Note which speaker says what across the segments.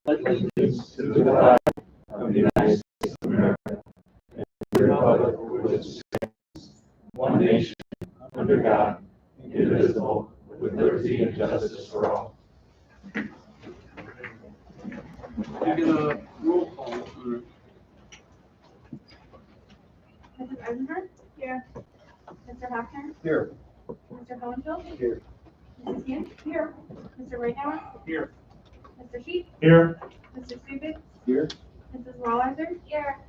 Speaker 1: allegiance to the flag of the United States of America and to the republic for which it stands, one nation, under God, indivisible, with liberty and justice for all.
Speaker 2: We get a roll call.
Speaker 3: Mrs. Eisenberg? Here. Mr. Hoffner?
Speaker 1: Here.
Speaker 3: Mr. Hohenfeld?
Speaker 1: Here.
Speaker 3: Mrs. Hughes? Here. Mr. Reitauer?
Speaker 2: Here.
Speaker 3: Mr. Sheep?
Speaker 1: Here.
Speaker 3: Mr. Stubitz?
Speaker 1: Here.
Speaker 3: Mrs. Walliser? Here.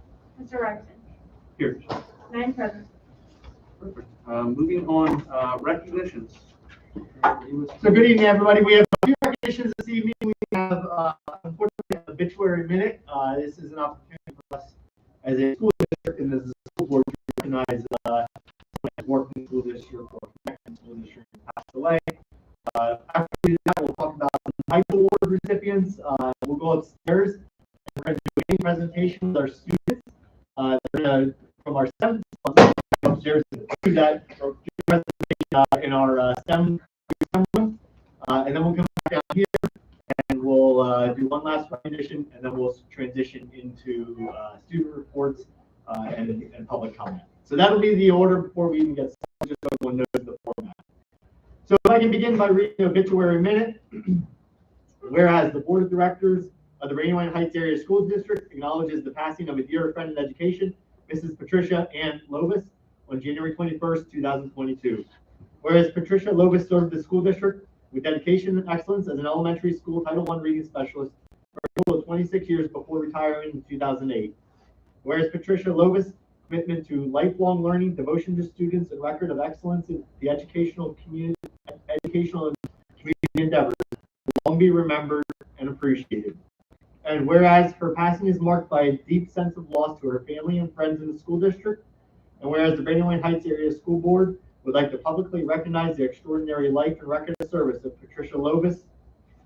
Speaker 3: Mr. Robinson?
Speaker 2: Here.
Speaker 3: 9 present.
Speaker 2: Perfect. Moving on, recognitions.
Speaker 4: So good evening, everybody. We have a few recognitions this evening. We have, unfortunately, an obituary minute. This is an opportunity for us as a school district and as a school board to recognize someone who worked in the school district or connected in the school district and passed away. After we do that, we'll talk about the Untitled Award recipients. We'll go upstairs and we're going to do a presentation with our students. They're going to, from our 7th month, upstairs and do that presentation in our STEM room. And then we'll come back down here and we'll do one last recognition and then we'll transition into student reports and public comment. So that'll be the order before we even get started, just so everyone knows the format. So if I can begin by reading the obituary minute. Whereas the Board of Directors of the Brandywine Heights Area School District acknowledges the passing of a dear friend in education, Mrs. Patricia Ann Lovis, on January 21st, 2022. Whereas Patricia Lovis served the school district with dedication and excellence as an elementary school Title I reading specialist for a total of 26 years before retiring in 2008. Whereas Patricia Lovis' commitment to lifelong learning, devotion to students, and record of excellence in the educational and community endeavors will long be remembered and appreciated. And whereas her passing is marked by a deep sense of loss to her family and friends in the school district, and whereas the Brandywine Heights Area School Board would like to publicly recognize the extraordinary life and record of service of Patricia Lovis,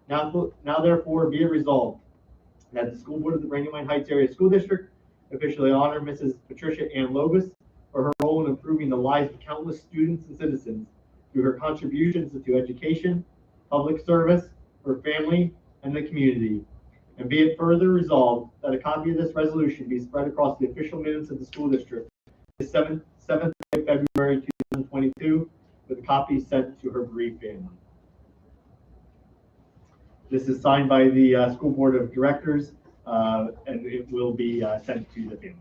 Speaker 4: now therefore be it resolved that the school board of the Brandywine Heights Area School District officially honor Mrs. Patricia Ann Lovis for her role in improving the lives of countless students and citizens through her contributions to education, public service, her family, and the community. And be it further resolved that a copy of this resolution be spread across the official minutes of the school district the 7th day of February 2022, with a copy sent to her bereaved family. This is signed by the school board of directors, and it will be sent to the families.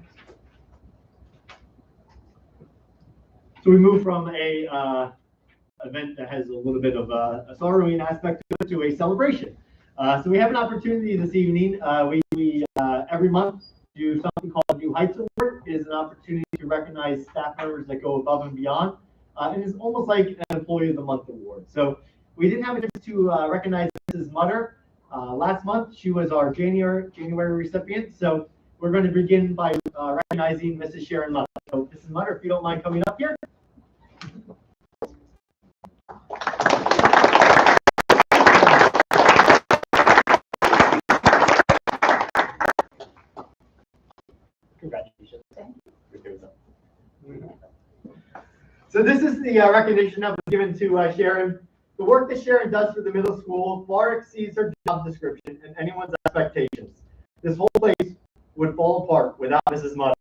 Speaker 4: So we move from a event that has a little bit of a sorrowing aspect to a celebration. So we have an opportunity this evening. We every month do something called New Heights Award. It is an opportunity to recognize staff members that go above and beyond. And it's almost like an Employee of the Month award. So we didn't have a chance to recognize Mrs. Mutter last month. She was our January recipient. So we're going to begin by recognizing Mrs. Sharon Mutter. So Mrs. Mutter, if you don't mind coming up here. Congratulations. So this is the recognition that was given to Sharon. The work that Sharon does for the middle school far exceeds her job description and anyone's expectations. This whole place would fall apart without Mrs. Mutter.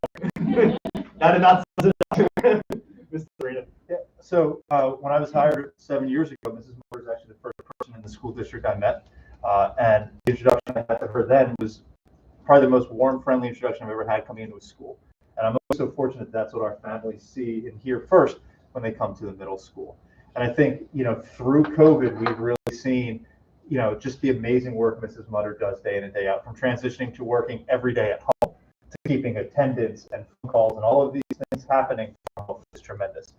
Speaker 4: That did not sound Mr. Rita.
Speaker 5: Yeah. So when I was hired 7 years ago, Mrs. Mutter was actually the first person in the school district I met. And the introduction I had to her then was probably the most warm, friendly introduction I've ever had coming into a school. And I'm also fortunate that's what our families see and hear first when they come to the middle school. And I think, through COVID, we've really seen, just the amazing work Mrs. Mutter does day in and day out, from transitioning to working every day at home, to keeping attendance and phone calls and all of these things happening is tremendous.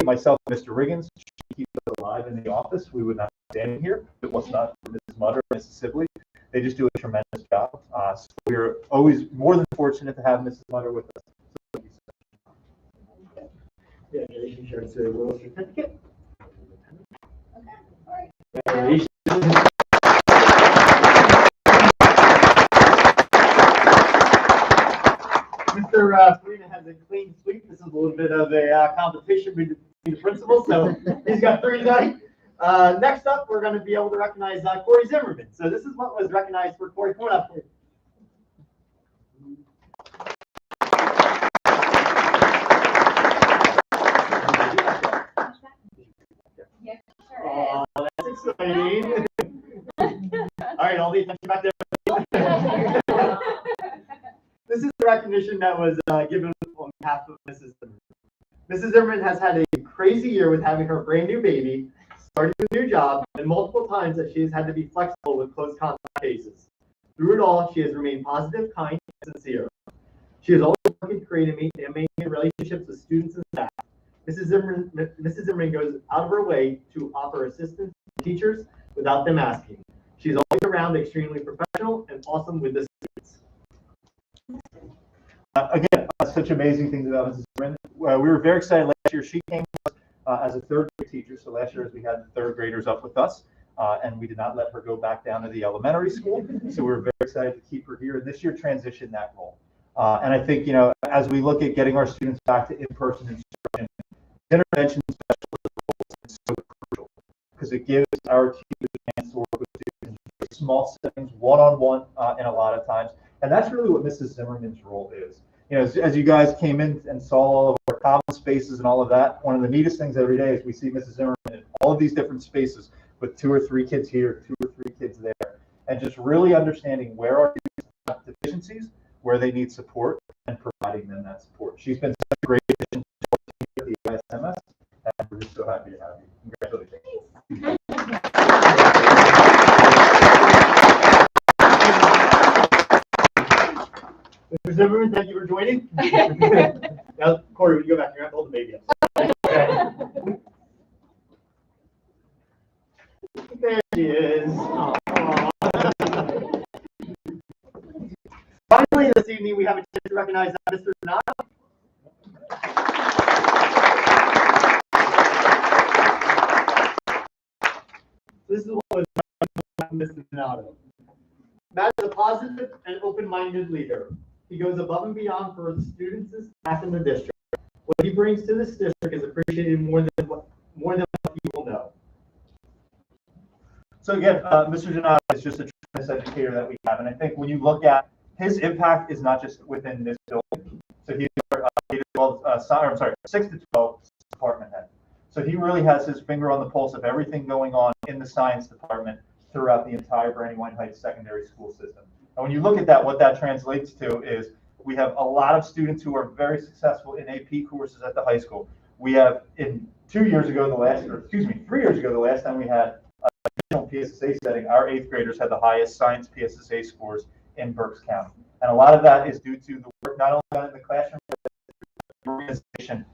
Speaker 5: Myself and Mr. Riggins, she keeps us alive in the office. We would not be standing here if it was not for Mrs. Mutter and Mrs. Sibley. They just do a tremendous job. So we're always more than fortunate to have Mrs. Mutter with us.
Speaker 4: Yeah, you share the little certificate.
Speaker 3: Okay. All right.
Speaker 4: Congratulations. Mr. Farina has a clean sweep. This is a little bit of a competition between the principals, so he's got 3 tonight. Next up, we're going to be able to recognize Corey Zimmerman. So this is what was recognized for Corey. Come on up, please.
Speaker 3: Yeah, sure
Speaker 4: That's exciting. All right, all the attention back there. This is the recognition that was given on behalf of Mrs. Zimmerman. Mrs. Zimmerman has had a crazy year with having her brand new baby, starting a new job, and multiple times that she has had to be flexible with close contact cases. Through it all, she has remained positive, kind, and sincere. She has always worked to create and maintain relationships with students and staff. Mrs. Zimmerman goes out of her way to offer assistance to teachers without them asking. She's always around, extremely professional, and awesome with the students.
Speaker 5: Again, such amazing things about Mrs. Zimmerman. We were very excited last year. She came as a third grade teacher. So last year, we had third graders up with us, and we did not let her go back down to the elementary school. So we were very excited to keep her here. And this year, transitioned that role. And I think, as we look at getting our students back to in-person instruction, intervention specialist is so crucial because it gives our teachers a chance to work with students in small settings, one-on-one, and a lot of times. And that's really what Mrs. Zimmerman's role is. As you guys came in and saw all of our common spaces and all of that, one of the neatest things every day is we see Mrs. Zimmerman in all of these different spaces with 2 or 3 kids here, 2 or 3 kids there, and just really understanding where our students have deficiencies, where they need support, and providing them that support. She's been such a great addition to our team at the USMS, and we're just so happy to have you. Congratulations.
Speaker 4: Mr. Zimmerman, thank you for joining. Now, Corey, when you go back, you're going to hold the baby up. Okay. There she is. Aww. Finally, this evening, we have a chance to recognize Mr. Donato. This is what was Mr. Donato. Matt is a positive and open-minded leader. He goes above and beyond for the students and staff in the district. What he brings to this district is appreciated more than what people know.
Speaker 5: So again, Mr. Donato is just a tremendous educator that we have, and I think when you look at his impact is not just within this building. So he's our 6 to 12 department head. So he really has his finger on the pulse of everything going on in the science department throughout the entire Brandywine Heights secondary school system. And when you look at that, what that translates to is we have a lot of students who are very successful in AP courses at the high school. We have 3 years ago, the last time we had a national PSSA setting, our 8th graders had the highest science PSSA scores in Berks County. And a lot of that is due to the work not only done in the classroom, but the organization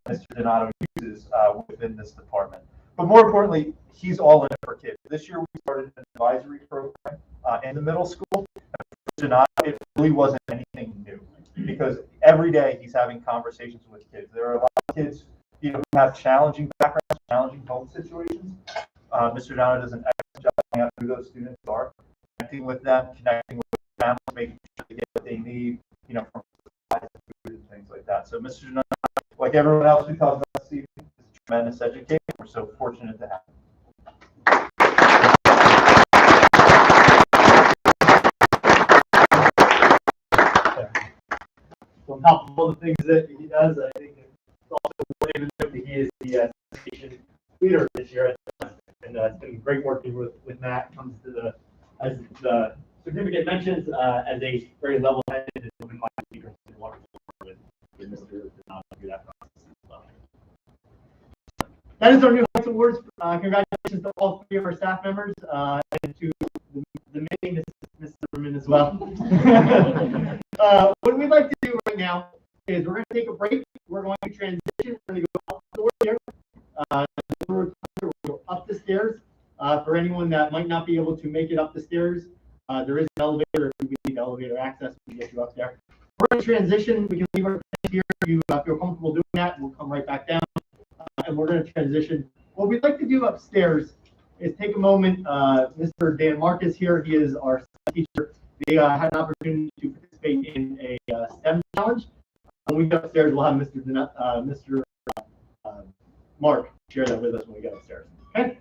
Speaker 5: Mr. Donato uses within this department. But more importantly, he's all in it for kids. This year we started an advisory program in the middle school. And for Donato, it really wasn't anything new because every day he's having conversations with kids. There are a lot of kids who have challenging backgrounds, challenging home situations. Mr. Donato does an excellent job finding out who those students are, connecting with them, connecting with families, making sure they get what they need, from supplies and food and things like that. So Mr. Donato, like everyone else we talked about this evening, is a tremendous educator. We're so fortunate to have him.
Speaker 4: On top of all the things that he does, I think it's also important to note that he is the station leader this year, and it's been great working with Matt. Comes to as the certificate mentions, as a very level-headed and open-minded leader. It's been wonderful to work with Mr. Donato through that process as well. That is our new Heights Awards. Congratulations to all 3 of our staff members and to the many Mrs. Zimmerman as well. What we'd like to do right now is we're going to take a break. We're going to transition. We're going to go out the door here. We'll go up the stairs. For anyone that might not be able to make it up the stairs, there is an elevator. If we need elevator access, we can get you up there. We're going to transition. We can leave our things here. If you feel comfortable doing that, we'll come right back down. And we're going to transition. What we'd like to do upstairs is take a moment. Mr. Dan Marcus here. He is our teacher. They had an opportunity to participate in a STEM challenge. When we get upstairs, we'll have Mr. Mark share that with us when we get upstairs. Okay?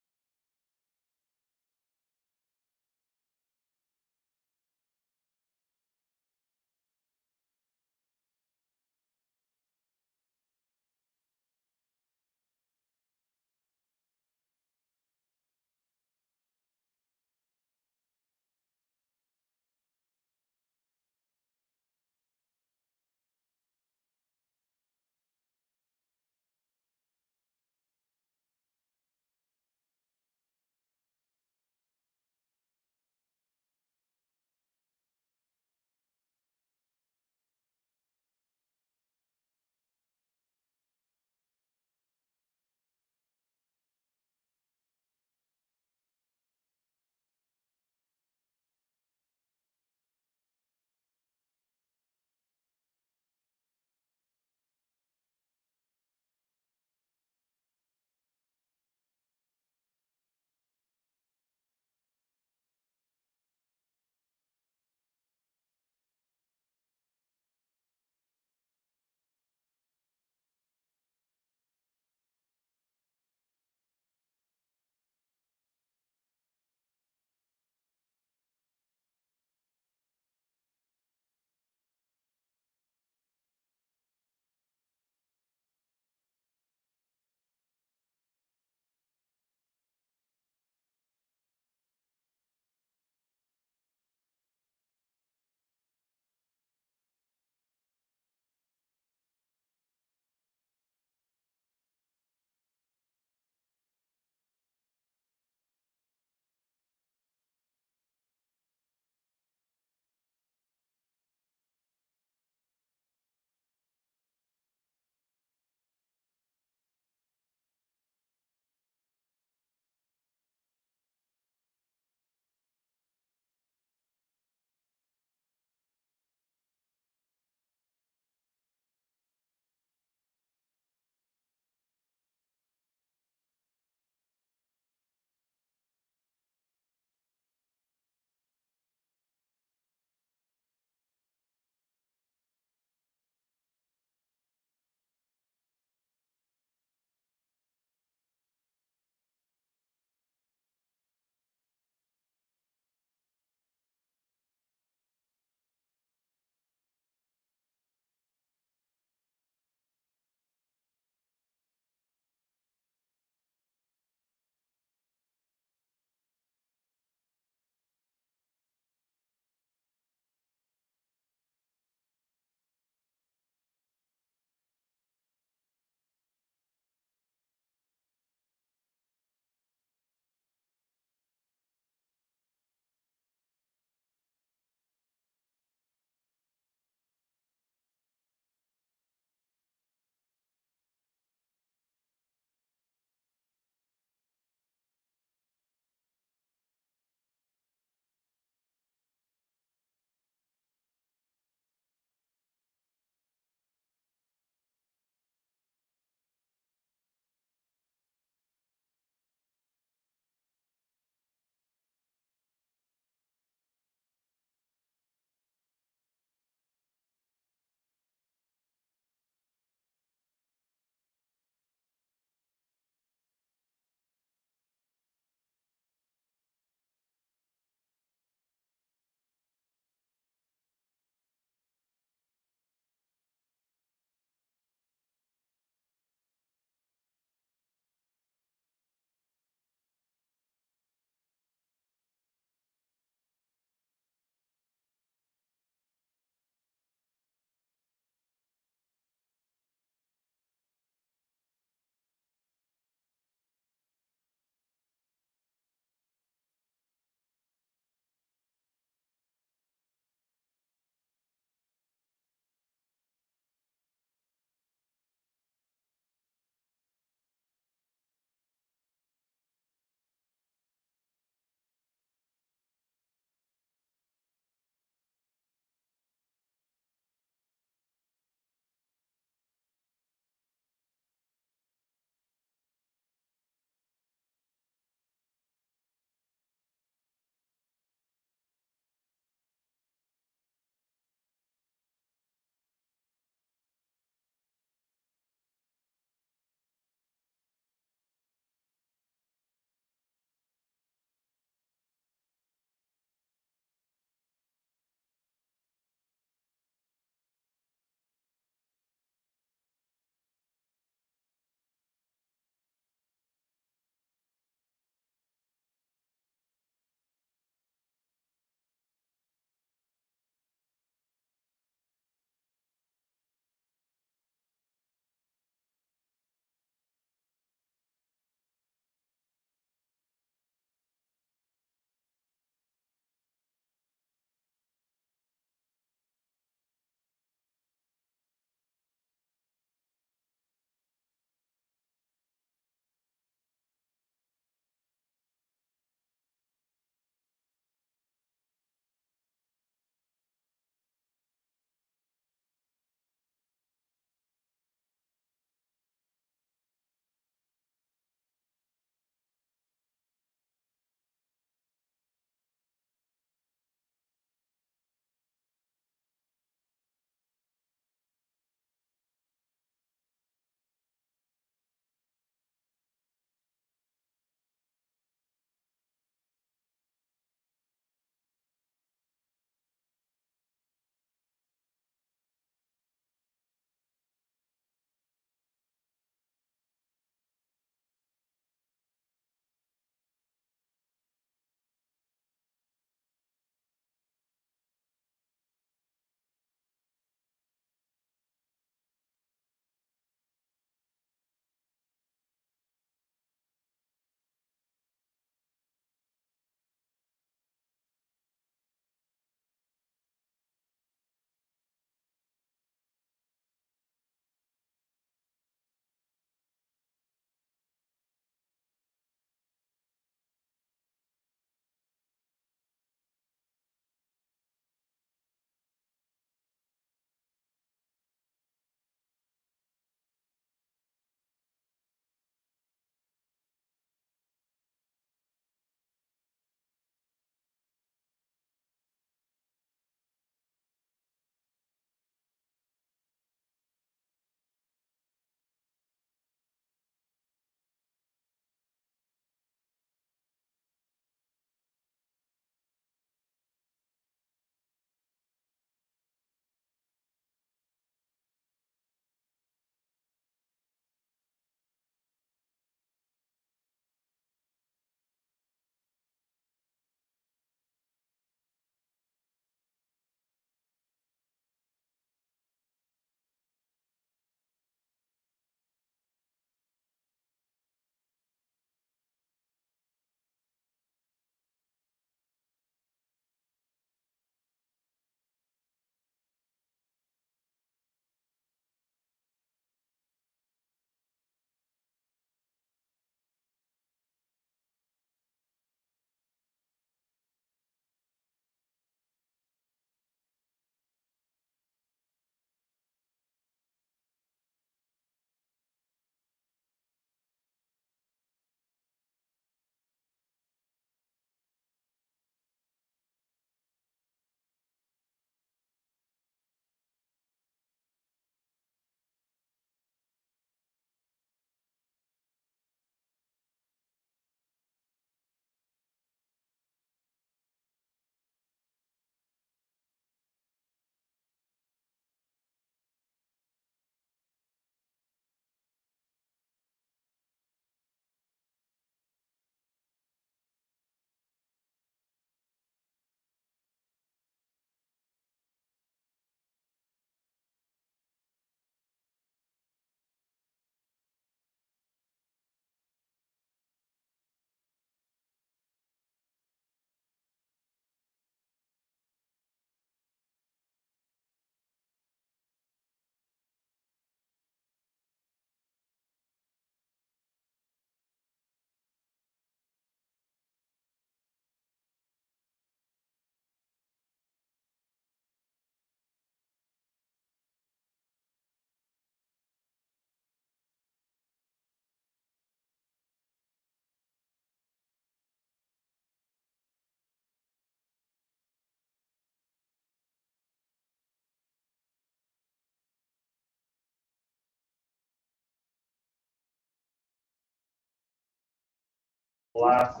Speaker 1: Last.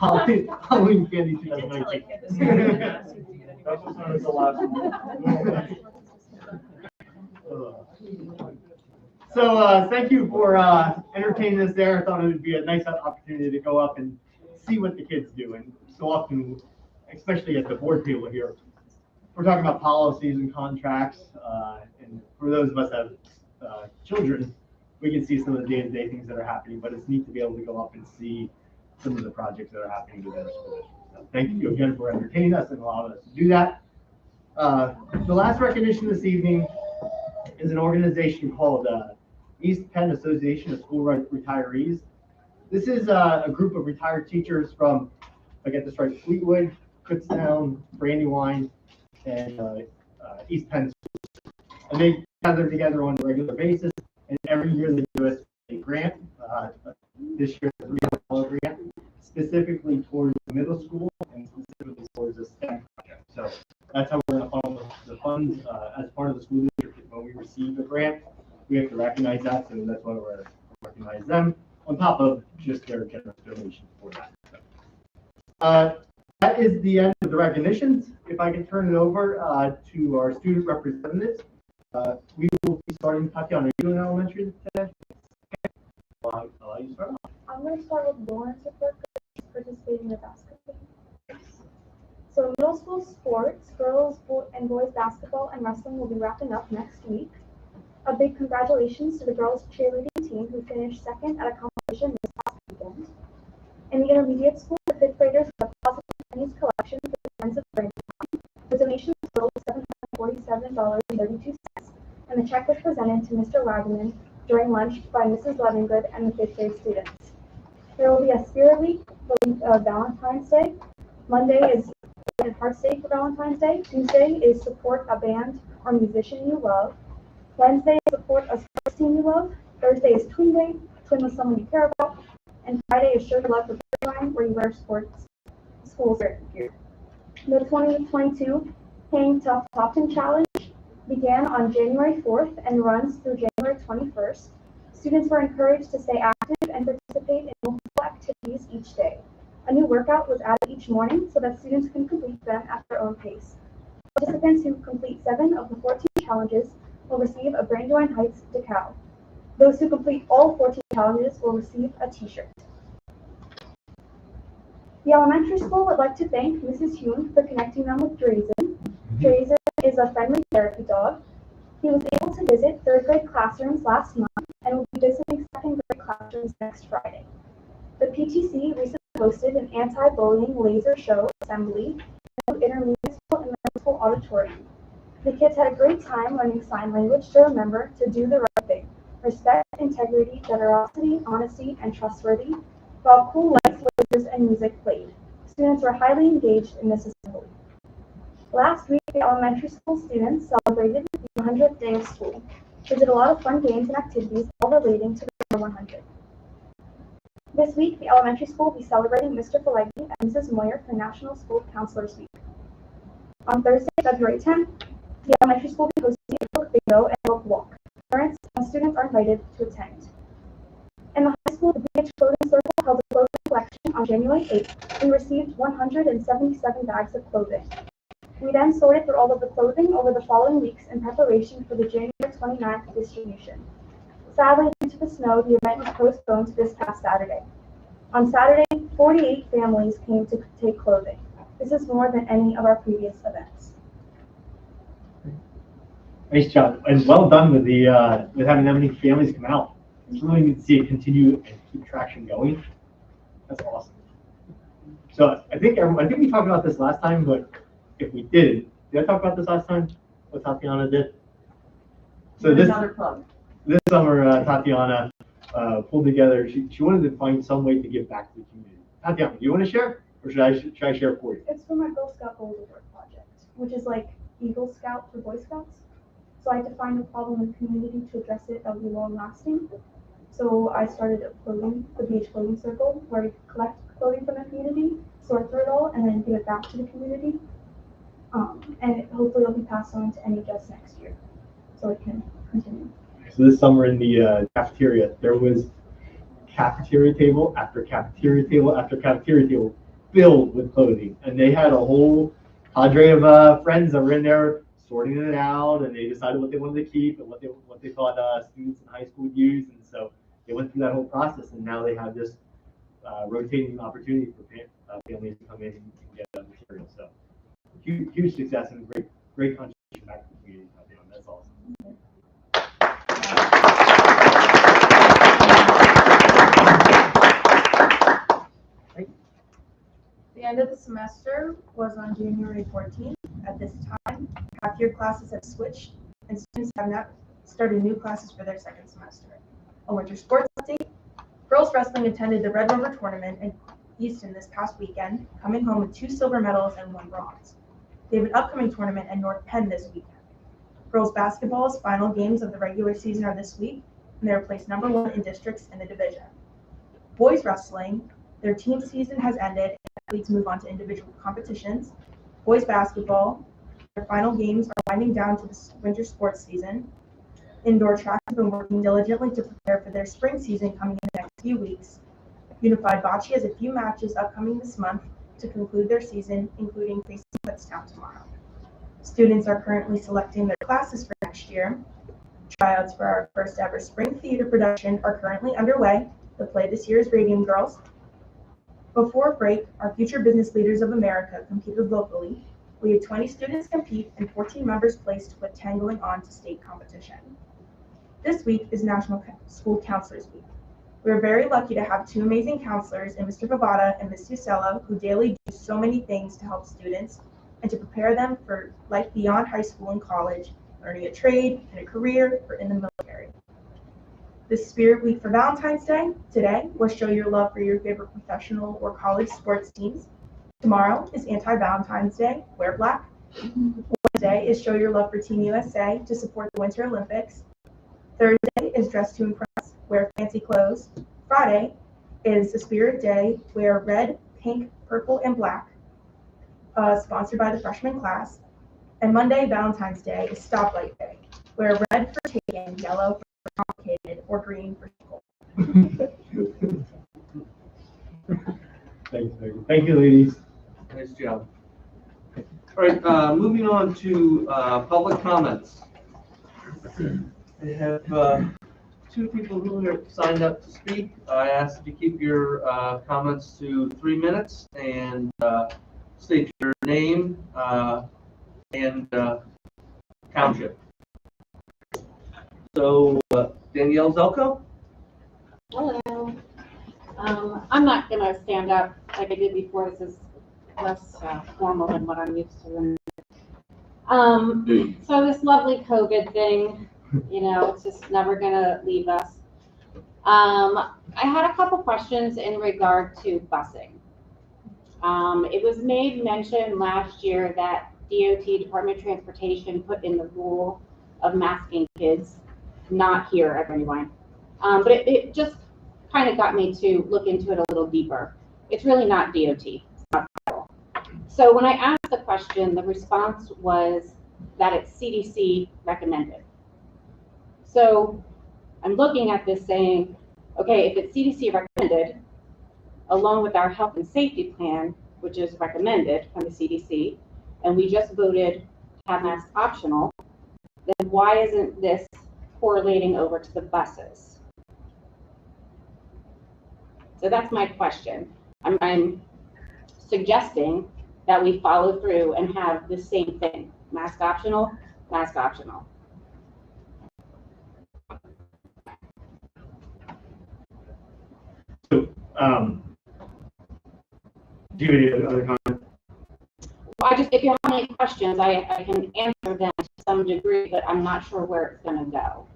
Speaker 4: Halloween candy
Speaker 3: I did tell like
Speaker 4: 2019.
Speaker 3: him this year, asked him if he had any
Speaker 1: That was known as the last one.
Speaker 4: So thank you for entertaining us there. I thought it would be a nice opportunity to go up and see what the kids do. And so often, especially at the board table here, we're talking about policies and contracts. And for those of us that have children, we can see some of the day-to-day things that are happening, but it's neat to be able to go up and see some of the projects that are happening within our school district. So thank you again for entertaining us and allowing us to do that. The last recognition this evening is an organization called East Penn Association of School Retirees. This is a group of retired teachers from, if I get this right, Fleetwood, Kutztown, Brandywine, and East Penn schools. And they gather together on a regular basis, and every year they do a grant. This year, a $300 grant, specifically towards the middle school and specifically towards the STEM project. So that's how we're going to funnel the funds as part of the school district. When we receive a grant, we have to recognize that, so that's why we're recognize them on top of just their generous donation for that. That is the end of the recognitions. If I can turn it over to our student representatives, we will be starting. Tatiana, are you in elementary today? Okay. Well, I'll let you start off.
Speaker 6: I'm going to start with Lauren's report because she's participating in the basketball. So middle school sports, girls and boys basketball and wrestling will be wrapping up next week. A big congratulations to the girls cheerleading team who finished second at a competition this past weekend. In the intermediate school, the fifth graders got a positive pennies collection for the Friends of Brandywine. The donation totaled $747.32, and the check was presented to Mr. Wagman during lunch by Mrs. Levingood and the fifth grade students. There will be a Spirit Week the week of Valentine's Day. Monday is Hearts Day for Valentine's Day. Tuesday is support a band or musician you love. Wednesday is support a sports team you love. Thursday is Twin Day, twin with someone you care about. And Friday is Show Your Love for Brandywine, where you wear sports school gear. The 2022 Hang Tough Topton Challenge began on January 4th and runs through January 21st. Students were encouraged to stay active and participate in multiple activities each day. A new workout was added each morning so that students can complete them at their own pace. Participants who complete 7 of the 14 challenges will receive a Brandywine Heights decal. Those who complete all 14 challenges will receive a t-shirt. The elementary school would like to thank Mrs. Hune for connecting them with Drazen. Drazen is a friendly therapy dog. He was able to visit 3rd grade classrooms last month and will be visiting 2nd grade classrooms next Friday. The PTC recently hosted an anti-bullying laser show assembly in the intermediate school and middle school auditorium. The kids had a great time learning sign language to remember to do the right thing. Respect, integrity, generosity, honesty, and trustworthy, while cool lights, lasers, and music played. Students were highly engaged in this assembly. Last week, the elementary school students celebrated the 100th day of school. They did a lot of fun games and activities all relating to the number 100. This week, the elementary school will be celebrating Mr. Pileggi and Mrs. Moyer for National School Counselors Week. On Thursday, February 10th, the elementary school will be hosting a book bingo and book walk. Parents and students are invited to attend. In the high school, the BH Clothing Circle held a clothing collection on January 8th. We received 177 bags of clothing. We then sorted through all of the clothing over the following weeks in preparation for the January 29th distribution. Sadly, due to the snow, the event was postponed to this past Saturday. On Saturday, 48 families came to take clothing. This is more than any of our previous events.
Speaker 4: Nice job, and well done with the with having that many families come out. It's really neat to see it continue and keep traction going. That's awesome. So I think we talked about this last time, but if we did I talk about this last time? What Tatiana did? So
Speaker 3: Another plug.
Speaker 4: This summer, Tatiana pulled together. She wanted to find some way to give back to the community. Tatiana, do you want to share, or should I share it for you?
Speaker 6: It's for my Girl Scout Gold Award project, which is like Eagle Scout for Boy Scouts. So I had to find a problem in the community to address it that would be long-lasting. So I started the BH Clothing Circle, where we collect clothing from the community, sort through it all, and then give it back to the community. And hopefully it'll be passed on to NHS next year, so it can continue.
Speaker 4: So this summer in the cafeteria, there was cafeteria table after cafeteria table after cafeteria table filled with clothing. And they had a whole cadre of friends that were in there sorting it out, and they decided what they wanted to keep and what they thought students in high school would use. And so they went through that whole process, and now they have this rotating opportunity for families to come in and get material. So huge success and great contribution back to the community. That's awesome.
Speaker 3: The end of the semester was on January 14th. At this time, half-year classes have switched, and students have not started new classes for their second semester. A winter sports update. Girls wrestling attended the Red River Tournament in Easton this past weekend, coming home with 2 silver medals and 1 bronze. They have an upcoming tournament at North Penn this weekend. Girls basketball's final games of the regular season are this week, and they are placed number 1 in districts in the division. Boys wrestling, their team season has ended, and athletes move on to individual competitions. Boys basketball, their final games are winding down to the winter sports season. Indoor track has been working diligently to prepare for their spring season coming in the next few weeks. Unified Bocce has a few matches upcoming this month to conclude their season, including facing Kutztown tomorrow. Students are currently selecting their classes for next year. Tryouts for our first ever spring theater production are currently underway. The play this year is Radium Girls. Before break, our Future Business Leaders of America competed locally. We had 20 students compete and 14 members placed, with 10 going on to state competition. This week is National School Counselors Week. We are very lucky to have 2 amazing counselors in Mr. Vavada and Ms. Susella, who daily do so many things to help students and to prepare them for life beyond high school and college, learning a trade, and a career, or in the military. This Spirit Week for Valentine's Day today was show your love for your favorite professional or college sports teams. Tomorrow is Anti-Valentine's Day, wear black. Wednesday is show your love for Team USA to support the Winter Olympics. Thursday is dress to impress, wear fancy clothes. Friday is the Spirit Day, wear red, pink, purple, and black, sponsored by the freshman class. And Monday, Valentine's Day, is Stoplight Day, wear red for taken, yellow for complicated, or green for school.
Speaker 4: Thank you, ladies.
Speaker 2: Nice job. All right, moving on to public comments. I have 2 people who have signed up to speak. I ask that you keep your comments to 3 minutes and state your name and township. So, Danielle Zelko?
Speaker 7: Hello. I'm not going to stand up like I did before. This is less formal than what I'm used to. So this lovely COVID thing, it's just never going to leave us. I had a couple questions in regard to busing. It was made mention last year that DOT, Department of Transportation, put in the rule of masking kids, not here at Brandywine. But it just kind of got me to look into it a little deeper. It's really not DOT. It's not federal. So when I asked the question, the response was that it's CDC recommended. So I'm looking at this saying, okay, if it's CDC recommended, along with our health and safety plan, which is recommended from the CDC, and we just voted to have masks optional, then why isn't this correlating over to the buses? So that's my question. I'm suggesting that we follow through and have the same thing, mask optional, mask optional.
Speaker 4: So, do you have any other comments?
Speaker 7: Well, if you have any questions, I can answer them to some degree, but I'm not sure where it's going to go.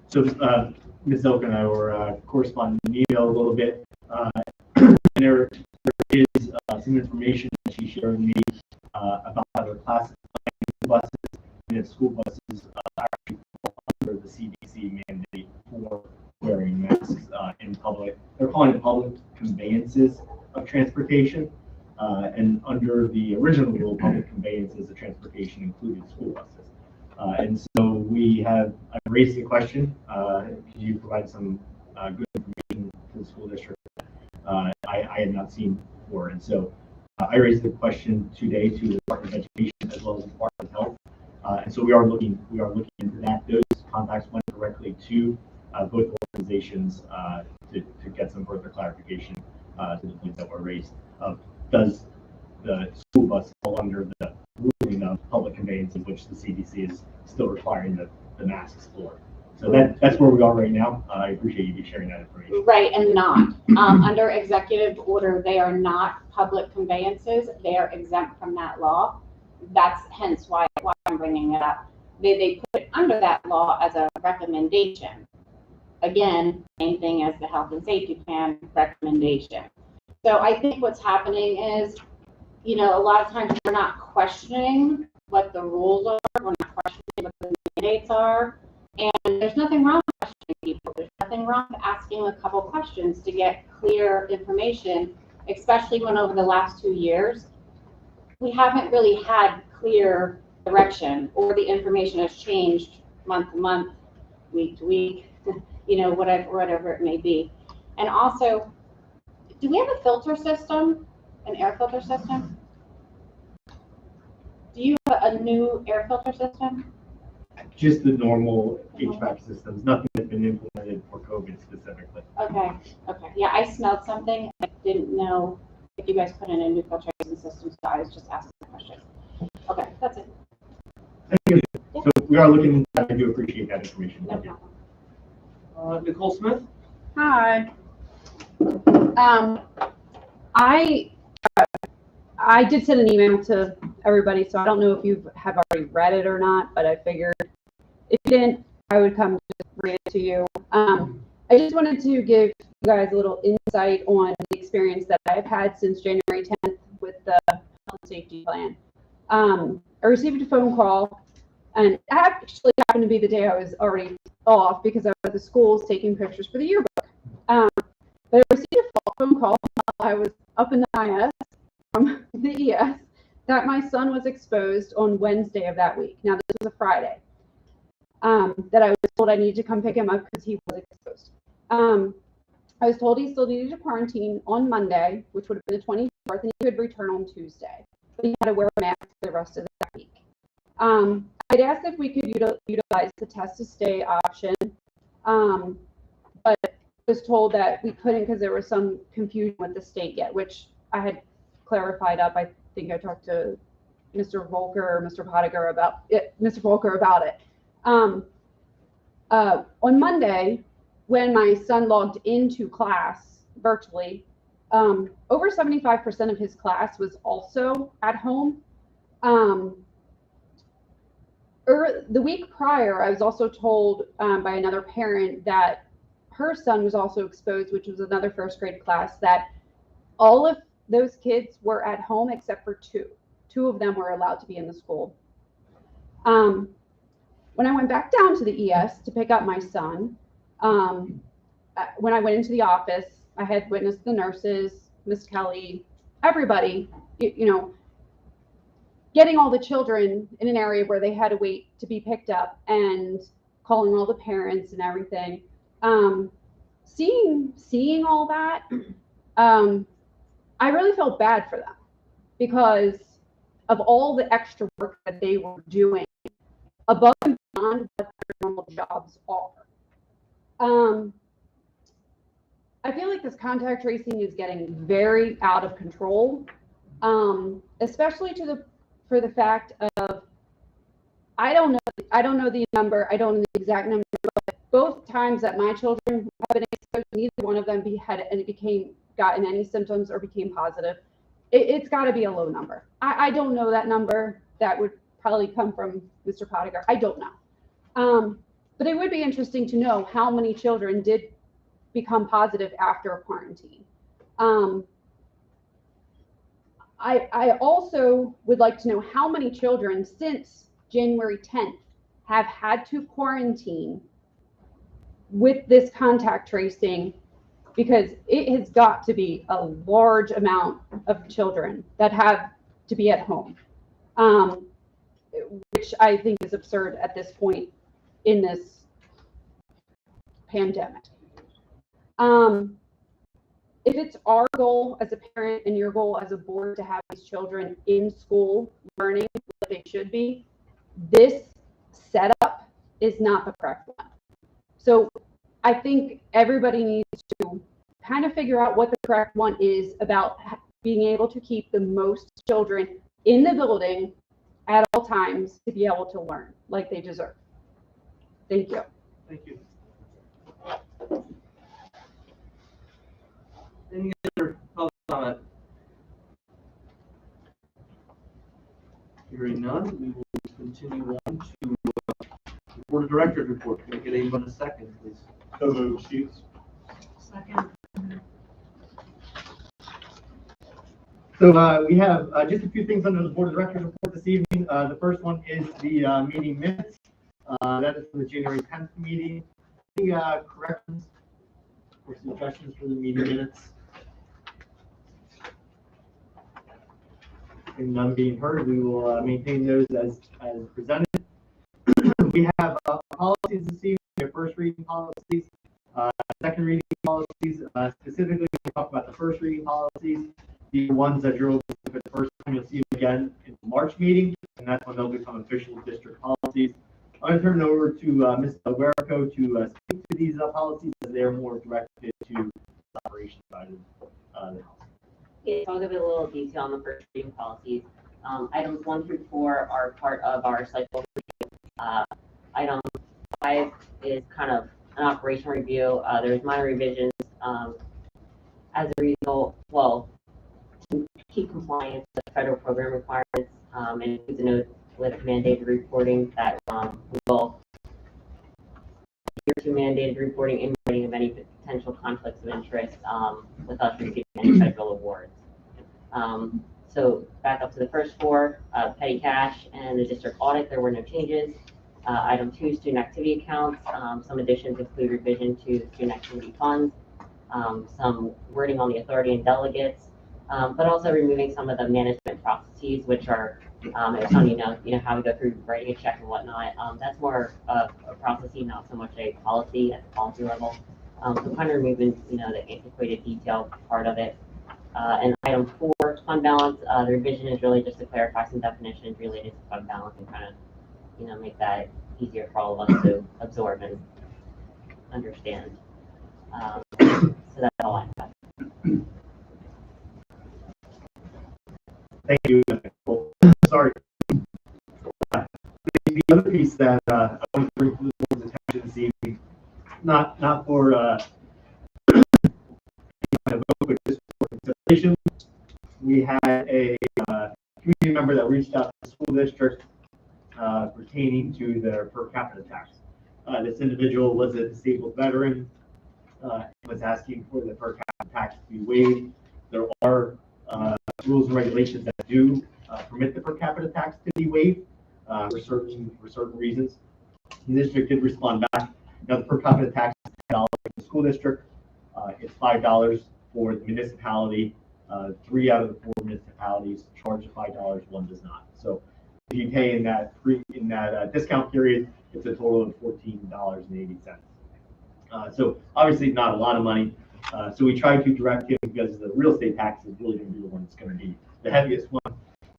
Speaker 4: So, Ms. Zelk and I were corresponding in email a little bit. And there is some information that she shared with me about how they're classifying buses, and if school buses actually fall under the CDC mandate for wearing masks in public. They're calling it public conveyances of transportation. And under the original rule, public conveyances of transportation included school buses. And so I raised the question, could you provide some
Speaker 8: good information to the school district I had not seen before. And so I raised the question today to the Department of Education as well as the Department of Health. And so we are looking into that. Those contacts went directly to both organizations to get some further clarification to the points that were raised. Does the school bus fall under the ruling of public conveyance in which the CDC is still requiring the masks for? So that's where we are right now. I appreciate you sharing that information.
Speaker 7: Right, and not. Under executive order, they are not public conveyances. They are exempt from that law. That's hence why I'm bringing it up. They put it under that law as a recommendation. Again, same thing as the health and safety plan recommendation. So I think what's happening is, a lot of times we're not questioning what the rules are. We're not questioning what the mandates are. And there's nothing wrong with questioning people. There's nothing wrong with asking a couple questions to get clear information, especially when over the last 2 years, we haven't really had clear direction, or the information has changed month to month, week to week, whatever it may be. And also, do we have a filter system, an air filter system? Do you have a new air filter system?
Speaker 8: Just the normal HVAC systems, nothing that's been implemented for COVID specifically.
Speaker 7: Okay. Yeah, I smelled something. I didn't know if you guys put in a new filtration system, so I was just asking the question. Okay, that's it.
Speaker 8: Thank you. Yeah. So we are looking into that. I do appreciate that information.
Speaker 7: No
Speaker 8: Thank you.
Speaker 7: problem.
Speaker 2: Nicole Smith?
Speaker 9: Hi. I did send an email to everybody, so I don't know if you have already read it or not, but I figured if you didn't, I would come just read it to you. I just wanted to give you guys a little insight on the experience that I've had since January 10th with the health and safety plan. I received a phone call, and it actually happened to be the day I was already off because I was at the schools taking pictures for the yearbook. But I received a phone call while I was up in the IS from the ES that my son was exposed on Wednesday of that week. Now, this was a Friday. That I was told I needed to come pick him up because he was exposed. I was told he still needed to quarantine on Monday, which would have been the 24th, and he could return on Tuesday. But he had to wear a mask for the rest of that week. I'd asked if we could utilize the test to stay option, but I was told that we couldn't because there was some confusion with the state yet, which I had clarified up. I think I talked to Mr. Volker or Mr. Pottinger about it. On Monday, when my son logged into class virtually, over 75% of his class was also at home. The week prior, I was also told by another parent that her son was also exposed, which was another first grade class, that all of those kids were at home except for two. Two of them were allowed to be in the school. When I went back down to the ES to pick up my son, when I went into the office, I had witnessed the nurses, Miss Kelly, everybody, getting all the children in an area where they had to wait to be picked up and calling all the parents and everything. Seeing all that, I really felt bad for them because of all the extra work that they were doing above and beyond what their normal jobs are. I feel like this contact tracing is getting very out of control, especially for the fact of I don't know the number, I don't know the exact number, but both times that my children have been exposed, neither one of them gotten any symptoms or became positive. It's got to be a low number. I don't know that number. That would probably come from Mr. Pottinger. I don't know. But it would be interesting to know how many children did become positive after a quarantine. I also would like to know how many children since January 10th have had to quarantine with this contact tracing, because it has got to be a large amount of children that have to be at home, which I think is absurd at this point in this pandemic. If it's our goal as a parent and your goal as a board to have these children in school learning what they should be, this setup is not the correct one. So I think everybody needs to kind of figure out what the correct one is about being able to keep the most children in the building at all times to be able to learn like they deserve. Thank you.
Speaker 2: Thank you. Any other public comment? Hearing none, we will continue on to the Board of Directors report. Can I get anyone a second, please?
Speaker 5: So moved, Steve.
Speaker 3: Second.
Speaker 4: So we have just a few things under the Board of Directors report this evening. The first one is the meeting minutes. That is from the January 10th meeting. Any corrections or suggestions for the meeting minutes? And none being heard, we will maintain those as presented. We have policies this evening. We have first reading policies, second reading policies. Specifically, we talk about the first reading policies. The ones that you're open for the first time, you'll see them again in the March meeting, and that's when they'll become official district policies. I'm going to turn it over to Ms. Guerico to speak to these policies, as they're more directed to the operation side of the house.
Speaker 10: Okay, so I'll give it a little detail on the first reading policies. Items 1 through 4 are part of our cycle review. Item 5 is kind of an operation review. There's minor revisions as a result, well, to keep compliance with federal program requirements, and includes a note with mandated reporting that we will adhere to mandated reporting in writing of any potential conflicts of interest with us receiving any federal awards. So back up to the first 4, petty cash and the district audit, there were no changes. Item 2, student activity accounts. Some additions include revision to student activity funds, some wording on the authority and delegates, but also removing some of the management processes, which are, if some you know how we go through writing a check and whatnot. That's more of a process, not so much a policy at the policy level. So kind of removing, the antiquated detail part of it. And item 4, fund balance. The revision is really just to clarify some definitions related to fund balance and kind of, make that easier for all of us to absorb and understand. So that's all I have.
Speaker 4: Thank you. Sorry. The other piece that I want to bring to the board's attention this evening, not for but just for consideration, we had a community member that reached out to the school district pertaining to their per capita tax. This individual was a disabled veteran, was asking for the per capita tax to be waived. There are rules and regulations that do permit the per capita tax to be waived for certain reasons. The district did respond back. Now the per capita tax is $10 for the school district. It's $5 for the municipality. 3 out of the 4 municipalities charge $5. 1 does not. So if you pay in that discount period, it's a total of $14.80. So obviously not a lot of money. So we tried to direct him, because the real estate tax is really going to be the one that's going to be the heaviest one.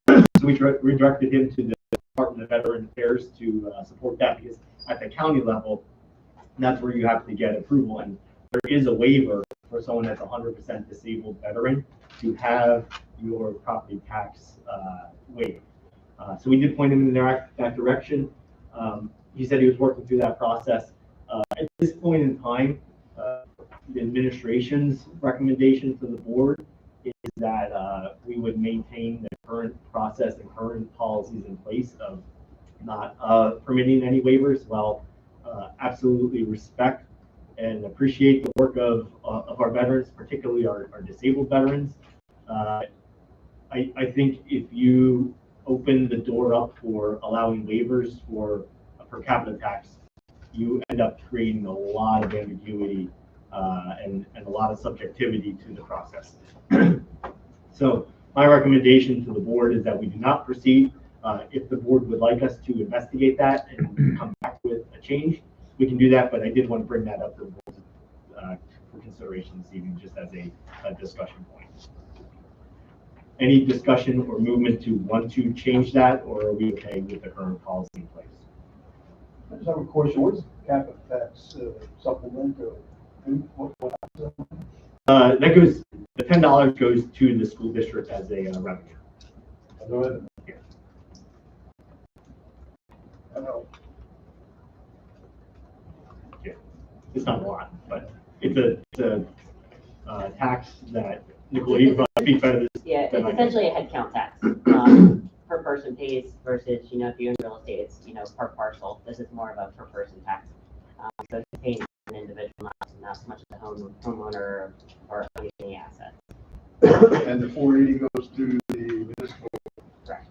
Speaker 4: So we redirected him to the Department of Veteran Affairs to support that, because at the county level, that's where you have to get approval. And there is a waiver for someone that's 100% disabled veteran to have your property tax waived. So we did point him in that direction. He said he was working through that process. At this point in time, the administration's recommendation to the board is that we would maintain the current process and current policies in place of not permitting any waivers. While absolutely respect and appreciate the work of our veterans, particularly our disabled veterans. I think if you open the door up for allowing waivers for a per capita tax, you end up creating a lot of ambiguity and a lot of subjectivity to the process. So my recommendation to the board is that we do not proceed. If the board would like us to investigate that and come back with a change, we can do that, but I did want to bring that up to the board for
Speaker 8: consideration this evening, just as a discussion point. Any discussion or movement to want to change that, or are we okay with the current policy in place?
Speaker 1: I just have a question. What is capital tax supplemental? What happens?
Speaker 8: That goes, the $10 goes to the school district as a revenue. Yeah.
Speaker 1: I know.
Speaker 8: Yeah, it's not a lot, but it's a tax that Nicole, you probably speak better this.
Speaker 10: Yeah, it's
Speaker 8: than I can.
Speaker 10: essentially a headcount tax. Per person pays versus, if you're in real estate, it's, per parcel. This is more of a per person tax. So it's paying an individual, not so much the homeowner or any asset.
Speaker 1: And the 480 goes to the municipal.
Speaker 10: Correct.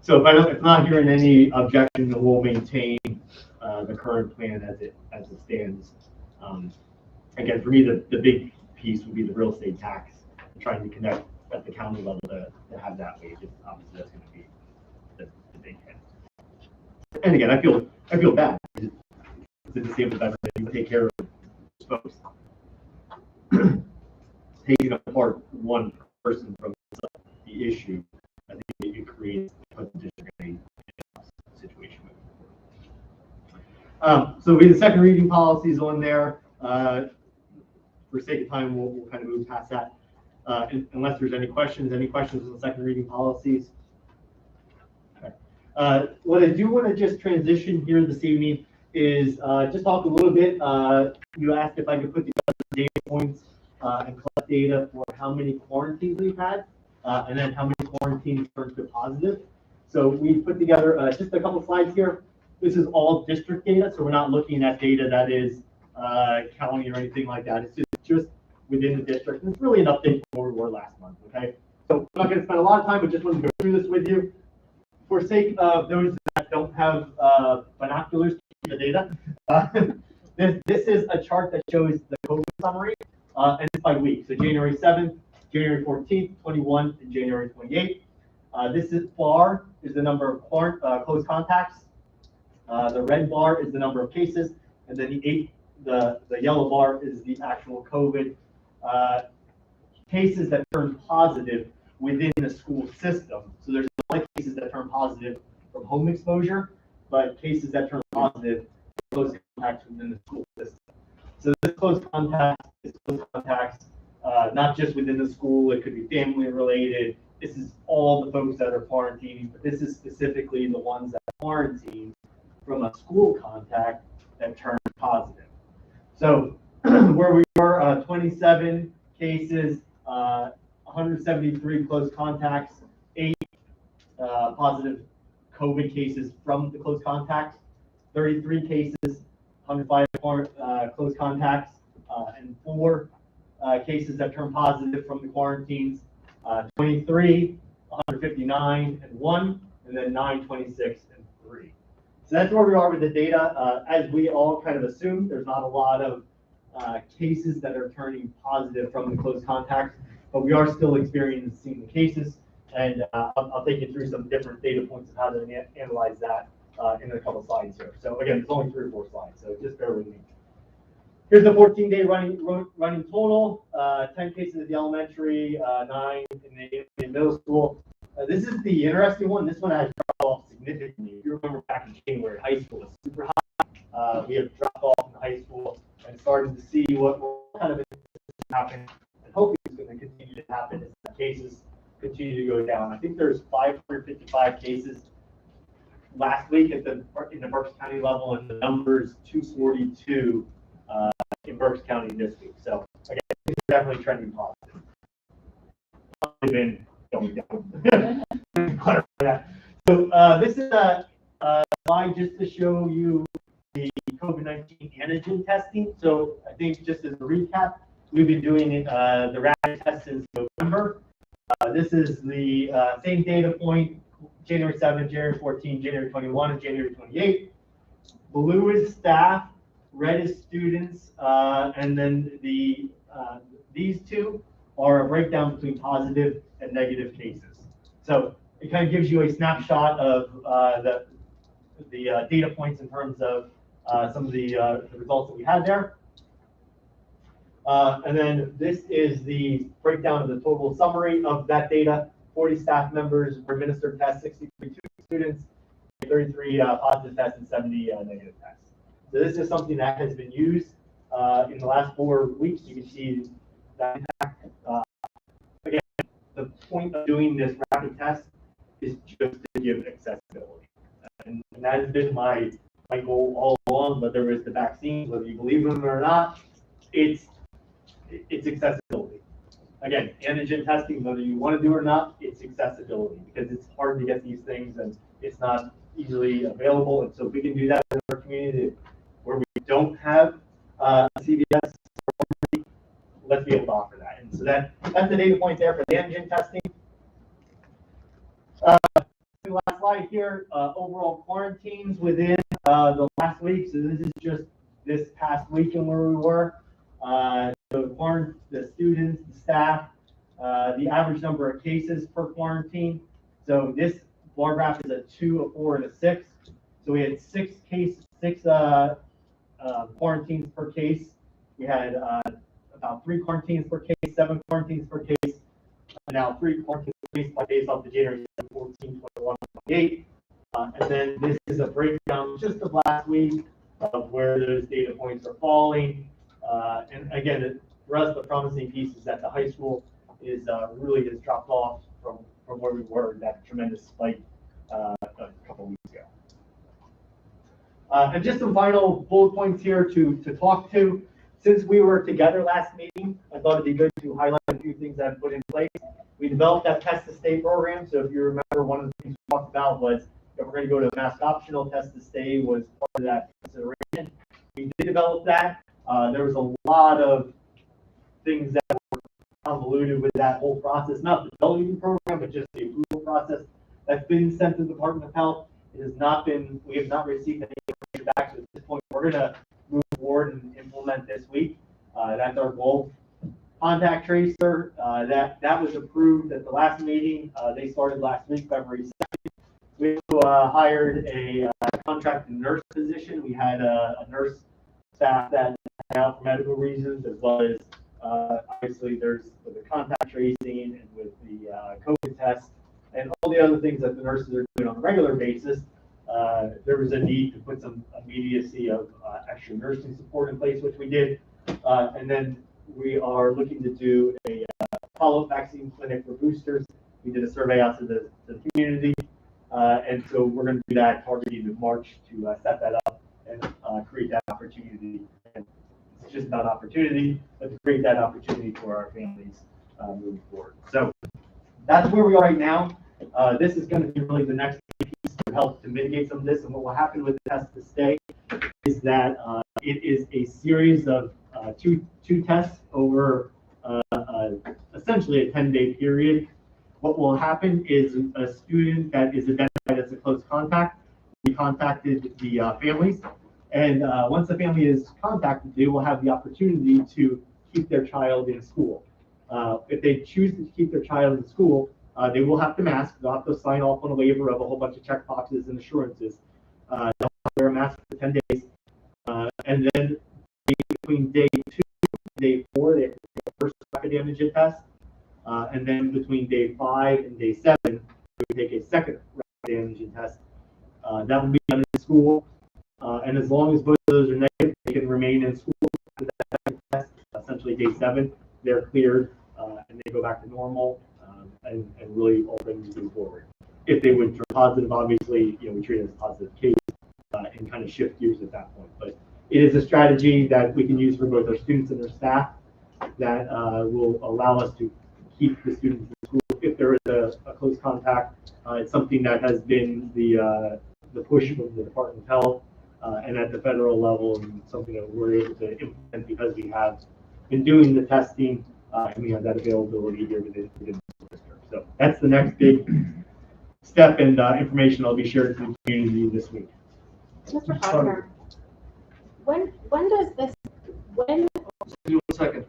Speaker 8: So if I'm not hearing any objection, we'll maintain the current plan as it stands. Again, for me, the big piece would be the real estate tax, trying to connect at the county level to have that wage. Obviously, that's going to be the big hit. And again, I feel bad. It's a disabled veteran. You take care of those folks. Taking apart one person from the issue, I think it creates a district in a situation. So we have the second reading policies on there. For sake of time, we'll kind of move past that. Unless there's any questions on the second reading policies. Okay. What I do want to just transition here this evening is just talk a little bit. You asked if I could put together data points and collect data for how many quarantines we've had, and then how many quarantines turned to positive. So we put together just a couple slides here. This is all district data, so we're not looking at data that is county or anything like that. It's just within the district. And it's really an update from where we were last month, okay? So I'm not going to spend a lot of time, but just want to go through this with you. For sake of those that don't have binoculars to see the data, this is a chart that shows the COVID summary, and it's by week. So January 7th, January 14th, 21, and January 28th. This bar is the number of close contacts. The red bar is the number of cases, and then the yellow bar is the actual COVID cases that turn positive within the school system. So there's a lot of cases that turn positive from home exposure, but cases that turn positive from close contacts within the school system. So this close contacts, not just within the school, it could be family related. This is all the folks that are quarantining, but this is specifically the ones that are quarantined from a school contact that turned positive. So where we were, 27 cases, 173 close contacts, 8 positive COVID cases from the close contacts, 33 cases, 105 close contacts, and 4 cases that turned positive from the quarantines, 23, 159, and 1, and then 9, 26, and 3. So that's where we are with the data. As we all kind of assumed, there's not a lot of cases that are turning positive from the close contacts, but we are still experiencing the cases, and I'll take you through some different data points of how to analyze that in a couple slides here. So again, it's only 3 or 4 slides, so just bear with me. Here's the 14-day running total, 10 cases at the elementary, 9 in the middle school. This is the interesting one. This one has dropped off significantly. If you remember back in January, high school was super high. We have dropped off in high school and started to see what kind of happen, and hopefully it's going to continue to happen as the cases continue to go down. I think there's 555 cases last week in the Berks County level, and the number's 242 in Berks County this week. So again, it's definitely trending positive. Probably been going down. Clarify that. So this is a slide just to show you the COVID-19 antigen testing. So I think just as a recap, we've been doing the rapid test since November. This is the same data point, January 7th, January 14th, January 21, and January 28th. Blue is staff, red is students, and then these two are a breakdown between positive and negative cases. So it kind of gives you a snapshot of the data points in terms of
Speaker 4: some of the results that we had there. And then this is the breakdown of the total summary of that data. 40 staff members were administered tests, 63 students, 33 positive tests, and 70 negative tests. So this is something that has been used in the last 4 weeks. You can see that impact. Again, the point of doing this rapid test is just to give accessibility. And that has been my goal all along, whether it's the vaccines, whether you believe in them or not, it's accessibility. Again, antigen testing, whether you want to do it or not, it's accessibility, because it's hard to get these things and it's not easily available. And so if we can do that in our community where we don't have CVS, let's be able to offer that. And so that's the data point there for the antigen testing. The last slide here, overall quarantines within the last week. So this is just this past weekend where we were. The students, the staff, the average number of cases per quarantine. So this bar graph is a 2, a 4, and a 6. So we had 6 quarantines per case. We had about 3 quarantines per case, 7 quarantines per case. Now 3 quarantines per case by days off the January 7, 14, 21, 28. And then this is a breakdown just of last week of where those data points are falling. And again, for us, the promising piece is that the high school is really has dropped off from where we were, that tremendous spike a couple of weeks ago. And just some final bullet points here to talk to. Since we were together last meeting, I thought it'd be good to highlight a few things that I've put in place. We developed that test to stay program. So if you remember, one of the things we talked about was if we're going to go to a mask optional, test to stay was part of that consideration. We did develop that. There was a lot of things that were convoluted with that whole process, not the development program, but just the approval process that's been sent to the Department of Health. It has not been, we have not received any information back. So at this point, we're going to move forward and implement this week. That's our goal. Contact tracer, that was approved at the last meeting. They started last week, February 2nd. We hired a contracted nurse position. We had a nurse staff that out for medical reasons, as well as obviously there's with the contact tracing and with the COVID test and all the other things that the nurses are doing on a regular basis. There was a need to put some immediacy of extra nursing support in place, which we did. And then we are looking to do a follow-up vaccine clinic for boosters. We did a survey out to the community. And so we're going to do that targeting in March to set that up and create that opportunity. And it's just about opportunity, but to create that opportunity for our families moving forward. So that's where we are right now. This is going to be really the next piece to help to mitigate some of this. And what will happen with the test to stay is that it is a series of two tests over essentially a 10-day period. What will happen is a student that is identified as a close contact, we contacted the families, and once the family is contacted, they will have the opportunity to keep their child in school. If they choose to keep their child in school, they will have to mask. They'll have to sign off on a waiver of a whole bunch of check boxes and assurances. They'll have to wear a mask for 10 days. And then between day 2 and day 4, they have to take a first rapid antigen test. And then between day 5 and day 7, we take a second rapid antigen test. That will be done in school. And as long as both of those are negative, they can remain in school after that second test. Essentially day 7, they're cleared and they go back to normal and really all things move forward. If they would turn positive, obviously, we treat it as a positive case and kind of shift gears at that point. But it is a strategy that we can use for both our students and our staff that will allow us to keep the students in school if there is a close contact. It's something that has been the push from the Department of Health and at the federal level, and something that we're able to implement because we have been doing the testing and we have that availability here within the district. So that's the next big step and information I'll be sharing with the community this week.
Speaker 7: Mr. Faulkner, when does this, when?
Speaker 2: Give me 1 second.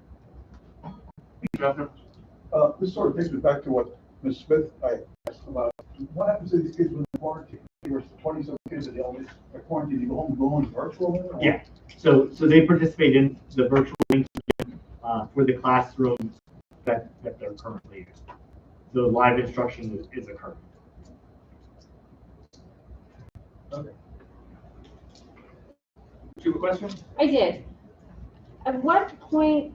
Speaker 1: This sort of takes me back to what Ms. Smith I asked about. What happens to these kids when they're quarantined? There were 20-some kids is it always a quarantine, you go home, go on virtual? Or?
Speaker 8: Yeah, so they participate in the virtual for the classrooms that they're currently in. The live instruction is occurring.
Speaker 2: Okay. Do you have a question?
Speaker 7: I did. At what point,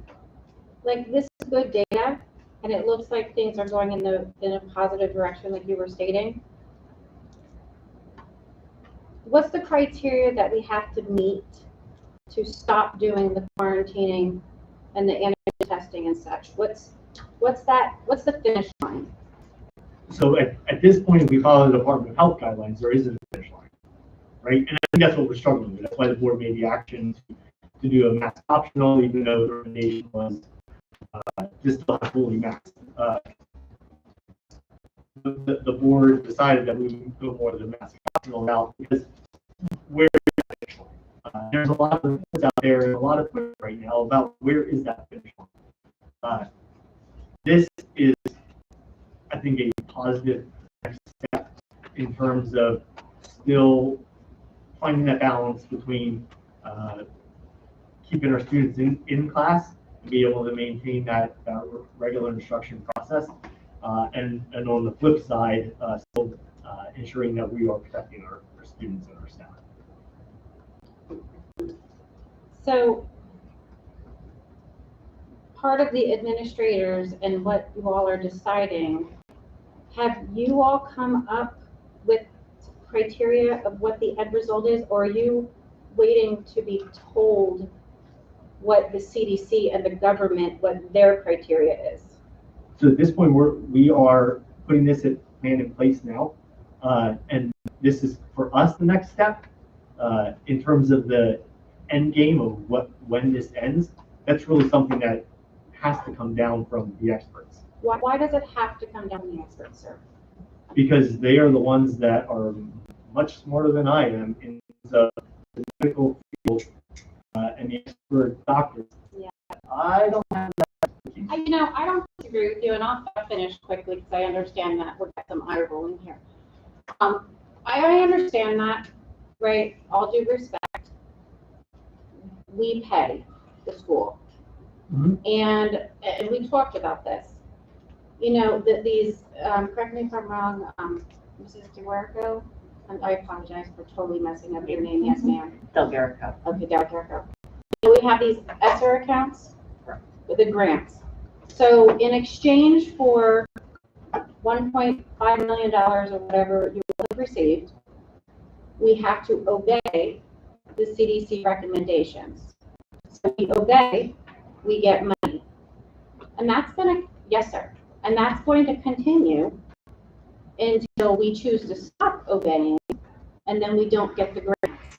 Speaker 7: like, this is good data, and it looks like things are going in a positive direction, like you were stating. What's the criteria that we have to meet to stop doing the quarantining and the antigen testing and such? What's the finish line?
Speaker 8: So at this point, if we follow the Department of Health guidelines, there isn't a finish line, right? And I think that's what we're struggling with. That's why the board made the action to do a mask optional, even though the recommendation was just not fully masked. The board decided that we would go more to the mask optional route because where is that finish line? There's a lot of reports out there and a lot of questions right now about where is that finish line. This is, I think, a positive next step in terms of still finding that balance between keeping our students in class and be able to maintain that regular instruction process. And on the flip side, still ensuring that we are protecting our students and our staff.
Speaker 7: So part of the administrators and what you all are deciding, have you all come up with criteria of what the end result is, or are you waiting to be told what the CDC and the government, what their criteria is?
Speaker 8: So at this point, we are putting this plan in place now, and this is for us the next step in terms of the end game of when this ends. That's really something that has to come down from the experts.
Speaker 7: Why does it have to come down from the experts, sir?
Speaker 8: Because they are the ones that are much smarter than I am in the medical field and the expert doctors.
Speaker 7: Yeah.
Speaker 8: I don't have that.
Speaker 7: I don't disagree with you, and I'll finish quickly because I understand that we've got some eye rolling here. I understand that, right? All due respect, we pay the school, and we talked about this. You know that these. Correct me if I'm wrong, Mrs. DeWerco. I apologize for totally messing up your name. Yes, ma'am.
Speaker 10: Del Garrico.
Speaker 7: Okay, Delco. We have these ESSER accounts with the grants. So in exchange for $1.5 million or whatever you have received, we have to obey the CDC recommendations. So we obey, we get money. And that's going to, yes, sir. And that's going to continue until we choose to stop obeying, and then we don't get the grants.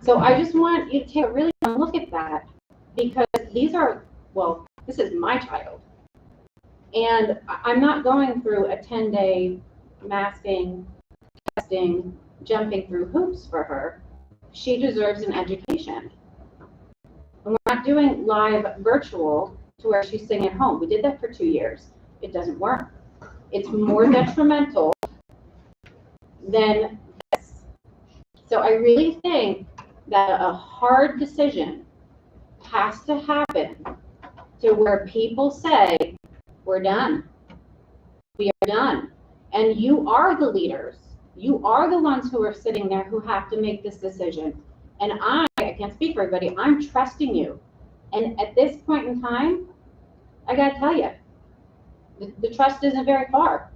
Speaker 7: So I just want you to take a really good look at that, because these are, well, this is my child. And I'm not going through a 10-day masking, testing, jumping through hoops for her. She deserves an education. And we're not doing live virtual to where she's sitting at home. We did that for 2 years. It doesn't work. It's more detrimental than this. So I really think that a hard decision has to happen to where people say, we're done. We are done. And you are the leaders. You are the ones who are sitting there who have to make this decision. And I can't speak for everybody, I'm trusting you. And at this point in time, I gotta tell you, the trust isn't very far.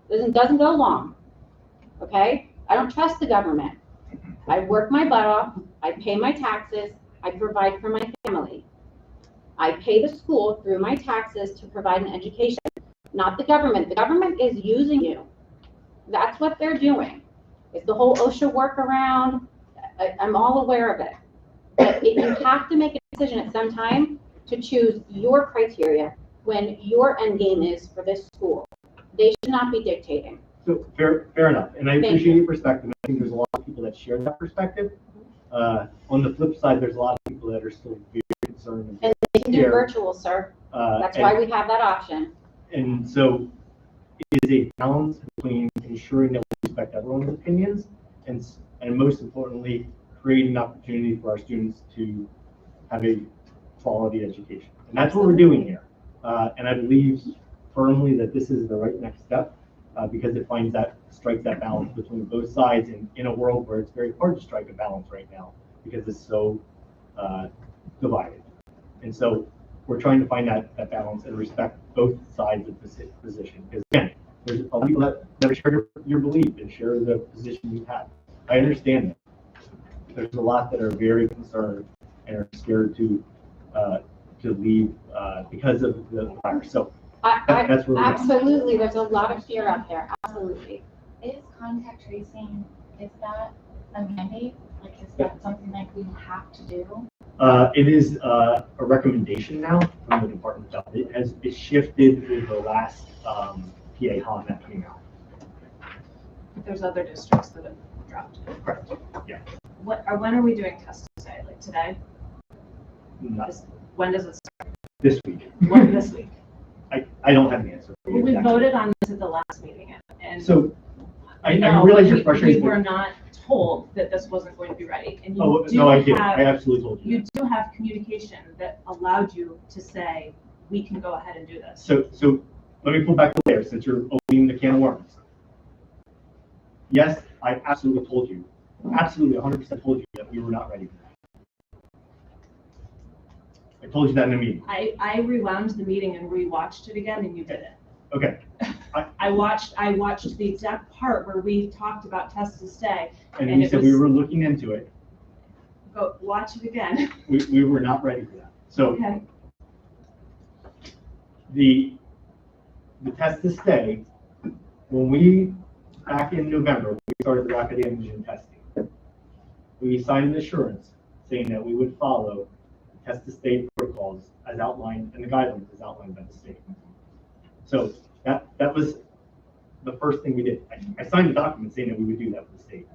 Speaker 7: Doesn't go long. Okay? I don't trust the government. I work my butt off, I pay my taxes, I provide for my family. I pay the school through my taxes to provide an education, not the government. The government is using you. That's what they're doing. It's the whole OSHA workaround. I'm all aware of it. But you have to make a decision at some time to choose your criteria when your end game is for this school. They should not be dictating.
Speaker 8: So fair enough, and I appreciate your perspective. I think there's a lot of people that share that perspective. On the flip side, there's a lot of people that are still very concerned.
Speaker 7: And they can do virtual, sir. That's why we have that option.
Speaker 8: And so it is a balance between ensuring that we respect everyone's opinions and and most importantly, create an opportunity for our students to have a quality education. And that's what we're doing here. And I believe firmly that this is the right next step because it strikes that balance between both sides in a world where it's very hard to strike a balance right now because it's so divided. And so we're trying to find that balance and respect both sides of the position. Because again, there's a lot of people that share your belief and share the position you have. I understand that. There's a lot that are very concerned and are scared to leave because of the virus. So that's where
Speaker 7: Absolutely, there's a lot of fear out there, absolutely.
Speaker 11: Is contact tracing, is that a mandate? Like, is that something like we have to do?
Speaker 8: It is a recommendation now from the Department of Health. It shifted with the last PA HON that came out.
Speaker 12: There's other districts that have dropped it.
Speaker 8: Correct. Yeah.
Speaker 12: When are we doing tests today? Like today? When does it start?
Speaker 8: This week.
Speaker 12: When this week?
Speaker 8: I don't have the answer.
Speaker 12: Well, we voted on this at the last meeting, and
Speaker 8: So I
Speaker 12: know,
Speaker 8: realize
Speaker 12: but
Speaker 8: your frustration.
Speaker 12: we were not told that this wasn't going to be ready, and
Speaker 8: Oh,
Speaker 12: you
Speaker 8: no, I
Speaker 12: do
Speaker 8: did.
Speaker 12: have,
Speaker 8: I absolutely told you.
Speaker 12: you do have communication that allowed you to say, we can go ahead and do this.
Speaker 8: So let me pull back a layer since you're opening the can of worms. Yes, I absolutely told you, absolutely 100% told you that we were not ready for that. I told you that in a meeting.
Speaker 12: I rewound the meeting and rewatched it again, and you did it.
Speaker 8: Okay.
Speaker 12: I watched the exact part where we talked about test to stay.
Speaker 8: And
Speaker 12: And
Speaker 8: we
Speaker 12: it
Speaker 8: said we
Speaker 12: was-
Speaker 8: were looking into it.
Speaker 12: Go watch it again.
Speaker 8: We were not ready for that. So
Speaker 12: Okay.
Speaker 8: the test to stay, when we, back in November, we started the rapid antigen testing, we signed an assurance saying that we would follow the test to stay protocols as outlined and the guidelines as outlined by the state. So that was the first thing we did. I signed a document saying that we would do that with the state.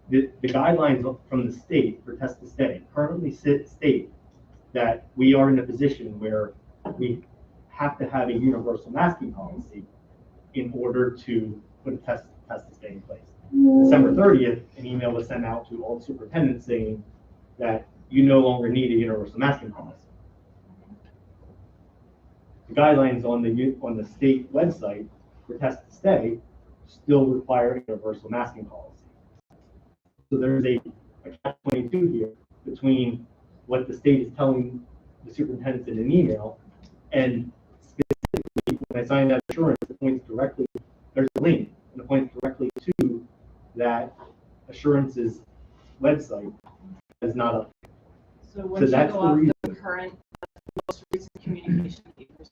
Speaker 8: The guidelines from the state for test to stay currently state that we are in a position where we have to have a universal masking policy in order to put a test to stay in place. December 30th, an email was sent out to all superintendents saying that you no longer need a universal masking policy. The guidelines on the state website for test to stay still require a universal masking policy. So there's a catch-22 here between what the state is telling the superintendents in an email, and specifically when I signed that assurance, it points directly, there's a link, and it points directly to that assurance's website is not up.
Speaker 12: So once you
Speaker 8: that's
Speaker 12: go
Speaker 8: the
Speaker 12: off
Speaker 8: reason.
Speaker 12: the current, most recent communication that you received.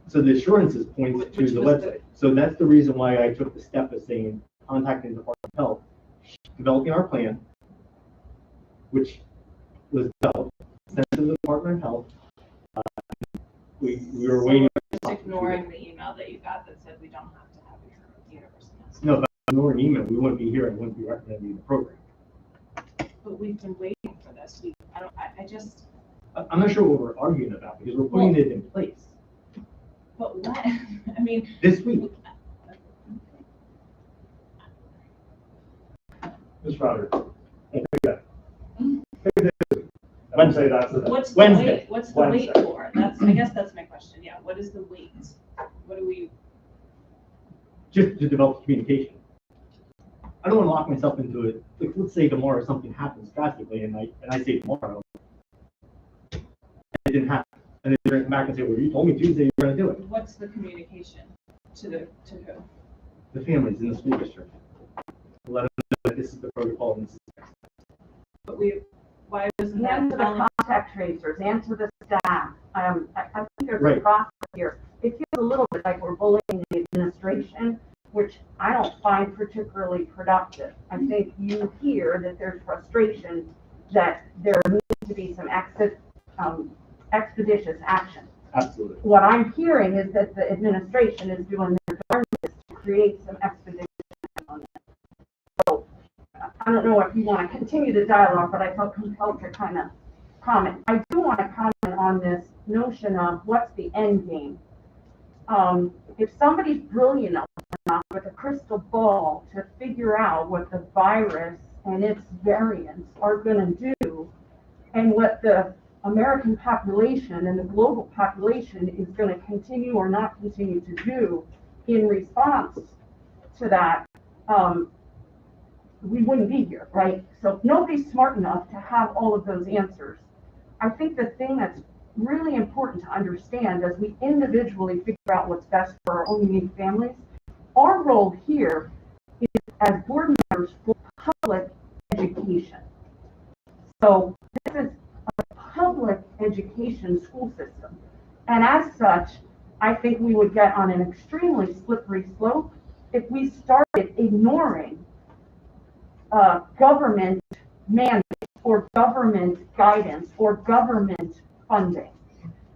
Speaker 8: So the assurances points to
Speaker 12: Which
Speaker 8: the
Speaker 12: was
Speaker 8: website. So that's the reason why I took the step of saying, contacting the Department of Health, developing our plan, which was developed, sent to the Department of Health. We were waiting.
Speaker 12: Just ignoring the email that you got that said we don't have to have a universal mask.
Speaker 8: No, if I ignored an email, we wouldn't be here, I wouldn't be recommending the program.
Speaker 12: But we've been waiting for this. I just,
Speaker 8: I'm not sure what we're arguing about because we're putting it in place
Speaker 12: but what? I mean,
Speaker 8: this week.
Speaker 1: Ms. Roderick.
Speaker 8: Wednesday,
Speaker 1: that's the.
Speaker 12: what's the
Speaker 8: Wednesday.
Speaker 12: wait? What's the wait
Speaker 1: Wednesday.
Speaker 12: for? I guess that's my question. Yeah, what is the wait? What do we?
Speaker 8: Just to develop communication. I don't want to lock myself into it. Like, let's say tomorrow something happens drastically, and I say tomorrow, it didn't happen, and then they're come back and say, "Well, you told me Tuesday you were going to do it."
Speaker 12: What's the communication to who?
Speaker 8: The families in the school district, let them know that this is the protocol and this is.
Speaker 12: But why wasn't
Speaker 13: And
Speaker 12: that
Speaker 13: to the
Speaker 12: followed?
Speaker 13: contact tracers, and to the staff. I think there's a
Speaker 8: Right.
Speaker 13: process here. It feels a little bit like we're bullying the administration, which I don't find particularly productive. I think you hear that there's frustration that there needs to be some expeditious action.
Speaker 8: Absolutely.
Speaker 13: What I'm hearing is that the administration is doing their darndest to create some expedition on it. So I don't know if you want to continue the dialogue, but I felt compelled to kind of comment. I do want to comment on this notion of what's the end game. if somebody's brilliant enough with a crystal ball to figure out what the virus and its variants are going to do, and what the American population and the global population is going to continue or not continue to do in response to that, we wouldn't be here, right? So nobody's smart enough to have all of those answers. I think the thing that's really important to understand as we individually figure out what's best for our own unique families, our role here is as board members for public education. So this is a public education school system. And as such, I think we would get on an extremely slippery slope if we started ignoring government mandate or government guidance or government funding.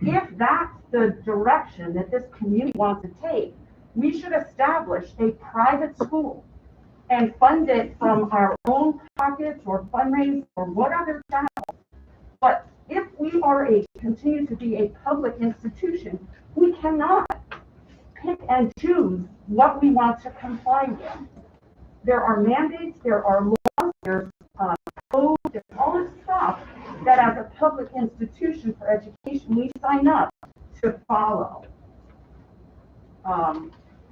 Speaker 13: If that's the direction that this community wants to take, we should establish a private school and fund it from our own pockets or fundraise or what other channels. But if we are continue to be a public institution, we cannot pick and choose what we want to comply with. There are mandates, there are laws, there's code, there's all this stuff that as a public institution for education, we sign up to follow.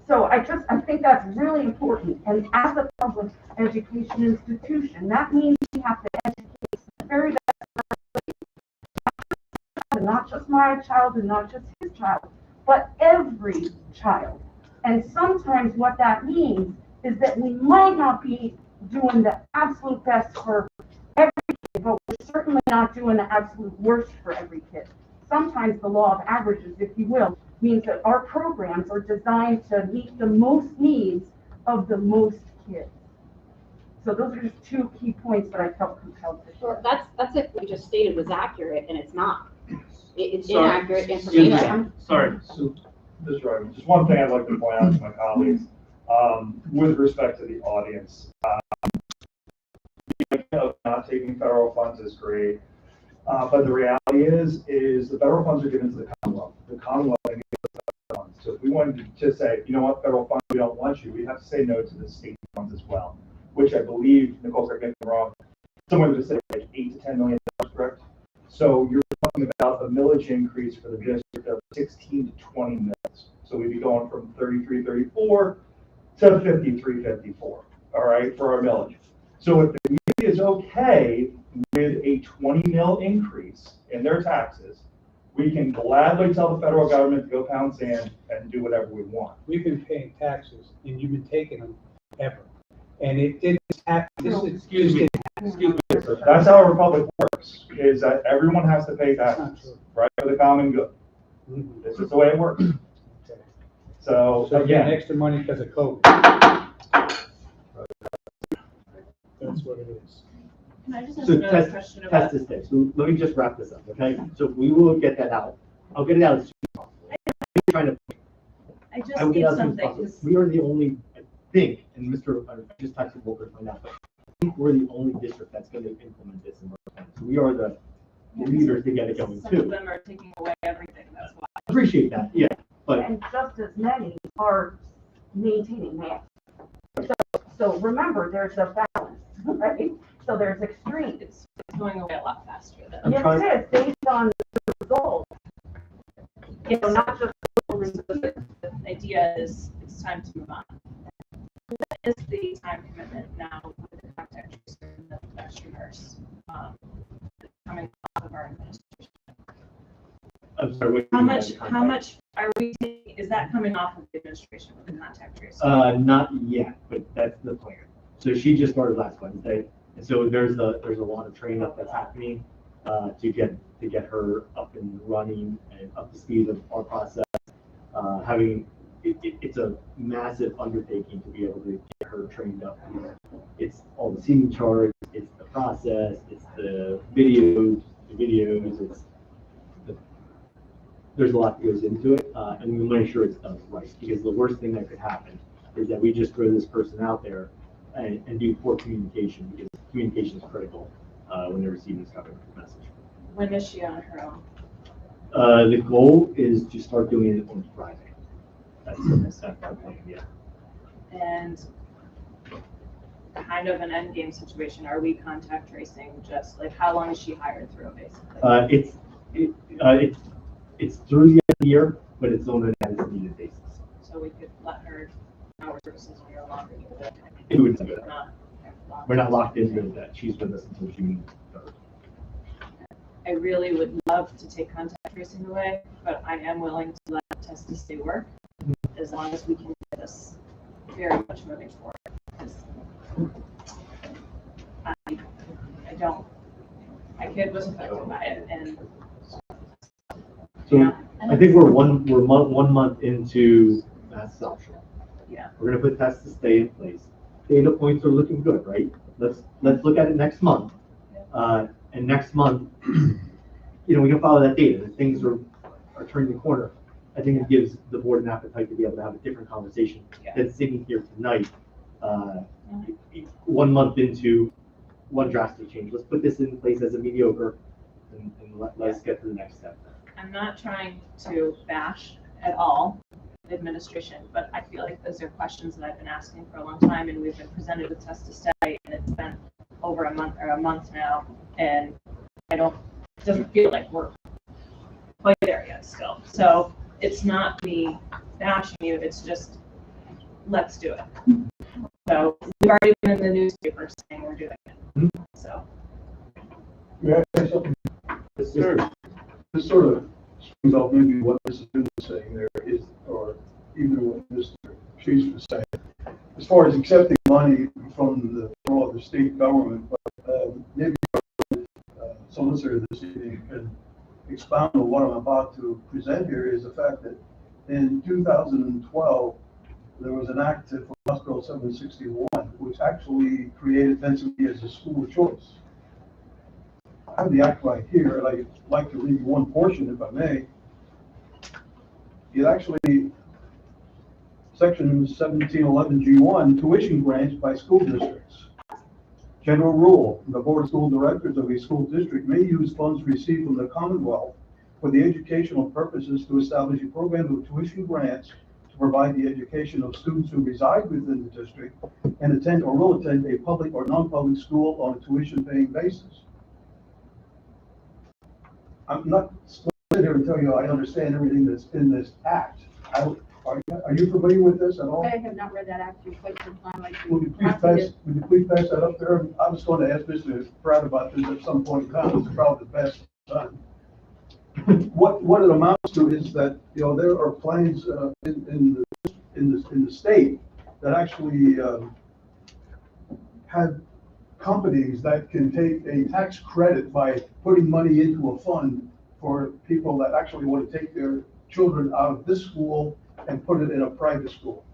Speaker 13: So I think that's really important. And as a public education institution, that means we have to educate the very best, not just my child and not just his child, but every child. And sometimes what that means is that we might not be doing the absolute best for every kid, but we're certainly not doing the absolute worst for every kid. Sometimes the law of averages, if you will, means that our programs are designed to meet the most needs of the most kids. So those are just two key points that I felt compelled to share.
Speaker 7: That's if we just stated was accurate, and it's not. It's
Speaker 1: Sorry.
Speaker 7: inaccurate information.
Speaker 1: Sorry, so, Mr. Ryder, just one thing I'd like to point out to my colleagues, with respect to the audience. The idea of not taking federal funds is great, but the reality is the federal funds are given to the Commonwealth. The Commonwealth gives the federal funds. So if we wanted to just say, you know what, federal funds, we don't want you, we'd have to say no to the state funds as well, which I believe, Nicole, correct me if I'm wrong, someone just said like $8 to $10 million, correct? So you're talking about a millage increase for the district of 16 to 20 mils. So we'd be going from 33.34 to 53.54, all right, for our millage. So if the community is okay with a 20 mil increase in their taxes, we can gladly tell the federal government to go pound sand and do whatever we want.
Speaker 14: We've been paying taxes and you've been taking them ever. And it didn't happen.
Speaker 1: Excuse me. That's how a republic works, is that everyone has to pay taxes, right, for the common good. This is the way it works. So
Speaker 14: So
Speaker 1: again,
Speaker 14: again, extra money because of COVID. That's what it is.
Speaker 12: Can I just ask
Speaker 4: So
Speaker 12: another question about?
Speaker 4: test this thing. So let me just wrap this up, okay? So we will get that out. I'll get it out as soon as possible. I'm trying to.
Speaker 12: I just
Speaker 4: I will get
Speaker 12: need
Speaker 4: out as soon as
Speaker 12: something.
Speaker 4: possible. We are the only, I think, and Mr. I just texted Walker to find out, but I think we're the only district that's going to implement this in North Carolina. So we are the leaders to get it going
Speaker 12: Some of
Speaker 4: too.
Speaker 12: them are taking away everything, that's why.
Speaker 4: I appreciate that, yeah, but
Speaker 13: And just as many are maintaining that. So remember, there's a balance, right? So there's extremes.
Speaker 12: It's going away a lot faster than.
Speaker 4: I'm
Speaker 13: Yes,
Speaker 4: trying-
Speaker 13: it is, based on the results. You know, not just
Speaker 12: The idea is it's time to move on. What is the time commitment now with the contact tracer and the extra nurse coming off of our administration?
Speaker 4: I'm sorry. what do
Speaker 12: How
Speaker 4: you mean
Speaker 12: much,
Speaker 4: by
Speaker 12: how
Speaker 4: contact?
Speaker 12: much are we taking, is that coming off of the administration with the contact tracer?
Speaker 4: Not yet, but that's the plan. So she just started last Wednesday, and so there's a lot of training up that's happening to get her up and running and up to speed of our process. It's a massive undertaking to be able to get her trained up. It's all the seating charts, it's the process, it's the videos, there's a lot that goes into it, and we make sure it's done right, because the worst thing that could happen is that we just throw this person out there and do poor communication, because communication is critical when they're receiving this government message.
Speaker 12: When is she on her own?
Speaker 4: The goal is to start doing it on Friday.
Speaker 8: That's that point, yeah.
Speaker 12: And kind of an end game situation, are we contact tracing just, like, how long is she hired through, basically?
Speaker 8: It's through the end of the year, but it's on an as-needed basis.
Speaker 12: So we could let her, our services when you're longer.
Speaker 8: It would do that.
Speaker 12: Not
Speaker 8: We're not locked into that. She's with us until June 3rd.
Speaker 12: I really would love to take contact tracing away, but I am willing to let test to stay work as long as we can get this very much moving forward. 'Cause I don't, my kid was affected by it, and
Speaker 8: So
Speaker 12: yeah.
Speaker 8: I think we're one month into mass adoption.
Speaker 12: Yeah.
Speaker 8: We're gonna put tests to stay in place. Data points are looking good, right? Let's look at it next month. And next month, we can follow that data. If things are turning the corner, I think it gives the board an appetite to be able to have a different conversation than sitting here tonight, 1 month into one drastic change. Let's put this in place as a mediocre and let's get to the next step.
Speaker 12: I'm not trying to bash at all administration, but I feel like those are questions that I've been asking for a long time, and we've been presented with test to stay, and it's been over a month now, and it doesn't feel like we're quite there yet still. So it's not me bashing you, it's just, let's do it. So we've already been in the newspaper saying we're doing it, so.
Speaker 15: May I say something? Yes, sir. This sort of springs out maybe what Mrs. Boone was saying there is, or even what Mr. Chase was saying. As far as accepting money from the state government, but maybe solicitor this evening can expound on what I'm about to present here is the fact that in 2012, there was an act for House Bill 761, which actually created Pennsylvania as a school of choice. I have the act right here, and I'd like to read one portion, if I may. It actually, section 1711G1, tuition grants by school districts. General rule, the Board of School Directors of a school district may use funds received from the Commonwealth for the educational purposes to establish a program of tuition grants to provide the education of students who reside within the district and attend or will attend a public or non-public school on a tuition-paying basis. I'm not sitting here to tell you I understand everything that's in this act. Are you familiar with this at all?
Speaker 13: I have not read that act in quite some time.
Speaker 15: Would you please pass that up there? I was going to ask Mr. Pratt about this at some point in time. It's probably the best time. What it amounts to is that there are plans in the state that actually have companies that can take a tax credit by putting money into a fund for people that actually want to take their children out of this school and put it in a private school.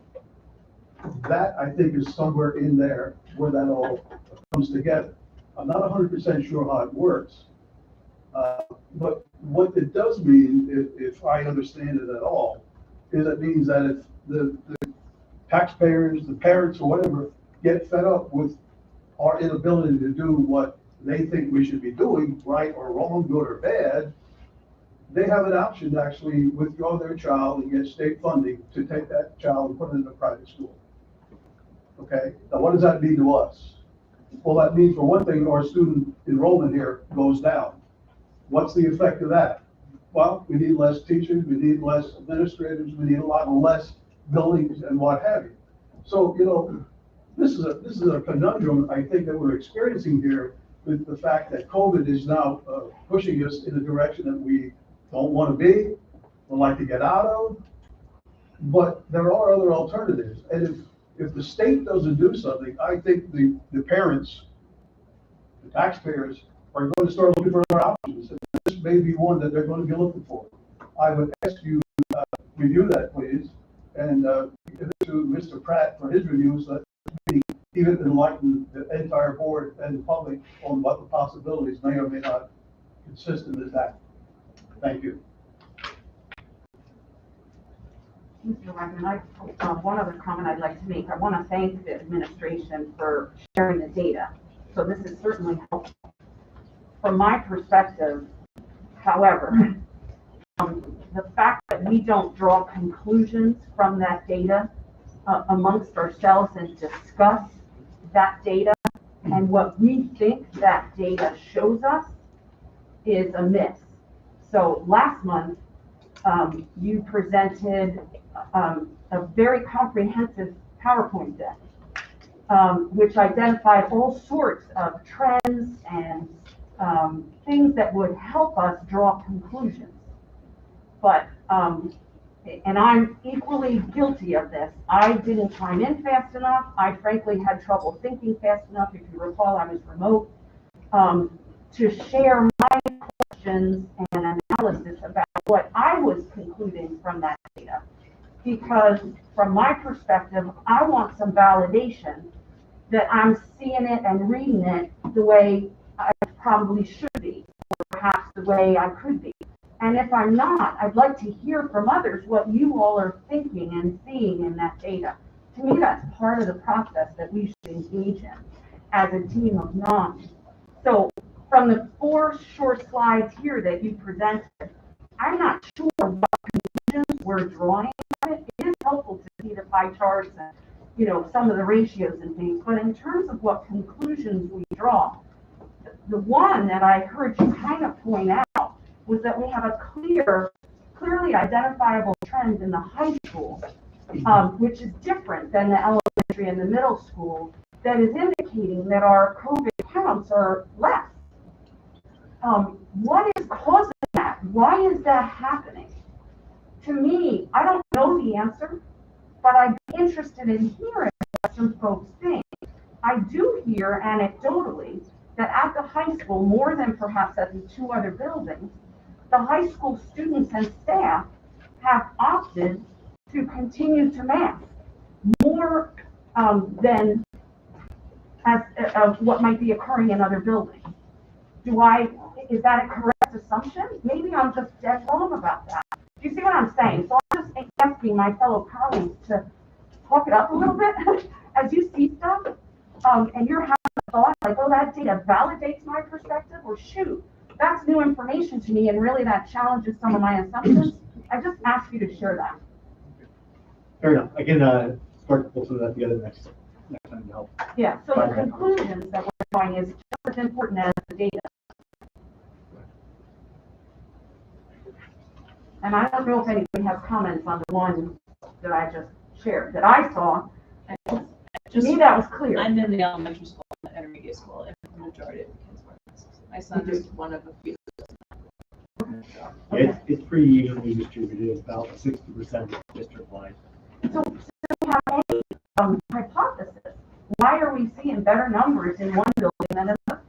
Speaker 15: That, I think, is somewhere in there where that all comes together. I'm not 100% sure how it works. But what it does mean, if I understand it at all, is it means that if the taxpayers, the parents or whatever, get fed up with our inability to do what they think we should be doing, right or wrong, good or bad, they have an option to actually withdraw their child and get state funding to take that child and put it in a private school. Okay, now what does that mean to us? Well, that means, for one thing, our student enrollment here goes down. What's the effect of that? Well, we need less teachers, we need less administrators, we need a lot less buildings and what have you. So, this is a conundrum, I think, that we're experiencing here with the fact that COVID is now pushing us in a direction that we don't want to be, would like to get out of, but there are other alternatives. And if the state doesn't do something, I think the parents, the taxpayers, are going to start looking for other options. And this may be one that they're going to be looking for. I would ask you review that, please, and give it to Mr. Pratt for his review, so that we even enlighten the entire board and the public on what the possibilities may or may not consist in this act. Thank you.
Speaker 13: Mr. Wagner, one other comment I'd like to make. I want to thank the administration for sharing the data. So this is certainly helpful. From my perspective, however, the fact that we don't draw conclusions from that data amongst ourselves and discuss that data and what we think that data shows us is a miss. So last month, you presented a very comprehensive PowerPoint deck, which identified all sorts of trends and things that would help us draw conclusions. But, and I'm equally guilty of this, I didn't chime in fast enough. I frankly had trouble thinking fast enough. If you recall, I was remote, to share my questions and analysis about what I was concluding from that data. Because from my perspective, I want some validation that I'm seeing it and reading it the way I probably should be, or perhaps the way I could be. And if I'm not, I'd like to hear from others what you all are thinking and seeing in that data. To me, that's part of the process that we should engage in as a team of nine. So from the 4 short slides here that you presented, I'm not sure what conclusions we're drawing from it. It is helpful to see the pie charts and, you know, some of the ratios and things, but in terms of what conclusions we draw, the one that I heard you kind of point out was that we have a clearly identifiable trend in the high school, which is different than the elementary and the middle school, that is indicating that our COVID counts are less. What is causing that? Why is that happening? To me, I don't know the answer, but I'd be interested in hearing what some folks think. I do hear anecdotally that at the high school, more than perhaps at the 2 other buildings, the high school students and staff have opted to continue to mask more than what might be occurring in other buildings. Is that a correct assumption? Maybe I'm just dead wrong about that. Do you see what I'm saying? So I'm just asking my fellow colleagues to talk it up a little bit as you see stuff, and you're having a thought like, oh, that data validates my perspective, or shoot, that's new information to me, and really that challenges some of my assumptions. I just ask you to share that.
Speaker 8: Fair enough. I can start to pull some of that together next time to help.
Speaker 13: Yeah, so the conclusions that we're drawing is just as important as the data. And I don't know if anybody has comments on the one that I just shared, that I saw. To me, that was clear.
Speaker 12: I'm in the elementary school and the intermediate school, and the majority of the kids wear masks. My son is one of a few.
Speaker 8: Yeah, it's pretty evenly distributed. It's about 60% district-wide.
Speaker 13: So do you have any hypothesis? Why are we seeing better numbers in one building than another?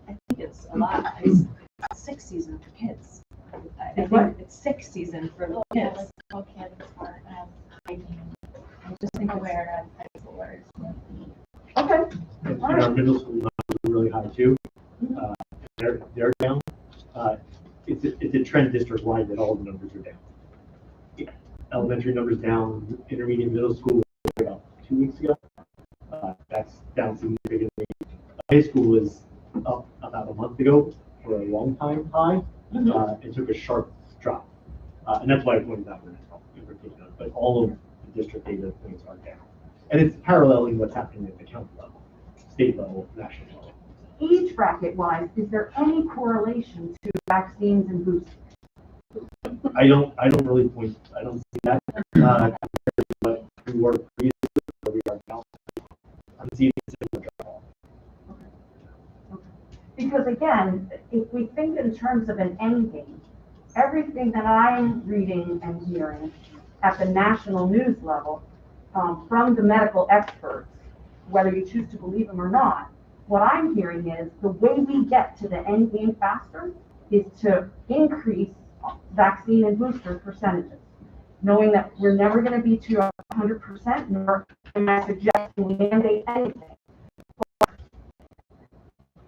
Speaker 12: I think it's a lot. It's sick season for kids. I think it's sick season for little kids.
Speaker 11: Little kids are hygiene. I just think aware of high schoolers.
Speaker 13: Okay.
Speaker 8: And our middle school numbers are really high too. They're down. It's a trend district-wide that all the numbers are down. Elementary numbers down, intermediate, middle school about 2 weeks ago. That's down significantly. High school is up about a month ago for a long time high. It took a sharp drop. And that's why I pointed that one in particular. But all of the district data points are down. And it's paralleling what's happening at the county level, state level, national level.
Speaker 13: Age bracket wise, is there any correlation to vaccines and boosters?
Speaker 8: I don't see that compared to what we were previously, where we are now. I'm seeing a similar drop.
Speaker 13: Because again, if we think in terms of an end game, everything that I'm reading and hearing at the national news level from the medical experts, whether you choose to believe them or not, what I'm hearing is the way we get to the end game faster is to increase vaccine and booster percentages, knowing that we're never going to be to 100%, nor am I suggesting we mandate anything.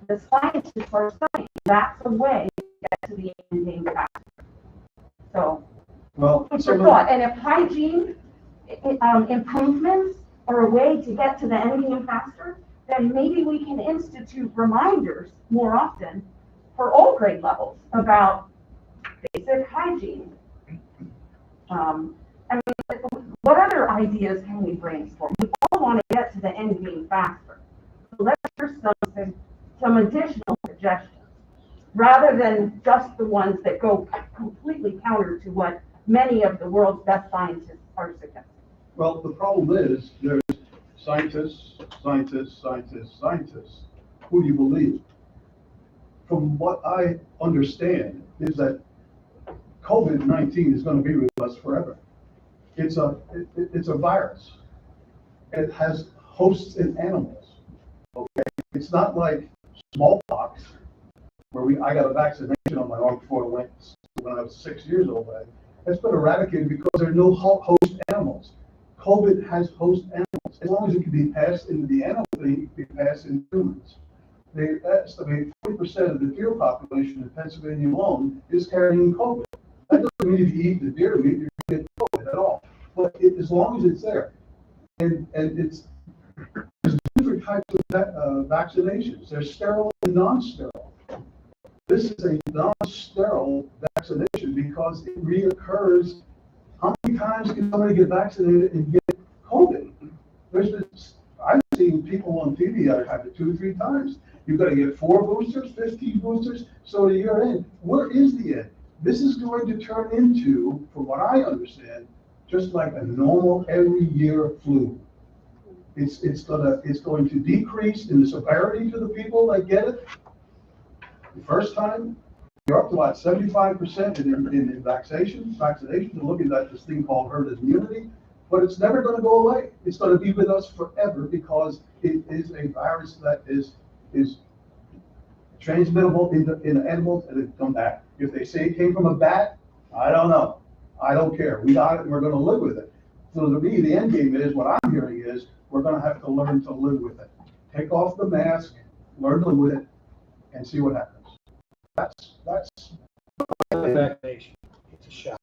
Speaker 13: The scientists are saying that's a way to get to the end game faster. So, what's your thought? And if hygiene improvements are a way to get to the end game faster, then maybe we can institute reminders more often for all grade levels about basic hygiene. I mean, what other ideas can we brainstorm? We all want to get to the end game faster. So let's hear some additional suggestions, rather than just the ones that go completely counter to what many of the world's best scientists are suggesting.
Speaker 15: Well, the problem is, there's scientists, scientists, scientists, scientists. Who do you believe? From what I understand is that COVID-19 is going to be with us forever. It's a virus. It has hosts in animals. Okay, it's not like smallpox, where I got a vaccination on my arm before I went when I was 6 years old. It's been eradicated because there are no host animals. COVID has host animals. As long as it can be passed into the animal thing, it can be passed into humans. They estimate 40% of the deer population in Pennsylvania alone is carrying COVID. That doesn't mean if you eat the deer meat, you're going to get COVID at all. But as long as it's there, and there's different types of vaccinations. There's sterile and non-sterile. This is a non-sterile vaccination because it reoccurs. How many times can somebody get vaccinated and get COVID? I've seen people on TV that have it 2 or 3 times. You've got to get 4 boosters, 15 boosters, so the year end. Where is the end? This is going to turn into, from what I understand, just like a normal every year flu. It's going to decrease in the severity to the people that get it. The first time, you're up to about 75% in vaccinations. Vaccinations are looking at this thing called herd immunity, but it's never going to go away. It's going to be with us forever because it is a virus that is transmittable in animals and it come back. If they say it came from a bat, I don't know. I don't care. We got it and we're going to live with it. So to me, the end game is, what I'm hearing is, we're going to have to learn to live with it. Take off the mask, learn to live with it, and see what happens. That's
Speaker 14: vaccination. It's a shot.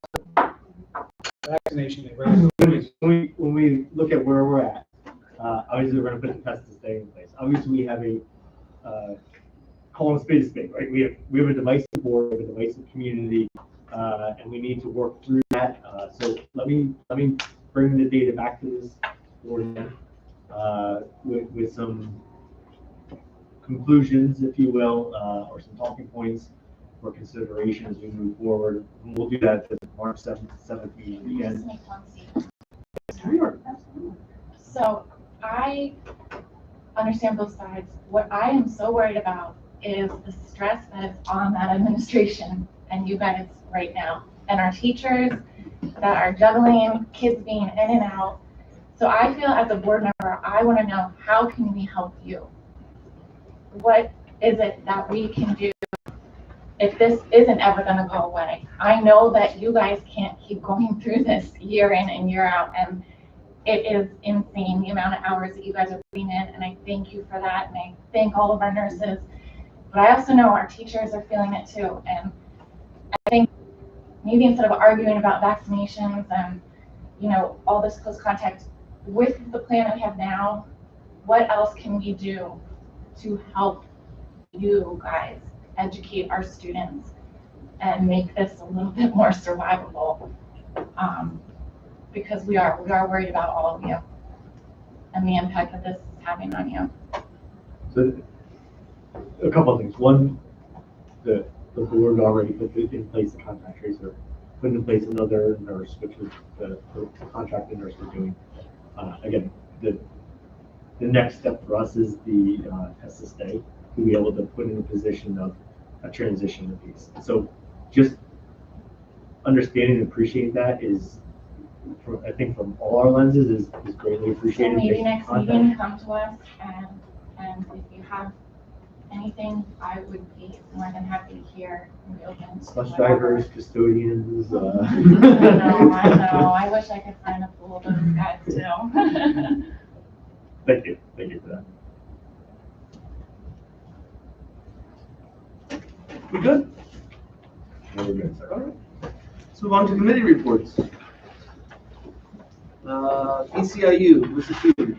Speaker 14: Vaccination.
Speaker 8: When we look at where we're at, obviously we're going to put the testing stay in place. Obviously, we have a call them a spade, right? We have a divisive board, we have a divisive community, and we need to work through that. So let me bring the data back to this board again, with some conclusions, if you will, or some talking points for consideration as we move forward. And we'll do that at the March 7th meeting again.
Speaker 11: So I understand both sides. What I am so worried about is the stress that is on that administration and you guys right now, and our teachers that are juggling kids being in and out. So I feel as a board member, I want to know, how can we help you? What is it that we can do if this isn't ever going to go away? I know that you guys can't keep going through this year in and year out, and it is insane the amount of hours that you guys are putting in, and I thank you for that, and I thank all of our nurses. But I also know our teachers are feeling it too, and I think maybe instead of arguing about vaccinations and, you know, all this close contact, with the plan that we have now, what else can we do to help you guys educate our students and make this a little bit more survivable? Because we are worried about all of you and the impact that this is having on you.
Speaker 8: So a couple of things. One, the board already put in place a contact tracer, put in place another nurse, which was the contracted nurse we're doing. Again, the next step for us is the SSA, to be able to put in a position of a transition piece. So just understanding and appreciating that is, I think from all our lenses, is greatly appreciated.
Speaker 11: So maybe next meeting, come to us, and if you have anything, I would be more than happy to hear and be open to
Speaker 8: Bus
Speaker 11: whatever.
Speaker 8: drivers, custodians.
Speaker 11: I know. I wish I could find a pool of those guys too.
Speaker 8: Thank you for that.
Speaker 2: We good?
Speaker 8: We're good, sir.
Speaker 2: All right. Let's move on to committee reports. ECIU, Mrs. Hughes.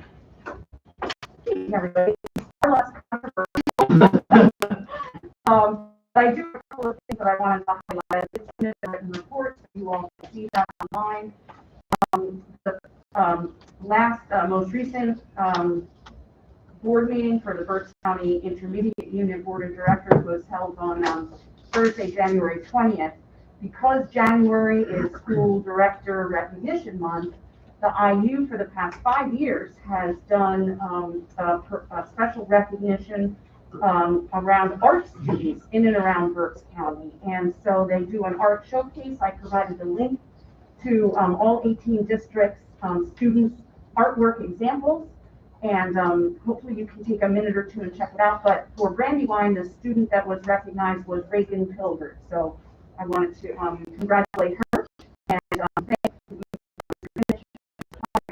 Speaker 13: Everybody, far less controversial. I do have a couple of things that I wanted to highlight. It's in the written reports. You all can see that on Brandywine. The most recent board meeting for the Berks County Intermediate Unit Board of Directors was held on Thursday, January 20th. Because January is School Director Recognition Month, the IU for the past 5 years has done a special recognition around art students in and around Berks County. And so they do an art showcase. I provided a link to all 18 districts' students' artwork examples. And hopefully you can take a minute or two and check it out. But for Brandywine, the student that was recognized was Reagan Pilgert. So I wanted to congratulate her and thank you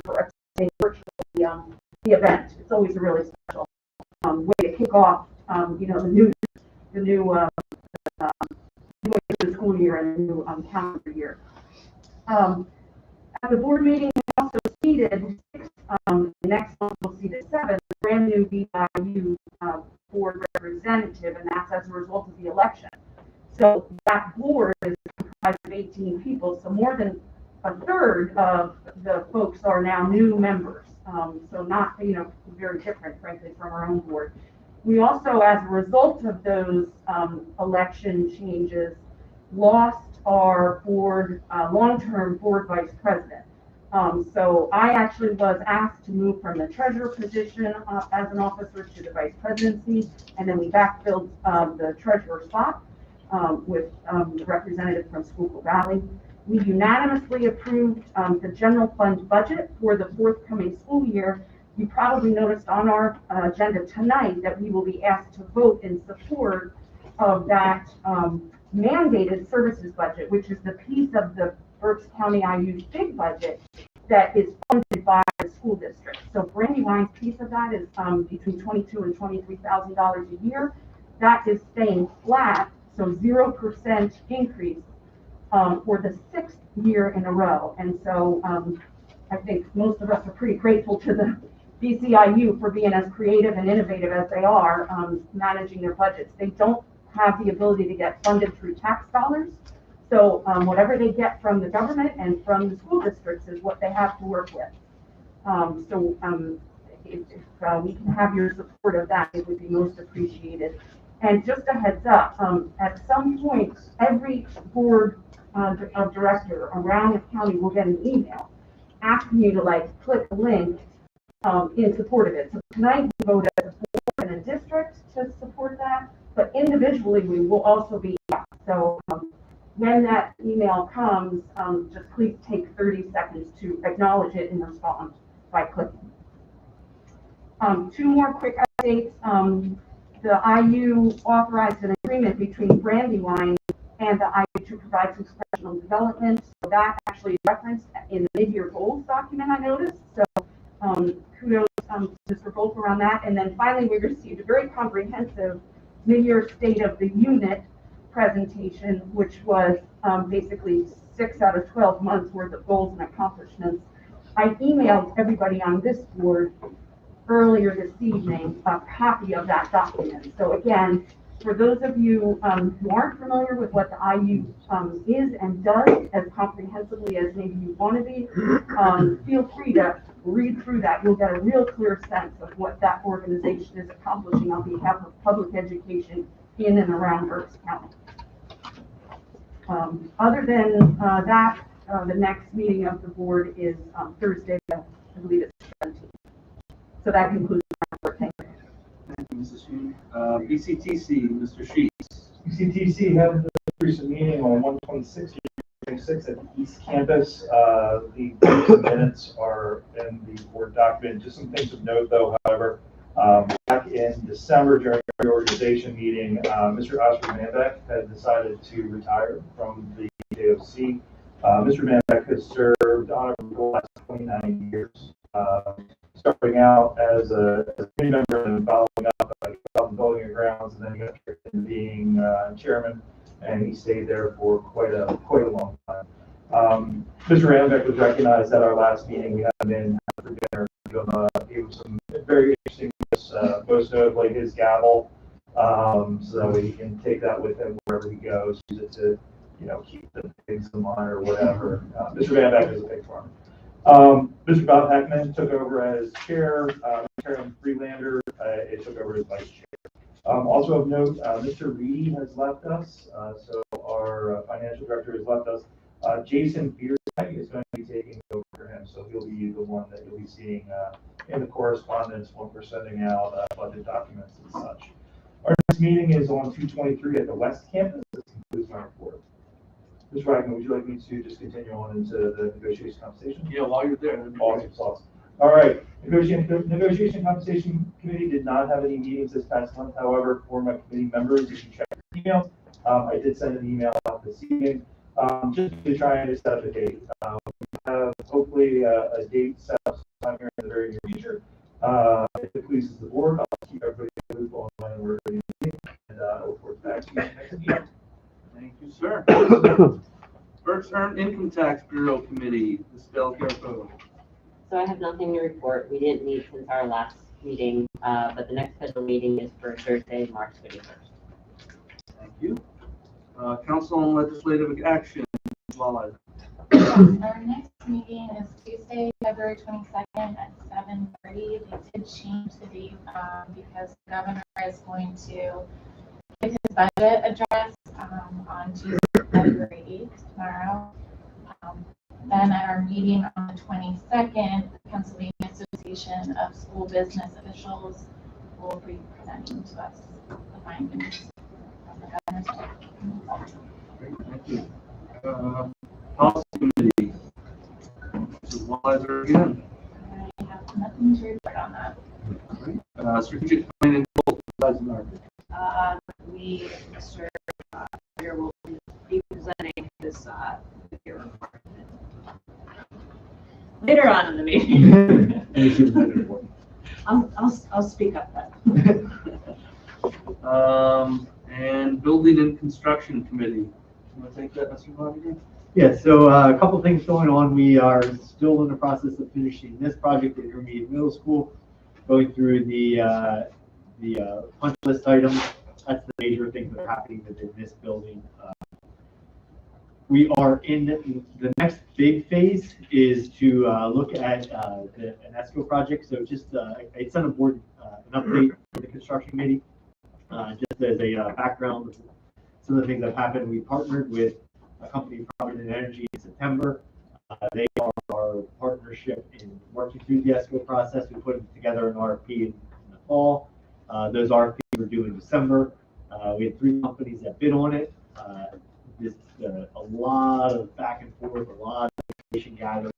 Speaker 13: for attending virtually the event. It's always a really special way to kick off, the new school year and the new calendar year. At the board meeting, we also seated 6. Next month we'll see the 7th brand new BIU board representative, and that's as a result of the election. So that board is comprised of 18 people, so more than a third of the folks are now new members. So not, very different, frankly, from our own board. We also, as a result of those election changes, lost our board, long-term board vice president. So I actually was asked to move from the treasurer position as an officer to the vice presidency, and then we backfilled the treasurer spot with the representative from Schuylkill Valley. We unanimously approved the general fund budget for the forthcoming school year. You probably noticed on our agenda tonight that we will be asked to vote in support of that mandated services budget, which is the piece of the Berks County IU's big budget that is funded by the school district. So Brandywine's piece of that is between $22,000 and $23,000 a year. That is staying flat, so 0% increase for the 6th year in a row. And so I think most of us are pretty grateful to the BCIU for being as creative and innovative as they are managing their budgets. They don't have the ability to get funded through tax dollars. So whatever they get from the government and from the school districts is what they have to work with. If we can have your support of that, it would be most appreciated. And just a heads up, at some point, every board of director around the county will get an email asking you to click a link in support of it. So tonight we voted as a board and a district to support that, but individually we will also be asked. So when that email comes, just please take 30 seconds to acknowledge it and respond by clicking. 2 more quick updates. The IU authorized an agreement between Brandywine and the IU to provide some professional development. So that actually referenced in the mid-year goals document, I noticed. So kudos just for both around that. And then finally, we received a very comprehensive mid-year state of the unit presentation, which was basically 6 out of 12 months worth of goals and accomplishments. I emailed everybody on this board earlier this evening a copy of that document. So again, for those of you who aren't familiar with what the IU is and does as comprehensively as maybe you want to be, feel free to read through that. You'll get a real clear sense of what that organization is accomplishing on behalf of public education in and around Berks County. Other than that, the next meeting of the board is Thursday, I believe it's 17th. So that concludes my report. Thank you.
Speaker 2: Thank you, Mrs. Hume. BCTC, Mr. Sheets.
Speaker 5: BCTC had the recent meeting on 1/26 at the East Campus. The minutes are in the board document. Just some things of note, though, however. Back in December during the reorganization meeting, Mr. Oscar Manbeck had decided to retire from the JOC. Mr. Manbeck has served on it for the last 29 years. Starting out as a committee member and following up on building and grounds, and then he got tricked into being chairman, and he stayed there for quite a long time. Mr. Manbeck was recognized at our last meeting. We had him in for dinner. Gave him some very interesting gifts, most notably his gavel, so that he can take that with him wherever he goes, use it to keep the pigs in line or whatever. Mr. Van Beck is a pig farmer. Mr. Bob Heckman took over as chair. Karen Freelander took over as vice chair. Also of note, Mr. Reedy has left us, so our financial director has left us. Jason Beersag is going to be taking over for him, so he'll be the one that you'll be seeing in the correspondence when we're sending out budget documents and such. Our next meeting is on 2/23 at the West Campus. This concludes my report. Mr. Wagner, would you like me to just continue on into the negotiation conversation?
Speaker 2: Yeah, while you're there.
Speaker 5: Awesome. All right, negotiation compensation committee did not have any meetings this past month. However, for my committee members, you can check your emails. I did send an email out this evening just to try and set up a date. We have hopefully a date set up sometime here in the very near future. If it pleases the board, I'll keep everybody in the loop on when we're going to meet, and I look forward to back to you next meeting.
Speaker 2: Thank you, sir. First Earned Income Tax Bureau Committee, Ms. Del Carpo.
Speaker 10: So I have nothing to report. We didn't meet since our last meeting, but the next scheduled meeting is for Thursday, March 21st.
Speaker 2: Thank you. Council on Legislative Action, Wallace.
Speaker 11: Our next meeting is Tuesday, February 22nd at 7:30. They did change the date because the governor is going to give his budget address on Tuesday, February 8th, tomorrow. Then at our meeting on the 22nd, the Pennsylvania Association of School Business Officials will be presenting to us the findings of the governor's budget.
Speaker 2: Great, thank you. Policy Committee, Mrs. Weiser again.
Speaker 11: I have nothing to report on that.
Speaker 2: Strategic Planning and Goals, Supervisor Martin.
Speaker 12: We, Mr. Here will be presenting this year report later on in the meeting. I'll speak up then.
Speaker 2: And Building and Construction Committee. You want to take that, Mr. Bobby?
Speaker 4: Yeah, so a couple things going on. We are still in the process of finishing this project at Intermediate Middle School, going through the punch list items. That's the major things that are happening within this building. We are in the next big phase is to look at an ESCO project. So just I sent a board an update for the construction committee. Just as a background of some of the things that have happened, we partnered with a company, Provident Energy, in September. They are our partnership in working through the ESCO process. We put together an RFP in the fall. Those RFPs were due in December. We had 3 companies that bid on it. A lot of back and forth, a lot of information gathering.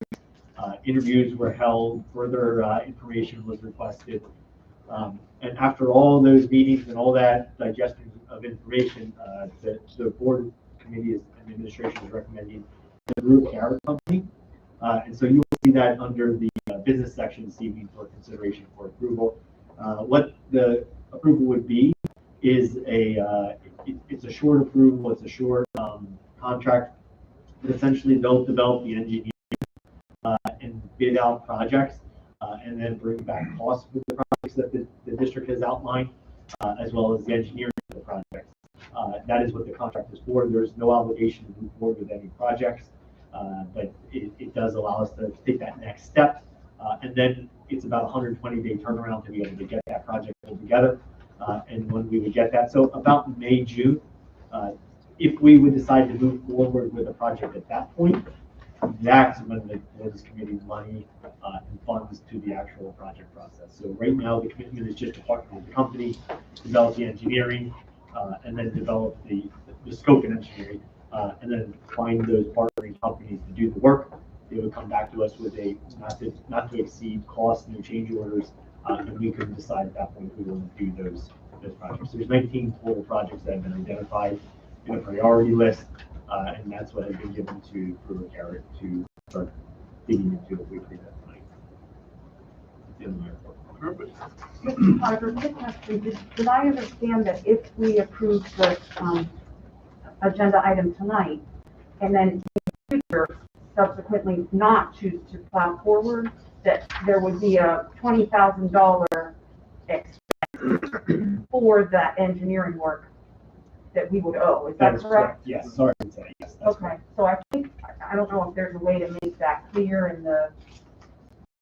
Speaker 4: Interviews were held, further information was requested. And after all those meetings and all that digestion of information, the board committee and administration is recommending the Relocate company. And so you will see that under the business section this evening for consideration for approval. What the approval would be is it's a short approval, it's a short contract, but essentially they'll develop the engineering and bid out projects and then bring back costs for the projects that the district has outlined, as well as the engineering of the projects. That is what the contract is for. There's no obligation to move forward with any projects, but it does allow us to take that next step. And then it's about a 120-day turnaround to be able to get that project pulled together. And when we would get that, so about May, June, if we would decide to move forward with a project at that point, that's when the board's committing money and funds to the actual project process. So right now, the commitment is just to partner with the company, develop the engineering, and then develop the scope and engineering, and then find those partnering companies to do the work. They would come back to us with a not to exceed cost, no change orders, and we could decide at that point if we want to do those projects. So there's 19 total projects that have been identified in a priority list, and that's what has been given to Relocate to start digging into if we do that tonight.
Speaker 2: Perfect.
Speaker 13: Mr. Parker, quick question. Did I understand that if we approve the agenda item tonight, and then in the future subsequently not choose to plow forward, that there would be a $20,000 expense for that engineering work that we would owe, is
Speaker 8: That
Speaker 13: that
Speaker 8: is
Speaker 13: correct?
Speaker 8: Yes, sorry to say, yes, that's
Speaker 13: Okay,
Speaker 8: correct.
Speaker 13: so I think, I don't know if there's a way to make that clear in the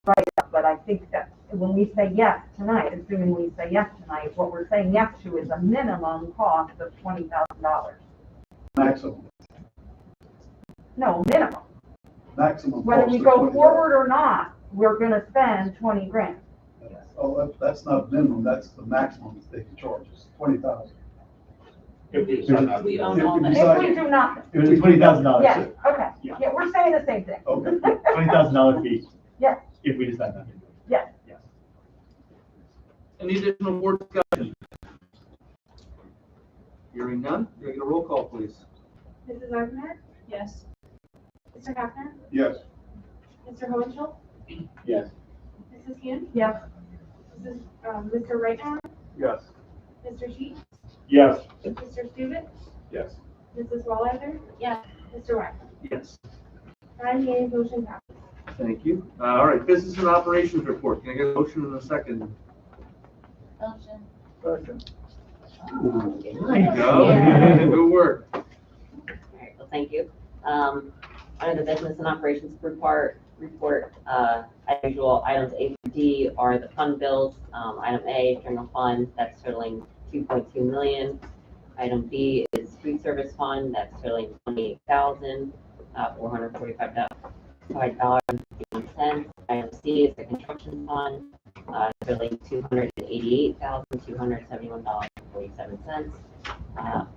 Speaker 13: write-up, but I think that when we say yes tonight, assuming we say yes tonight, what we're saying yes to is a minimum cost of $20,000.
Speaker 15: Maximum,
Speaker 13: No, minimum.
Speaker 15: maximum.
Speaker 13: Whether
Speaker 15: cost
Speaker 13: we
Speaker 15: of
Speaker 13: go
Speaker 15: 20,000.
Speaker 13: forward or not, we're gonna spend 20 grand.
Speaker 15: Oh, that's not minimum, that's the maximum they can charge us, 20,000.
Speaker 8: If we
Speaker 15: If
Speaker 8: decide
Speaker 15: it-
Speaker 8: not to
Speaker 12: We
Speaker 8: do
Speaker 12: own
Speaker 8: it.
Speaker 12: all
Speaker 15: If
Speaker 12: that.
Speaker 15: we
Speaker 13: If
Speaker 15: decide-
Speaker 13: we do nothing.
Speaker 8: If it's $20,000.
Speaker 13: Yes, okay,
Speaker 8: Yeah.
Speaker 13: yeah, we're saying the same thing.
Speaker 15: Okay.
Speaker 8: $20,000 fee.
Speaker 13: Yes.
Speaker 8: If we decide not to do it.
Speaker 13: Yes.
Speaker 8: Yes.
Speaker 2: Any additional board discussion? Hearing none, can I get a roll call, please?
Speaker 6: Mrs. Eisenhardt?
Speaker 12: Yes.
Speaker 6: Mr. Hafner?
Speaker 15: Yes.
Speaker 6: Mr. Hohenschuld?
Speaker 8: Yes.
Speaker 6: Mrs. Hume?
Speaker 13: Yes.
Speaker 6: Mr. Reitman?
Speaker 5: Yes.
Speaker 6: Mr. Sheets?
Speaker 8: Yes.
Speaker 6: Mr. Stubit?
Speaker 5: Yes.
Speaker 6: Mrs. Walliser?
Speaker 12: Yes.
Speaker 6: Mr. Wagner?
Speaker 2: Yes.
Speaker 6: 9 yeas, motion passes.
Speaker 2: Thank you. All right, business and operations report. Can I get a motion in a second?
Speaker 12: Motion.
Speaker 15: Second.
Speaker 2: There you go. Good work.
Speaker 10: All right, well, thank you. Under the business and operations report, as usual, items A through D are the fund bills. Item A, general fund, that's totaling 2.2 million. Item B is food service fund, that's totaling $28,445.51. Item C is the construction fund, totaling $288,271.47.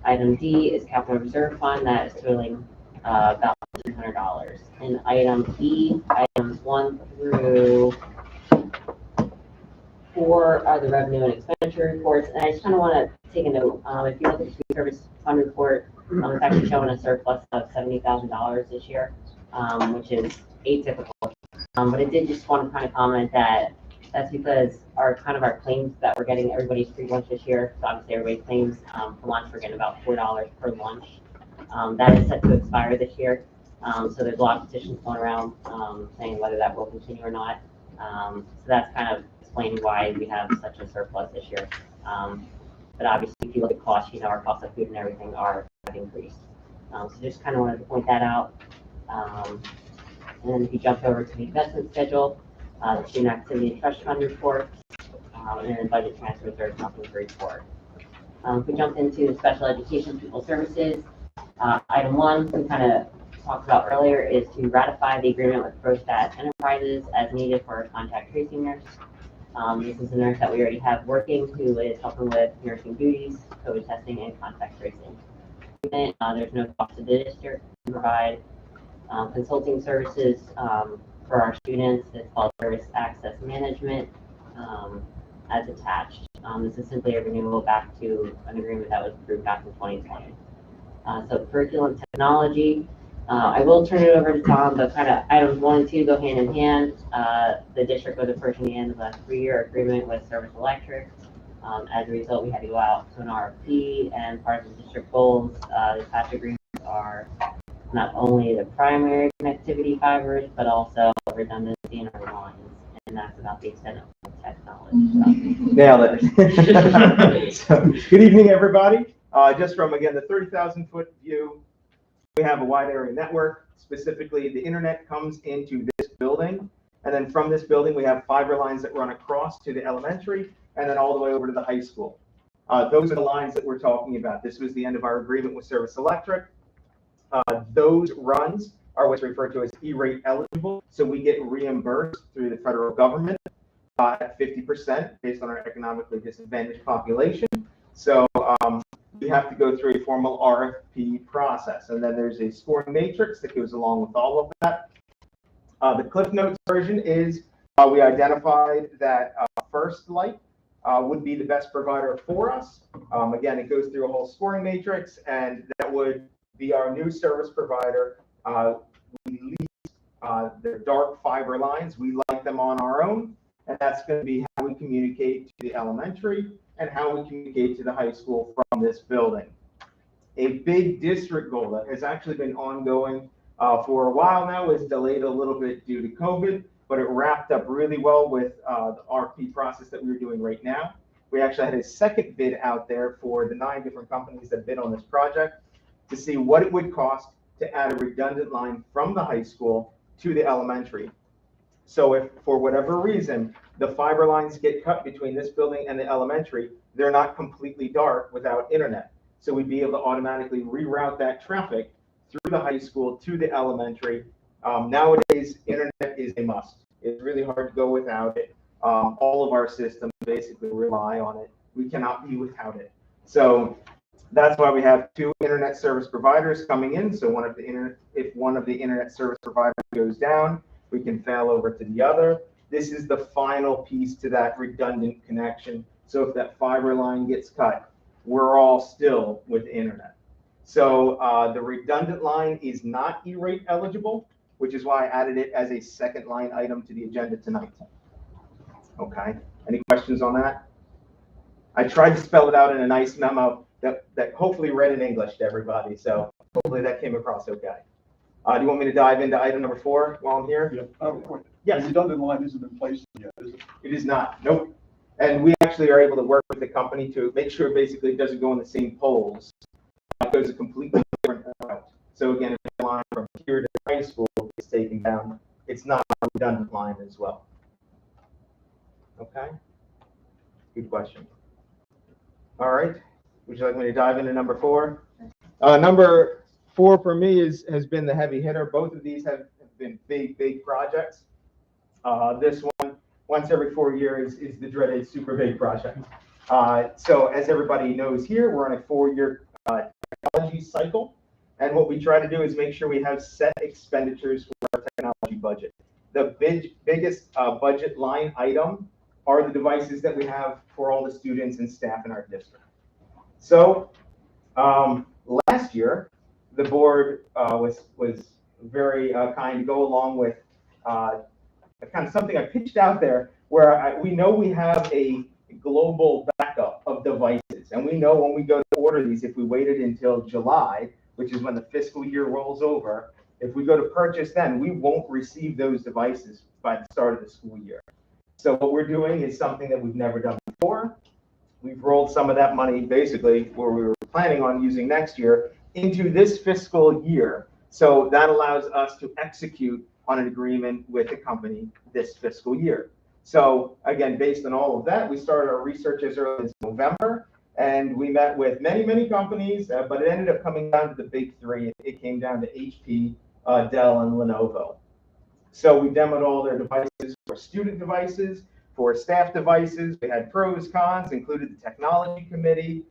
Speaker 10: Item D is capital reserve fund, that is totaling about $300. And item E, items 1 through 4 are the revenue and expenditure reports. And I just kind of want to take a note. If you look at the food service fund report, it's actually showing a surplus of $70,000 this year, which is atypical. But I did just want to kind of comment that that's because our claims that we're getting, everybody's free lunch this year. So obviously everybody claims for lunch, we're getting about $4 per lunch. That is set to expire this year. So there's a lot of petitions going around saying whether that will continue or not. So that's kind of explaining why we have such a surplus this year. But obviously, if you look at costs, our cost of food and everything have increased. So just kind of wanted to point that out. And then if you jump over to the investment schedule, the student activity and trust fund report, and then budget transfers, there's nothing to report. If we jump into the special education people services, item 1, we kind of talked about earlier, is to ratify the agreement with ProStat Enterprises as needed for our contact tracing nurse. This is a nurse that we already have working who is helping with nursing duties, COVID testing, and contact tracing. There's no cost to the district to provide consulting services for our students. It's called Service Access Management as attached. This is simply a renewal back to an agreement that was approved back in 2020. So curriculum technology, I will turn it over to Tom, but kind of items 1 and 2 go hand in hand. The district was approaching the end of a 3-year agreement with Service Electric. As a result, we had to go out to an RFP, and part of the district goals, the attached agreements are not only the primary connectivity fibers, but also redundancy in our lines. And that's about the extent of technology.
Speaker 16: Nailed it. So, good evening, everybody. Just from, again, the 30,000-foot view, we have a wide area network. Specifically, the internet comes into this building. And then from this building, we have fiber lines that run across to the elementary and then all the way over to the high school. Those are the lines that we're talking about. This was the end of our agreement with Service Electric. Those runs are what's referred to as E-rate eligible. So we get reimbursed through the federal government at 50% based on our economically disadvantaged population. So we have to go through a formal RFP process. And then there's a scoring matrix that goes along with all of that. The Cliff Notes version is we identified that First Light would be the best provider for us. Again, it goes through a whole scoring matrix, and that would be our new service provider. We lease their dark fiber lines. We light them on our own, and that's going to be how we communicate to the elementary and how we communicate to the high school from this building. A big district goal that has actually been ongoing for a while now is delayed a little bit due to COVID, but it wrapped up really well with the RFP process that we're doing right now, we actually had a second bid out there for the 9 different companies that bid on this project to see what it would cost to add a redundant line from the high school to the elementary. So if for whatever reason, the fiber lines get cut between this building and the elementary, they're not completely dark without internet. So we'd be able to automatically reroute that traffic through the high school to the elementary. Nowadays, internet is a must. It's really hard to go without it. All of our systems basically rely on it. We cannot be without it. So that's why we have 2 internet service providers coming in. So if one of the internet service providers goes down, we can fail over to the other. This is the final piece to that redundant connection. So if that fiber line gets cut, we're all still with internet. So the redundant line is not E-rate eligible, which is why I added it as a second line item to the agenda tonight. Okay, any questions on that? I tried to spell it out in a nice memo that hopefully read in English to everybody. So hopefully that came across okay. Do you want me to dive into item number 4 while I'm here?
Speaker 15: Yeah.
Speaker 16: Yes.
Speaker 15: The redundant line isn't in place yet, is it?
Speaker 16: It is not. Nope. And we actually are able to work with the company to make sure basically it doesn't go in the same poles. It goes a completely different route. So again, if the line from here to high school is taken down, it's not a redundant line as well. Okay. Good question. All right. Would you like me to dive into number 4? Number 4 for me has been the heavy hitter. Both of these have been big projects. This one, once every 4 years, is the dreaded super big project. So as everybody knows here, we're on a 4-year technology cycle. And what we try to do is make sure we have set expenditures for our technology budget. The biggest budget line item are the devices that we have for all the students and staff in our district. So last year, the board was very kind to go along with kind of something I pitched out there where we know we have a global backup of devices. And we know when we go to order these, if we waited until July, which is when the fiscal year rolls over, if we go to purchase then, we won't receive those devices by the start of the school year. So what we're doing is something that we've never done before. We've rolled some of that money basically where we were planning on using next year into this fiscal year. So that allows us to execute on an agreement with the company this fiscal year. So again, based on all of that, we started our research as early as November, and we met with many companies, but it ended up coming down to the big 3. It came down to HP, Dell, and Lenovo. So we demoed all their devices for student devices, for staff devices. We had pros, cons, included the technology committee,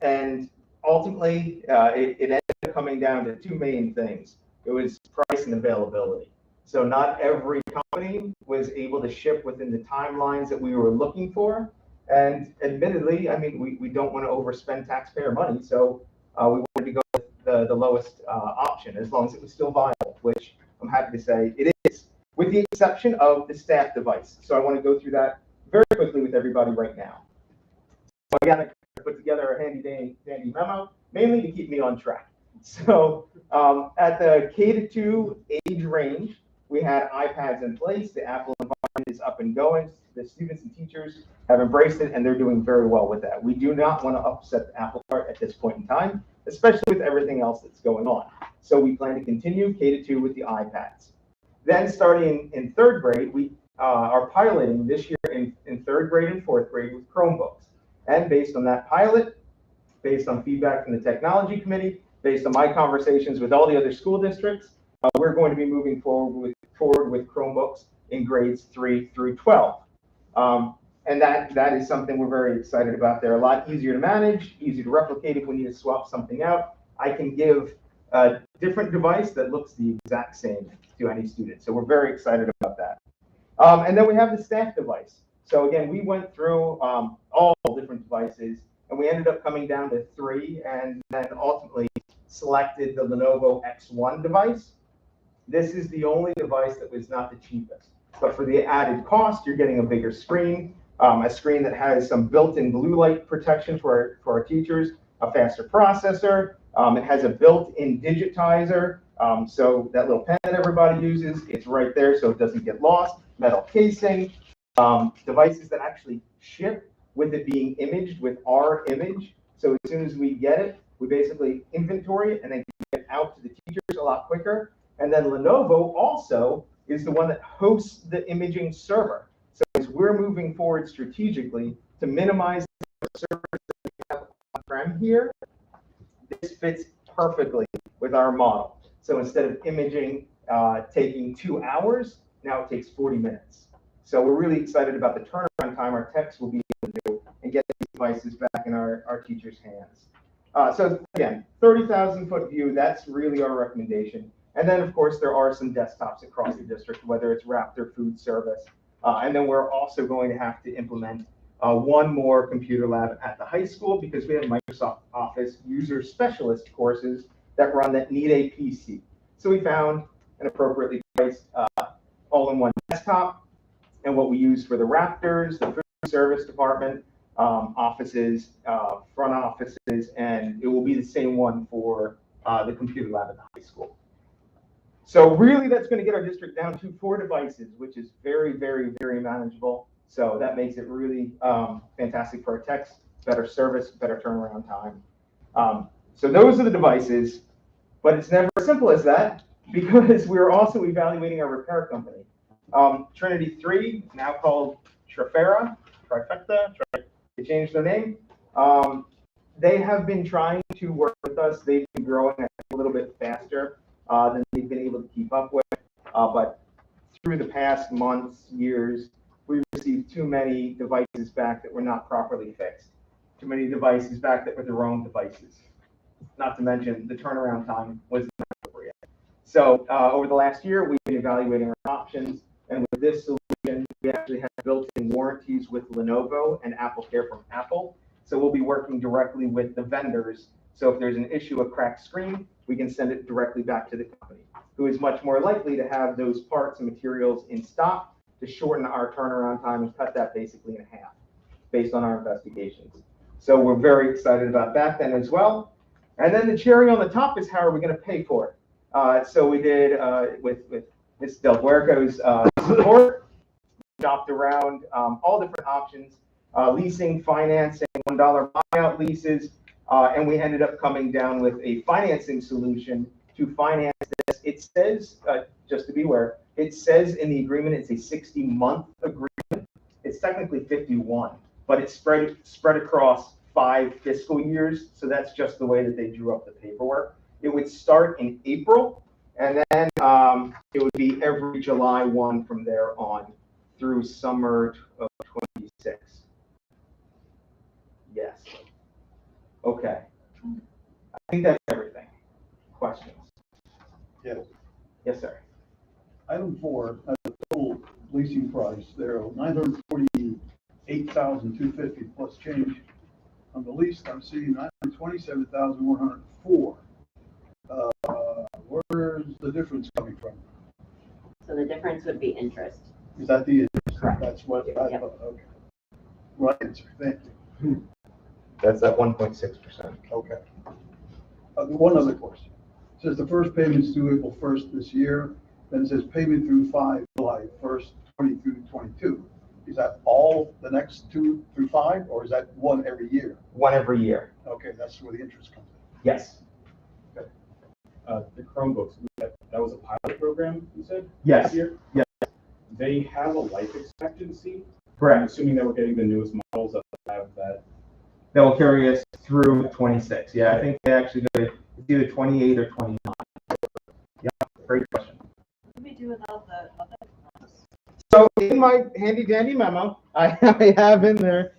Speaker 16: and ultimately it ended up coming down to 2 main things. It was price and availability. So not every company was able to ship within the timelines that we were looking for. And admittedly, I mean, we don't want to overspend taxpayer money. So we wanted to go with the lowest option as long as it was still viable, which I'm happy to say it is, with the exception of the staff device. So I want to go through that very quickly with everybody right now. So I got to put together a handy dandy memo, mainly to keep me on track. So at the K-2 age range, we had iPads in place. The Apple environment is up and going. The students and teachers have embraced it, and they're doing very well with that. We do not want to upset the Apple cart at this point in time, especially with everything else that's going on. So we plan to continue K-2 with the iPads. Then starting in 3rd grade, we are piloting this year in 3rd grade and 4th grade with Chromebooks. And based on that pilot, based on feedback from the technology committee, based on my conversations with all the other school districts, we're going to be moving forward with Chromebooks in grades 3 through 12. And that is something we're very excited about. They're a lot easier to manage, easy to replicate if we need to swap something out. I can give a different device that looks the exact same to any student. So we're very excited about that. And then we have the staff device. So again, we went through all different devices, and we ended up coming down to 3, and then ultimately selected the Lenovo X1 device. This is the only device that was not the cheapest. But for the added cost, you're getting a bigger screen, a screen that has some built-in blue light protection for our teachers, a faster processor. It has a built-in digitizer. So that little pen that everybody uses, it's right there so it doesn't get lost. Metal casing, devices that actually ship with it being imaged with our image. So as soon as we get it, we basically inventory it and then get it out to the teachers a lot quicker. And then Lenovo also is the one that hosts the imaging server. So as we're moving forward strategically to minimize the servers that we have on-prem here, this fits perfectly with our model. So instead of imaging taking 2 hours, now it takes 40 minutes. So we're really excited about the turnaround time our techs will be able to do and get these devices back in our teachers' hands. So again, 30,000-foot view, that's really our recommendation. And then, of course, there are some desktops across the district, whether it's Raptor Food Service. And then we're also going to have to implement one more computer lab at the high school because we have Microsoft Office user specialist courses that need a PC. So we found an appropriately priced all-in-one desktop, and what we use for the Raptors, the food service department, offices, front offices, and it will be the same one for the computer lab at the high school. So really that's going to get our district down to 4 devices, which is very, very, very manageable. So that makes it really fantastic for our techs, better service, better turnaround time. So those are the devices, but it's never as simple as that because we're also evaluating our repair company. Trinity 3, now called Trifecta, they changed their name. They have been trying to work with us. They've been growing a little bit faster than they've been able to keep up with. But through the past months, years, we received too many devices back that were not properly fixed. Too many devices back that were the wrong devices. Not to mention the turnaround time was not appropriate. So over the last year, we've been evaluating our options. And with this solution, we actually have built-in warranties with Lenovo and Apple Care from Apple. So we'll be working directly with the vendors. So if there's an issue, a cracked screen, we can send it directly back to the company, who is much more likely to have those parts and materials in stock to shorten our turnaround time and cut that basically in half based on our investigations. So we're very excited about that then as well. And then the cherry on the top is how are we going to pay for it? So we did with Ms. Del Huerco's support, shopped around all different options, leasing, financing, $1 buyout leases, and we ended up coming down with a financing solution to finance this. It says, just to be aware, it says in the agreement it's a 60-month agreement. It's technically 51, but it's spread across 5 fiscal years, so that's just the way that they drew up the paperwork. It would start in April, and then it would be every July 1 from there on through summer of 26. Yes. Okay. I think that's everything. Questions?
Speaker 15: Yes.
Speaker 16: Yes, sir.
Speaker 15: Item 4, the total leasing price there, $948,250 plus change. On the lease, I'm seeing $927,104. Where's the difference coming from?
Speaker 10: So the difference would be interest.
Speaker 15: Is that the interest?
Speaker 16: Correct.
Speaker 15: That's what I thought. Okay. Right answer. Thank you.
Speaker 16: That's at 1.6%.
Speaker 15: Okay. One other question. It says the first payment's due April 1st this year. Then it says payment through July 1st, 22. Is that all the next 2 through 5, or is that one every year?
Speaker 16: One every year.
Speaker 15: Okay, that's where the interest comes in.
Speaker 16: Yes.
Speaker 8: The Chromebooks, that was a pilot program, you said?
Speaker 16: Yes.
Speaker 8: This year?
Speaker 16: Yes.
Speaker 8: They have a life expectancy.
Speaker 16: Correct.
Speaker 8: I'm assuming that we're getting the newest models that have that.
Speaker 16: That will carry us through 26. Yeah, I think they actually go to either 28 or 29. Yeah, great question.
Speaker 12: What do we do with all the other ones?
Speaker 16: So in my handy dandy memo, I have in there,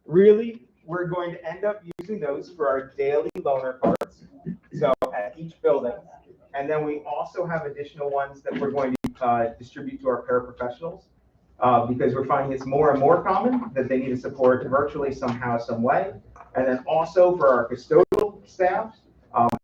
Speaker 16: really, we're going to end up using those for our daily loaner cards. So at each building. And then we also have additional ones that we're going to distribute to our paraprofessionals because we're finding it's more and more common that they need to support virtually somehow, some way. And then also for our custodial staff.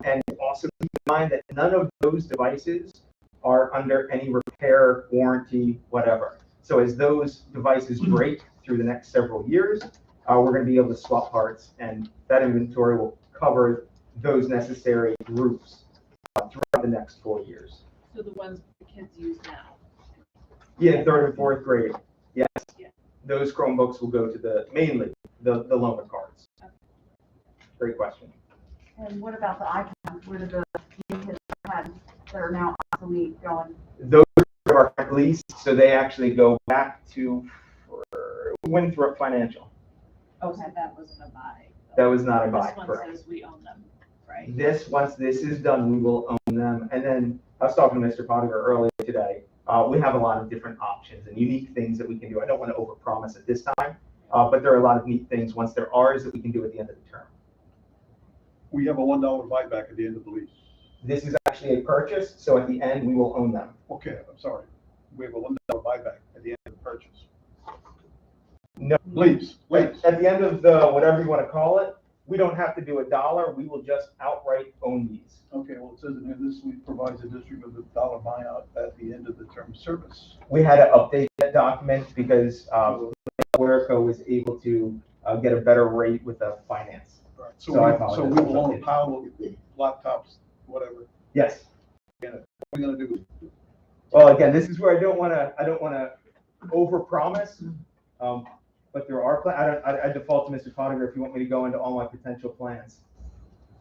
Speaker 16: And also keep in mind that none of those devices are under any repair, warranty, whatever. So as those devices break through the next several years, we're going to be able to swap parts, and that inventory will cover those necessary groups throughout the next 4 years.
Speaker 12: So the ones the kids use now?
Speaker 16: Yeah, 3rd and 4th grade. Yes.
Speaker 12: Yeah.
Speaker 16: those Chromebooks will go to mainly the loaner cards. Great question.
Speaker 13: And what about the iPads? Where did the kids iPads that are now obsolete going?
Speaker 16: Those are leased, so they actually go back to Winthrop Financial.
Speaker 12: Okay, that wasn't a buy.
Speaker 16: That was not a buy,
Speaker 12: This one
Speaker 16: correct.
Speaker 12: says we own them, right?
Speaker 16: Once this is done, we will own them. And then I was talking to Mr. Pottinger earlier today. We have a lot of different options and unique things that we can do. I don't want to overpromise at this time, but there are a lot of neat things once they're ours that we can do at the end of the term.
Speaker 15: We have a $1 buyback at the end of the lease.
Speaker 16: This is actually a purchase, so at the end, we will own them.
Speaker 15: Okay, I'm sorry. We have a $1 buyback at the end of the purchase.
Speaker 16: No.
Speaker 15: Lease.
Speaker 16: At the end of the, whatever you want to call it, we don't have to do $1. We will just outright own these.
Speaker 15: Okay, well, it says in here, this week provides a district with a $1 buyout at the end of the term of service.
Speaker 16: We had to update that document because Werico was able to get a better rate with the finance.
Speaker 15: Right.
Speaker 16: So
Speaker 15: So we will own a pile of laptops, whatever.
Speaker 16: Yes.
Speaker 15: What are we gonna do?
Speaker 16: Well, again, this is where I don't want to overpromise. But there are plans. I default to Mr. Pottinger if you want me to go into all my potential plans.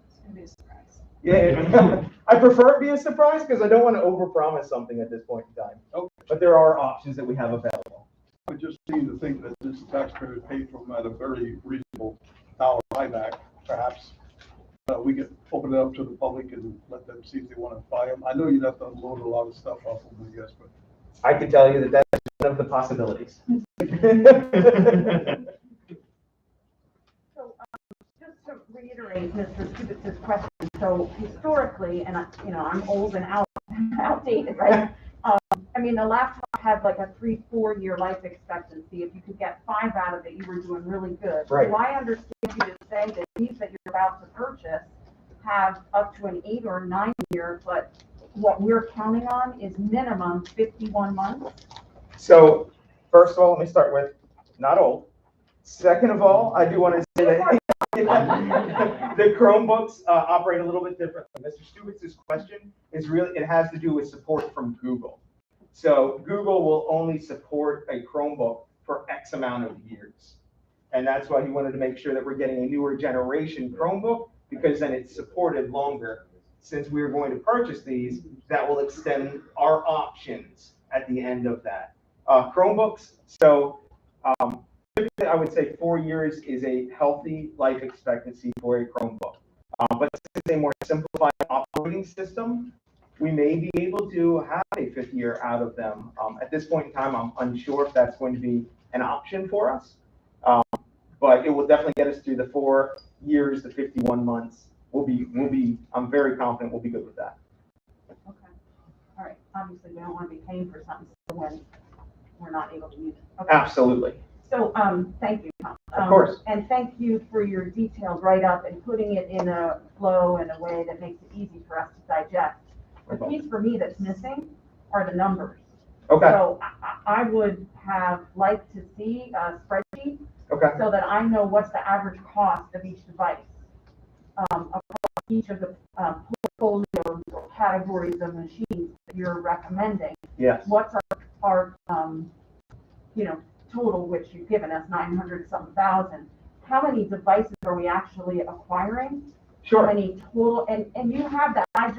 Speaker 12: It's gonna be a surprise.
Speaker 16: Yeah, I prefer it be a surprise because I don't want to overpromise something at this point in time.
Speaker 15: Okay.
Speaker 16: But there are options that we have available.
Speaker 15: I just seem to think that this taxpayer paid for them at a very reasonable $1 buyback, perhaps. We could open it up to the public and let them see if they want to buy them. I know you'd have to unload a lot of stuff off of them, I guess, but.
Speaker 16: I can tell you that that's one of the possibilities.
Speaker 13: So, just to reiterate Mr. Stubitz's question, so historically, and I'm old and outdated, right? I mean, the laptop had like a 3-4 year life expectancy. If you could get 5 out of it, you were doing really good.
Speaker 16: Right.
Speaker 13: So I understand you to say that these that you're about to purchase have up to an 8 or 9 year, but what we're counting on is minimum 51 months.
Speaker 16: So, first of all, let me start with not old. Second of all, I do want to say that the Chromebooks operate a little bit differently. Mr. Stubitz's question is really, it has to do with support from Google. So Google will only support a Chromebook for X amount of years. And that's why he wanted to make sure that we're getting a newer generation Chromebook, because then it's supported longer. Since we're going to purchase these, that will extend our options at the end of that. Chromebooks, so typically I would say 4 years is a healthy life expectancy for a Chromebook. But since it's a more simplified operating system, we may be able to have a 5th year out of them. At this point in time, I'm unsure if that's going to be an option for us. But it will definitely get us through the 4 years, the 51 months. I'm very confident we'll be good with that.
Speaker 13: Okay. All right. Obviously, we don't want to be paying for something when we're not able to use it. Okay.
Speaker 16: Absolutely.
Speaker 13: So, thank you, Tom.
Speaker 16: Of course.
Speaker 13: And thank you for your detailed write-up and putting it in a flow and a way that makes it easy for us to digest. The piece for me that's missing are the numbers.
Speaker 16: Okay.
Speaker 13: So I would have liked to see a spreadsheet.
Speaker 16: Okay.
Speaker 13: So that I know what's the average cost of each device. Across each of the portfolios or categories of machines that you're recommending.
Speaker 16: Yes.
Speaker 13: What's our total, which you've given us, 900-something thousand. How many devices are we actually acquiring?
Speaker 16: Sure.
Speaker 13: How many total, and you have that, I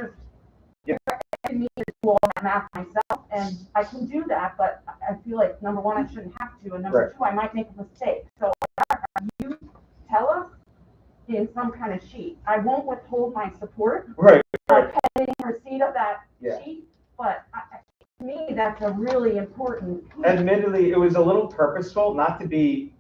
Speaker 13: need to do all that math myself, and I can do that, but I feel like, number one, I shouldn't have to, and number
Speaker 16: Right.
Speaker 13: two, I might make a mistake. So you tell us in some kind of sheet. I won't withhold my support.
Speaker 16: Right.
Speaker 13: Pending receipt of that
Speaker 16: Yeah.
Speaker 13: sheet, but to me, that's a really important piece.
Speaker 16: Admittedly, it was a little purposeful, not to be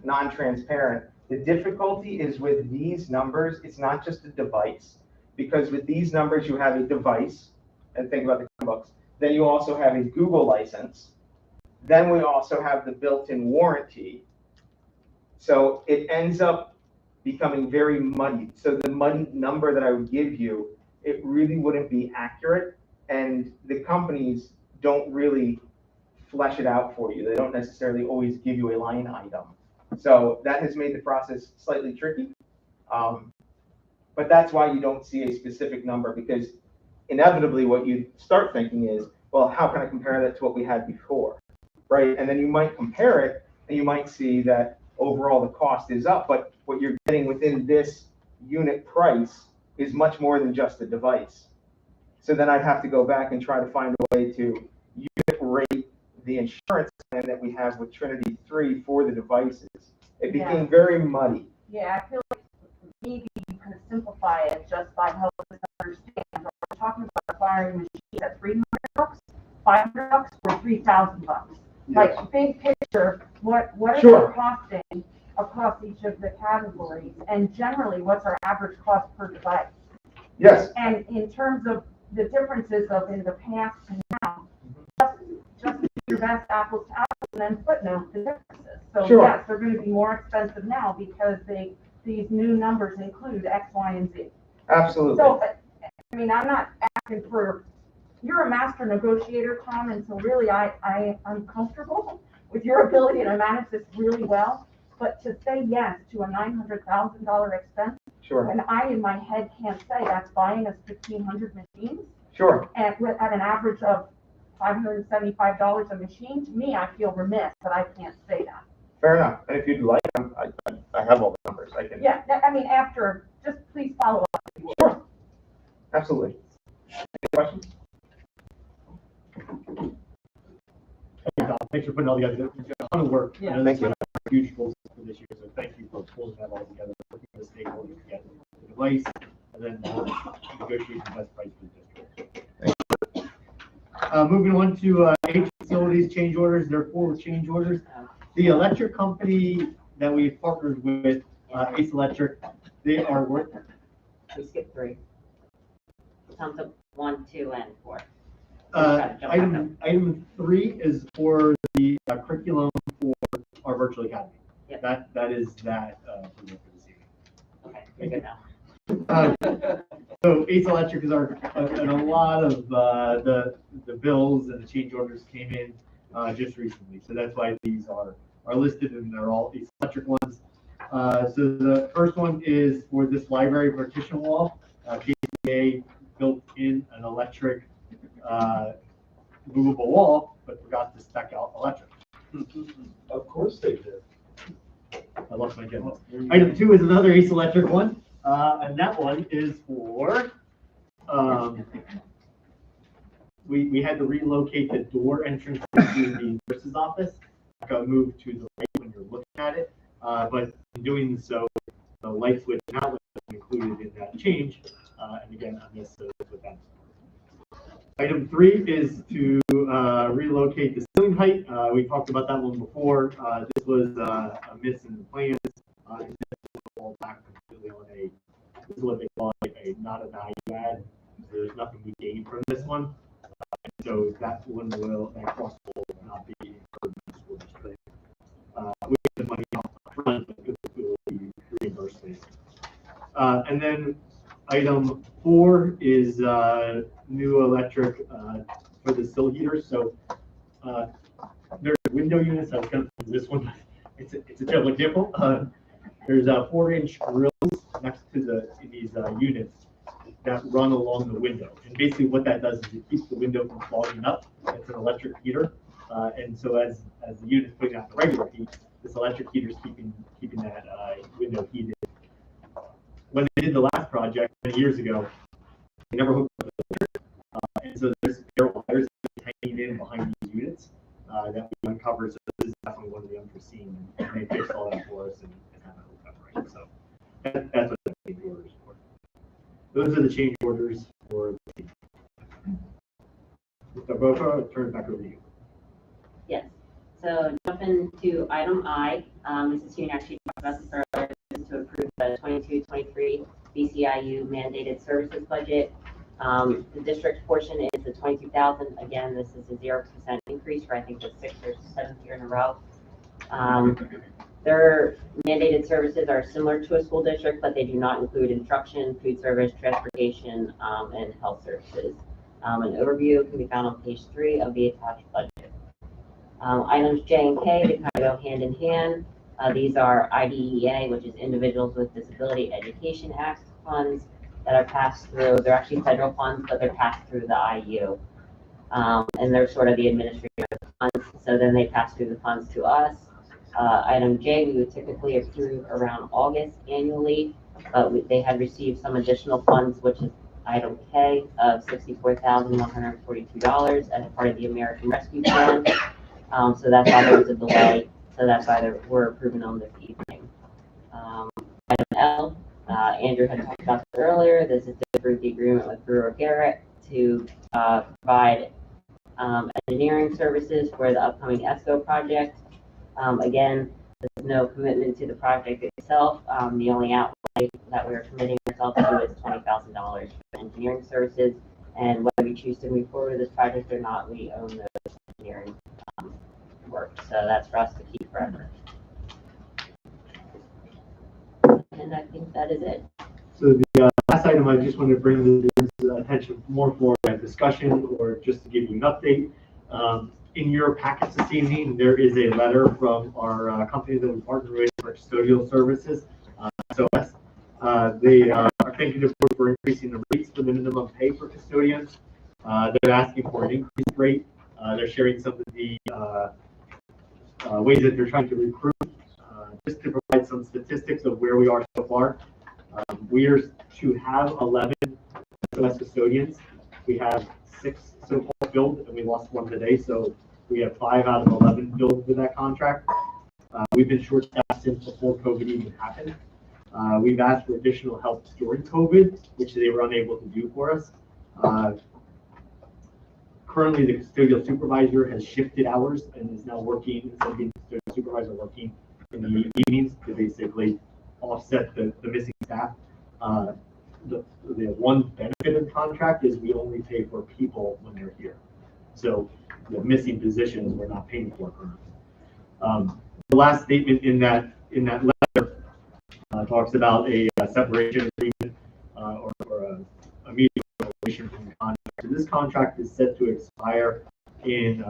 Speaker 16: non-transparent. The difficulty is with these numbers, it's not just a device, because with these numbers, you have a device, and think about the Chromebooks. Then you also have a Google license. Then we also have the built-in warranty. So it ends up becoming very muddy. So the muddied number that I would give you, it really wouldn't be accurate. And the companies don't really flesh it out for you. They don't necessarily always give you a line item. So that has made the process slightly tricky. But that's why you don't see a specific number, because inevitably what you start thinking is, well, how can I compare that to what we had before? right? And then you might compare it, and you might see that overall the cost is up, but what you're getting within this unit price is much more than just the device. So then I'd have to go back and try to find a way to unit rate the insurance plan that we have with Trinity 3 for the devices. It became very muddy.
Speaker 13: Yeah, I feel like maybe you can simplify it just by helping us understand. We're talking about acquiring machines at $300, $500, or $3,000. Like big picture, what are they costing across each of the categories, and generally, what's our average cost per device?
Speaker 16: Yes.
Speaker 13: And in terms of the differences of in the past to now, just do your best apples to apples and then footnote the differences. So yes, they're going to be more expensive now because these new numbers include X, Y, and Z.
Speaker 16: Absolutely.
Speaker 13: So, I mean, I'm not asking for, you're a master negotiator, Tom, and so really I'm comfortable with your ability to manage this really well. But to say yes to a $900,000 expense, and I in my head can't say that's buying us 1,500 machines. And at an average of $575 a machine, to me, I feel remiss that I can't say that.
Speaker 16: Fair enough. And if you'd like, I have all the numbers. I can.
Speaker 13: Yeah, I mean, after, just please follow up.
Speaker 16: Sure. Absolutely. Any questions?
Speaker 8: Thanks for putting all together. It's a ton of work.
Speaker 16: Yeah. Thank you.
Speaker 8: Huge goals for this year, so thank you for pulling that all together, working with the stakeholders to get the device, and then negotiating the best price for the district. Moving on to H facilities change orders. There are 4 change orders. The electric company that we partnered with, Ace Electric, they are working.
Speaker 10: We skipped 3. Count up 1, 2, and 4.
Speaker 8: Item 3 is for the curriculum for our virtual academy.
Speaker 10: Yep.
Speaker 8: That is that for this evening.
Speaker 10: Okay, you're good now.
Speaker 8: So Ace Electric is and a lot of the bills and the change orders came in just recently. So that's why these are listed, and they're all Ace Electric ones. So the first one is for this library partition wall. KCA built in an electric movable wall, but forgot to spec out electric.
Speaker 14: Of course they did.
Speaker 8: I lost my agenda. Item 2 is another Ace Electric one, and that one is for, we had to relocate the door entrance to the nurse's office. Got moved to the right when you're looking at it, but in doing so, the light switch and outlet was included in that change, and again, I missed with that. Item 3 is to relocate the ceiling height. We talked about that one before. This was a miss in the plans. And this will back completely on this is what they call not a value add. So there's nothing we gain from this one. So that one that cost will not be incurred in the school district. We get the money off front, but it will be reimbursed later. And then item 4 is new electric for the still heaters. So there's window units. I was going to use this one. It's a double example. There's 4-inch grills next to these units that run along the window. And basically what that does is it keeps the window from clogging up. It's an electric heater. And so as the unit's putting out the regular heat, this electric heater is keeping that window heated. When they did the last project many years ago, they never hooked up the filter. And so there are wires hanging in behind these units that we uncovered. So this is definitely one of the unforeseen. And they fixed all that for us and have it hooked up right. So that's what the change orders for. Those are the change orders for the Mr. Bofa, I'll turn it back over to you.
Speaker 10: Yes. So jumping to item I, Mrs. Hune actually talked about this earlier. To approve the 22-23 BCIU mandated services budget. The district portion is the $22,000. Again, this is a 0% increase for I think the 6th or 7th year in a row. Their mandated services are similar to a school district, but they do not include instruction, food service, transportation, and health services. An overview can be found on page 3 of the attached budget. Items J and K, they kind of go hand in hand. These are IDEA, which is Individuals with Disability Education Act funds that are passed through. They're actually federal funds, but they're passed through the IU. And they're sort of the administrator of the funds. So then they pass through the funds to us. Item J, we would typically approve around August annually, but they had received some additional funds, which is item K of $64,142 as part of the American Rescue Plan. So that's why there was a delay. So that's why we're approving them this evening. Item L, Andrew had talked about this earlier. This is to approve the agreement with Brewer Garrett to provide engineering services for the upcoming ESCO project. Again, there's no commitment to the project itself. The only outlay that we're committing ourselves to is $20,000 for engineering services. And whether we choose to move forward with this project or not, we own those engineering work. So that's for us to keep forever. And I think that is it.
Speaker 8: So the last item, I just wanted to bring the attention more for a discussion or just to give you an update. In your packets this evening, there is a letter from our company that we partner with for custodial services, SOS. They are thanking the board for increasing the rates for the minimum pay for custodians. They're asking for an increased rate. They're sharing some of the ways that they're trying to recruit. Just to provide some statistics of where we are so far. We are to have 11 SOS custodians. We have 6 so-called filled, and we lost 1 today, so we have 5 out of 11 filled with that contract. We've been short-staffed since before COVID even happened. We've asked for additional help during COVID, which they were unable to do for us. Currently, the custodial supervisor has shifted hours and is now working, instead of being the custodial supervisor, working in the evenings to basically offset the missing staff. The one benefit of the contract is we only pay for people when they're here. So the missing positions we're not paying for currently. The last statement in that letter talks about a separation agreement or a meeting separation from the contract. This contract is set to expire in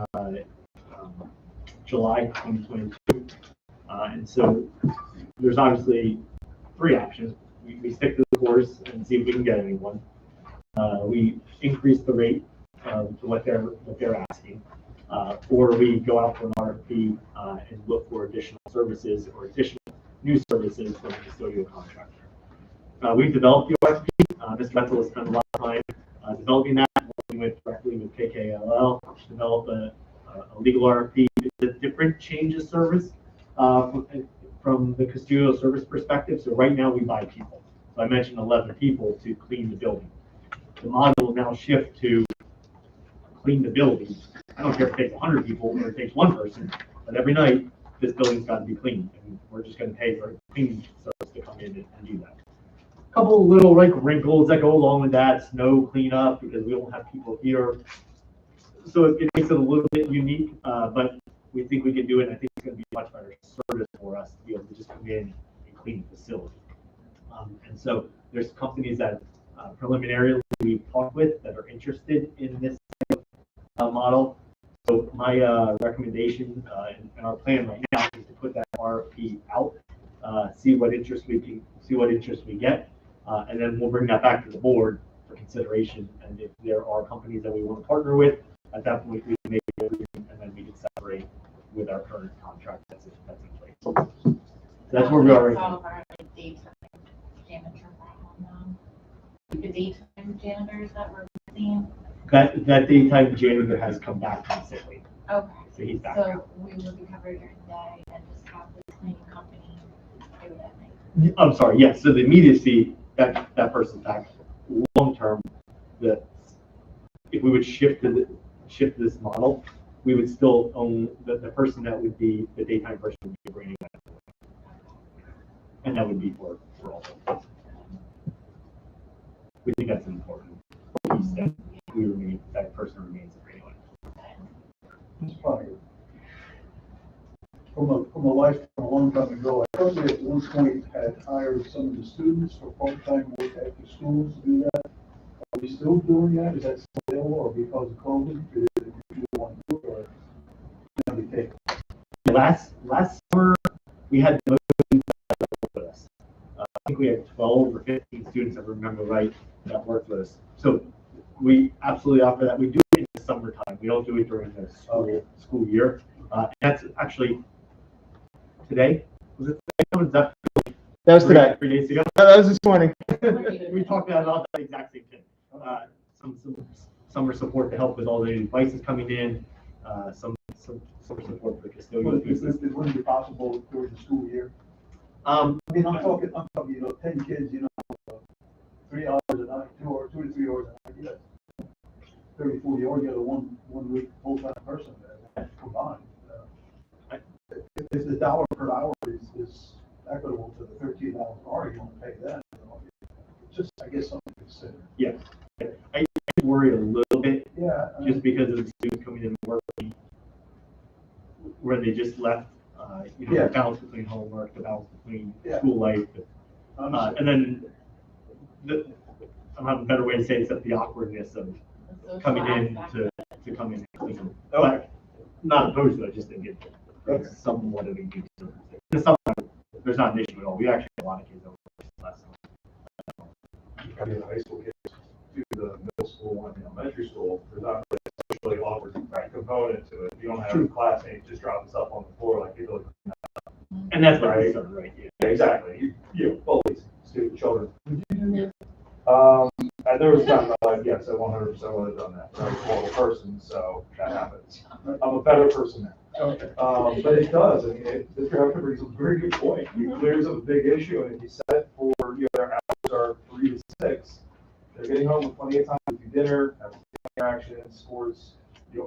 Speaker 8: July 2022. And so there's obviously 3 options. We stick to the course and see if we can get anyone. We increase the rate to what they're asking, or we go out for an RFP and look for additional services or additional new services from the custodial contractor. We've developed the RFP. Mr. Betzel has spent a lot of time developing that, working directly with KKLL to develop a legal RFP. It's a different change of service from the custodial service perspective. So right now we buy people. So I mentioned 11 people to clean the building. The model will now shift to clean the building. I don't care if it takes 100 people or it takes 1 person, but every night this building's got to be cleaned, and we're just going to pay for a cleaning service to come in and do that. A couple of little wrinkles that go along with that: snow cleanup, because we don't have people here. So it makes it a little bit unique, but we think we can do it. And I think it's going to be a much better service for us to be able to just come in and clean the facility. And so there's companies that preliminarily we've talked with that are interested in this model. So my recommendation and our plan right now is to put that RFP out, see what interest we get, and then we'll bring that back to the board for consideration. And if there are companies that we want to partner with, at that point we can make an agreement, and then we can separate with our current contract that's in place. So that's where we are right now.
Speaker 11: The daytime janitors that we're seeing.
Speaker 8: That daytime janitor has come back from sick leave.
Speaker 11: Okay.
Speaker 8: So he's back.
Speaker 11: So we will be covered during the day and just have the cleaning company do it at night.
Speaker 8: I'm sorry, yes. So the immediacy that person's back. Long term, if we would shift this model, we would still own the person that would be the daytime person would be bringing that, and that would be for all of us. We think that's an important piece that that person remains for anyone.
Speaker 15: It's fine. From a lifetime, a long time ago, I thought they at one point had hired some of the students for part-time work at the schools to do that. Are we still doing that? Is that still available, or because of COVID, did you want to do it, or did they take it?
Speaker 8: Last summer, we had most students that worked with us. I think we had 12 or 15 students, if I remember right, that worked with us. So we absolutely offer that. We do it in the summertime. We don't do it during the school year. That's actually today. Was it today? Was that
Speaker 16: That was today.
Speaker 8: 3 days ago?
Speaker 16: No, that was this morning.
Speaker 8: We talked about that exact same thing. Some summer support to help with all the devices coming in, some summer support for custodial pieces.
Speaker 15: It wouldn't be possible during the school year. I mean, I'm talking, 10 kids, 3 hours a night, 2 to 3 hours a night, yeah. 30, 40 hours, you got a one week full-time person there combined. If the dollar per hour is equitable to the $13 an hour, you want to pay that. It's just, I guess, something to consider.
Speaker 8: Yeah. I worry a little bit, just because of the students coming in working where they just left, the balance between homework, the balance between school life, and then I don't have a better way to say it except the awkwardness of coming in to come in and clean. But not opposed to it, I just think it's somewhat of a unique circumstance. In the summer, there's not an issue at all. We actually have a lot of kids over last summer.
Speaker 1: I mean, the high school kids to the middle school and the elementary school, there's not really a socially awkward component to it. You don't have classmates just dropping stuff on the floor like people.
Speaker 8: And that's right. Right. Yeah.
Speaker 1: Exactly. You bullies, student children. And there was a time in my life, yes, I 100% would have done that. I was a horrible person, so that happens. I'm a better person now.
Speaker 15: Okay.
Speaker 1: But it does. I mean, Mr. Hefner brings up a very good point. It clears up a big issue, and if you set it for, their hours are 3 to 6, they're getting home with plenty of time to do dinner, have interactions, sports,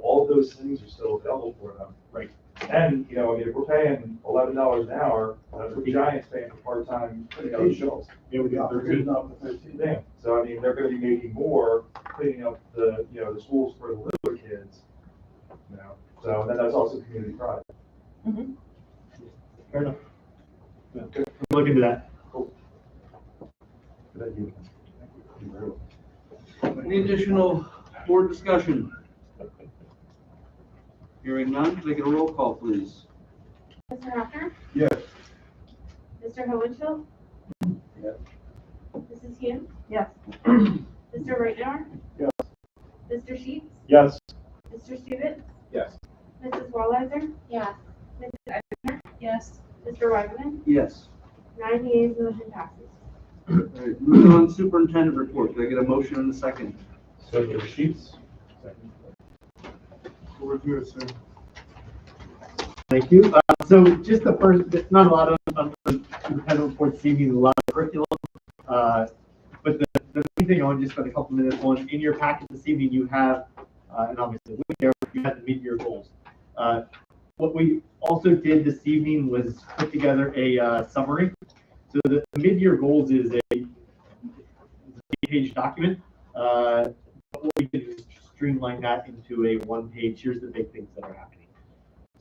Speaker 1: all of those things are still available for them.
Speaker 8: Right.
Speaker 1: And, if we're paying $11 an hour, the Giants paying for part-time, shelves.
Speaker 8: It would be 13.
Speaker 1: Yeah. So, I mean, they're going to be making more cleaning up the, the schools for the littler kids, So, and then that's also community pride.
Speaker 8: Mm-hmm. Fair enough. Yeah. Good. We'll look into that.
Speaker 1: Cool. Good idea.
Speaker 2: Any additional board discussion? Hearing none, can I get a roll call, please?
Speaker 6: Mr. Hefner?
Speaker 15: Yes.
Speaker 6: Mr. Hohenschel?
Speaker 15: Yes.
Speaker 6: Mrs. Hume?
Speaker 13: Yes.
Speaker 6: Mr. Reitner?
Speaker 1: Yes.
Speaker 6: Mr. Sheets?
Speaker 1: Yes.
Speaker 6: Mr. Stevens?
Speaker 1: Yes.
Speaker 6: Mrs. Walliser?
Speaker 11: Yes.
Speaker 6: Mrs. Eisner?
Speaker 12: Yes.
Speaker 6: Mr. Weidman?
Speaker 2: Yes.
Speaker 6: 9 yeas, motion passes.
Speaker 2: All right, moving on, superintendent report. Can I get a motion in a second?
Speaker 1: So the sheets.
Speaker 2: Over here, sir.
Speaker 8: Thank you. So just the first, not a lot of superintendent reports this evening, a lot of curriculum. But the main thing I want to just spend a couple minutes on, in your packet this evening, you have, and obviously you have the mid-year goals. What we also did this evening was put together a summary. So the mid-year goals is a 8-page document. What we did is streamline that into a 1-page, here's the big things that are happening.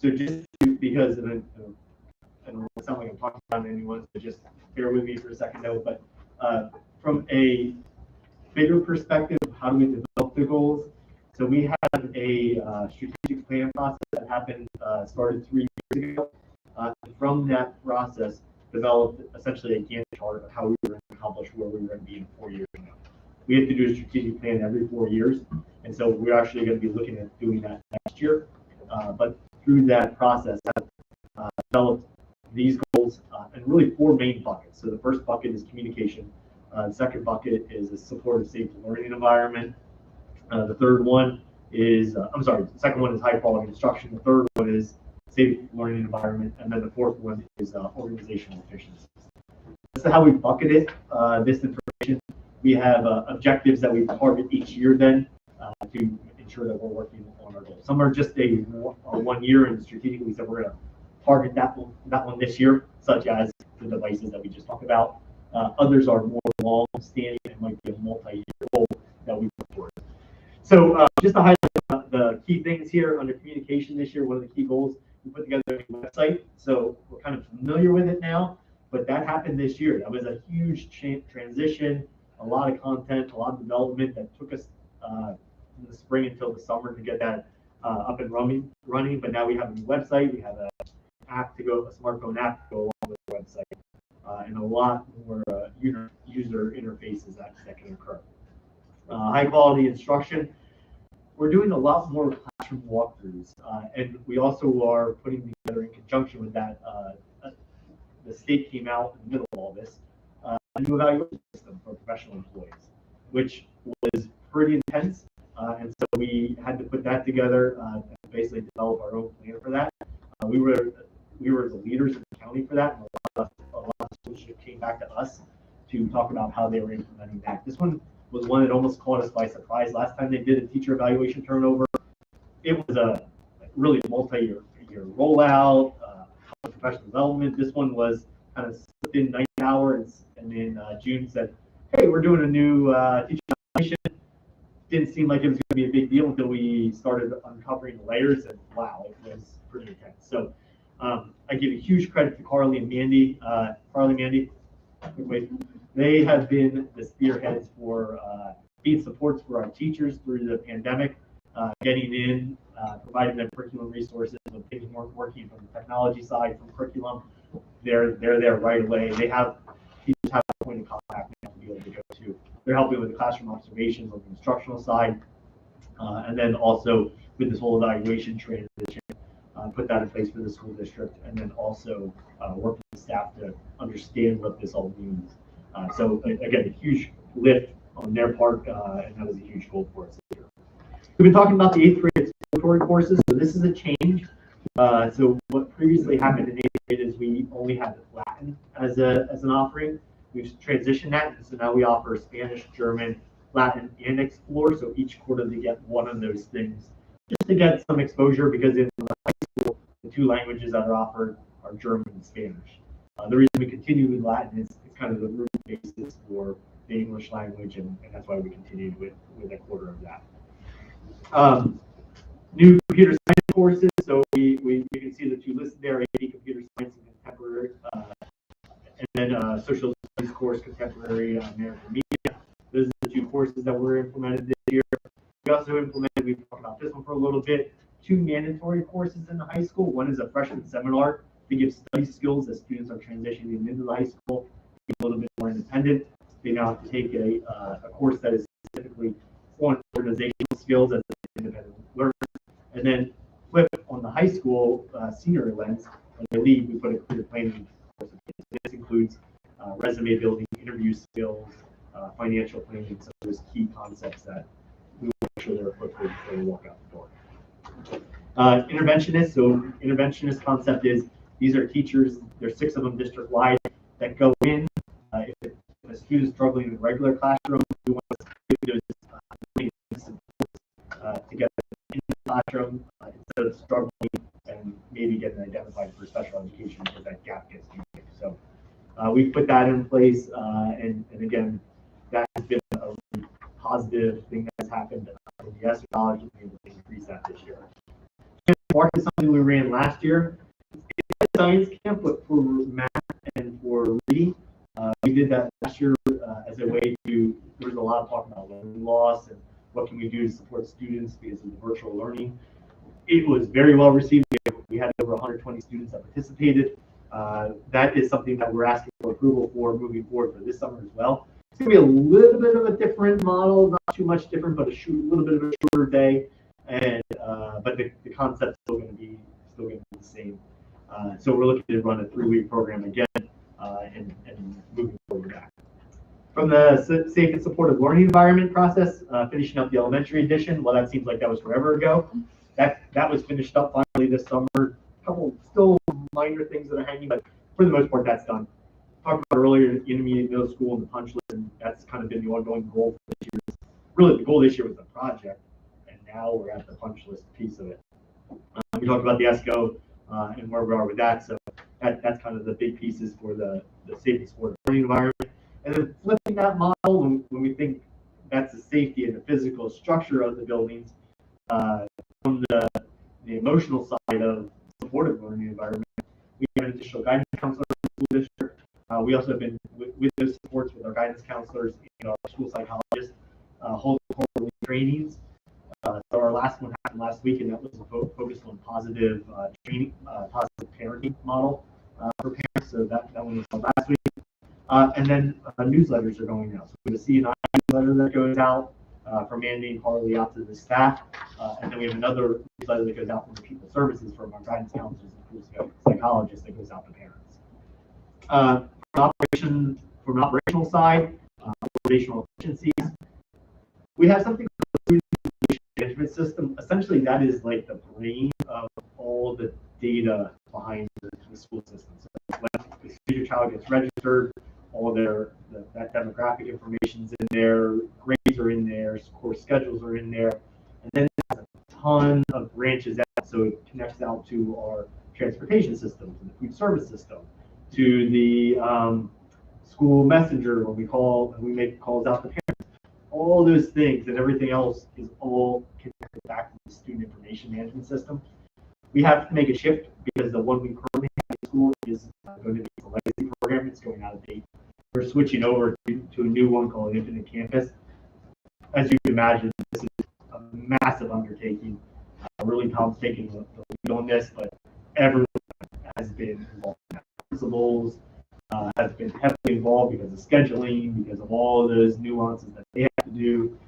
Speaker 8: So just because, and I don't want to sound like I'm talking about anyone, so just bear with me for a second though, but from a bigger perspective, how do we develop the goals? So we had a strategic plan process that happened, started 3 years ago. From that process, developed essentially a Gantt chart of how we were going to accomplish where we were going to be in 4 years from now. We have to do a strategic plan every 4 years, and so we're actually going to be looking at doing that next year. But through that process, I've developed these goals in really 4 main buckets. So the first bucket is communication. The second bucket is a supportive, safe learning environment. The third one is, the second one is high quality instruction. The third one is safe learning environment. And then the fourth one is organizational efficiency. This is how we bucket it, this information. We have objectives that we target each year then to ensure that we're working on our goals. Some are just a 1 year, and strategically said we're going to target that one this year, such as the devices that we just talked about. Others are more long-standing and might be a multi-year goal that we put forward. So just to highlight the key things here under communication this year, one of the key goals, we put together a website. So we're kind of familiar with it now, but that happened this year. That was a huge transition, a lot of content, a lot of development that took us in the spring until the summer to get that up and running. But now we have a new website, we have a smartphone app to go along with the website, and a lot more user interfaces that can occur. High quality instruction. we're doing a lot more classroom walkthroughs, and we also are putting together in conjunction with that. The state came out in the middle of all this, a new evaluation system for professional employees, which was pretty intense, and so we had to put that together and basically develop our own plan for that. We were the leaders in the county for that, and a lot of schools came back to us to talk about how they were implementing that. This one was one that almost caught us by surprise. Last time they did a teacher evaluation turnover, it was a really multi-year rollout, professional development. This one was kind of within 90 hours, and then June said, hey, we're doing a new teacher evaluation. Didn't seem like it was going to be a big deal until we started uncovering the layers, and wow, it was pretty intense. So I give a huge credit to Carly and Mandy. Mandy, they have been the spearheads for being supports for our teachers through the pandemic, getting in, providing them curriculum resources, when things weren't working from the technology side, from curriculum. They're there right away. Teachers have a point of contact now to be able to go to. They're helping with the classroom observations on the instructional side, and then also with this whole evaluation transition, put that in place for the school district, and then also work with the staff to understand what this all means. So again, a huge lift on their part, and that was a huge goal for us this year. We've been talking about the 8th grade exploratory courses, so this is a change. So what previously happened in 8th grade is we only had Latin as an offering. We've transitioned that, so now we offer Spanish, German, Latin, and Explore. So each quarter they get one of those things, just to get some exposure, because in high school, the 2 languages that are offered are German and Spanish. The reason we continue with Latin is it's kind of the root basis for the English language, and that's why we continued with a quarter of that. New computer science courses. So you can see the 2 listed there: AP Computer Science and Contemporary, and then Social Studies course, Contemporary American Media. Those are the 2 courses that were implemented this year. We also implemented, we've talked about this one for a little bit, 2 mandatory courses in the high school. One is a freshman seminar to give study skills as students are transitioning into the high school, be a little bit more independent. They now have to take a course that is specifically on organizational skills as independent learners. And then flip on the high school senior lens, when they leave, we put a career planning course. This includes resume building, interview skills, financial planning, some of those key concepts that we want to make sure they're equipped with before they walk out the door. Interventionists. So interventionist concept is these are teachers, there's 6 of them district-wide, that go in. If a student is struggling in a regular classroom, we want to give those to get in the classroom instead of struggling and maybe getting identified for special education because that gap gets too big. So we put that in place, and again, that has been a really positive thing that has happened in the ESSER dollars. We've been able to increase that this year. Mark is something we ran last year. It's a science camp, but for math and for reading. We did that last year as a way to, there was a lot of talk about learning loss and what can we do to support students because of the virtual learning. It was very well received. We had over 120 students that participated. That is something that we're asking for approval for moving forward for this summer as well. It's going to be a little bit of a different model, not too much different, but a little bit of a shorter day. And but the concept's still going to be the same. So we're looking to run a 3-week program again, and moving forward with that. From the safe and supportive learning environment process, finishing up the elementary edition. Well, that seems like that was forever ago. That was finished up finally this summer. A couple still minor things that are hanging, but for the most part, that's done. Talked about earlier, intermediate, middle school, and the punch list, and that's kind of been the ongoing goal for this year. Really, the goal this year was the project, and now we're at the punch list piece of it. We talked about the ESCO and where we are with that, so that's kind of the big pieces for the safe and supportive learning environment. And then flipping that model, when we think that's the safety and the physical structure of the buildings, from the emotional side of supportive learning environment, we have an additional guidance counselor in the school district. We also have been with those supports with our guidance counselors and our school psychologists, holding quarterly trainings. So our last one happened last week, and that was focused on positive training, positive parenting model for parents. So that one was held last week. And then newsletters are going out. So we have a C&I newsletter that goes out from Andy and Harley out to the staff. And then we have another newsletter that goes out from the people services from our guidance counselors and psychologists that goes out to parents. From an operational side, organizational efficiencies, we have something called the student management system. Essentially, that is like the brain of all the data behind the school system. So when your child gets registered, all that demographic information is in there, grades are in there, course schedules are in there, and then it has a ton of branches out. So it connects out to our transportation system, to the food service system, to the school messenger when we make calls out to parents. All those things and everything else is all connected back to the student information management system. We have to make a shift because the one we currently have in school is going to be a legacy program. It's going out of date. We're switching over to a new one called Infinite Campus. As you can imagine, this is a massive undertaking. Really, Tom's taking the lead on this, but everyone has been involved in that. Principals has been heavily involved because of scheduling, because of all of those nuances that they have to do.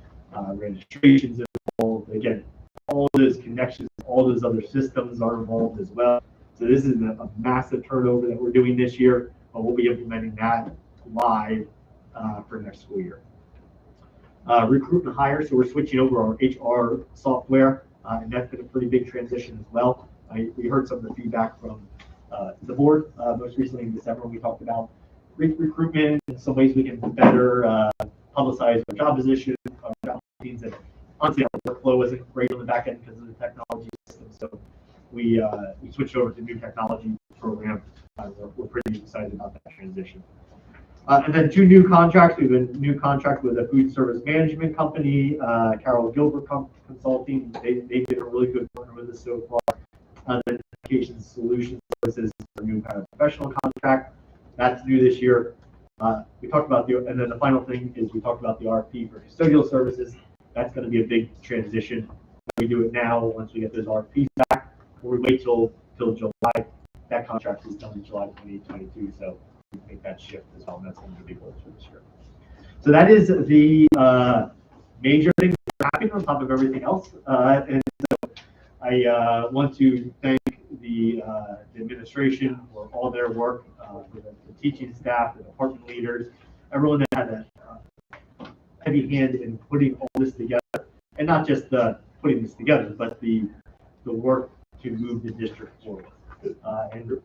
Speaker 8: Registrations involved. Again, all those connections, all those other systems are involved as well. So this is a massive turnover that we're doing this year, but we'll be implementing that live for next school year. Recruit and hire, so we're switching over our HR software, and that's been a pretty big transition as well. We heard some of the feedback from the board most recently in December when we talked about recruitment and some ways we can better publicize our job position, our job teams, and honestly our workflow wasn't great on the back end because of the technology system. So we switched over to new technology program. We're pretty excited about that transition. And then 2 new contracts. We have a new contract with a food service management company, Carol Gilbert Consulting. They've been a really good partner with us so far. Then Education Solutions Services, our new kind of professional contract. That's new this year. We talked about and then the final thing is we talked about the RFP for custodial services. That's going to be a big transition. We do it now once we get those RFPs back, or we wait till July. That contract is done in July 2022, so we make that shift as well. And that's one of the big goals for this year. So that is the major things that are happening on top of everything else. And so I want to thank the administration for all their work, for the teaching staff, the department leaders, everyone that had a heavy hand in putting all this together, and not just putting this together, but the work to move the district forward. And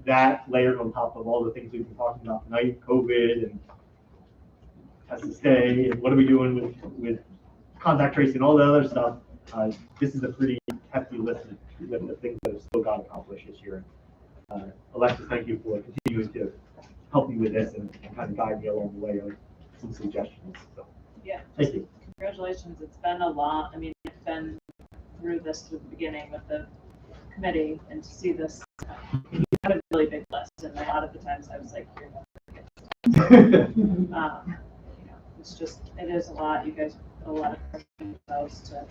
Speaker 8: that layered on top of all the things we've been talking about tonight, COVID and has to stay, and what are we doing with contact tracing, all the other stuff. This is a pretty hefty list of the things that have still got accomplished this year. Alexis, thank you for continuing to help me with this and kind of guide me along the way on some suggestions. So,
Speaker 12: yeah,
Speaker 8: thank you.
Speaker 12: Congratulations. It's been a lot. I mean, I've been through this from the beginning with the committee, and to see this, you had a really big list, and a lot of the times I was like, you're never you know, it's just, it is a lot. You guys put a lot of pressure on yourselves to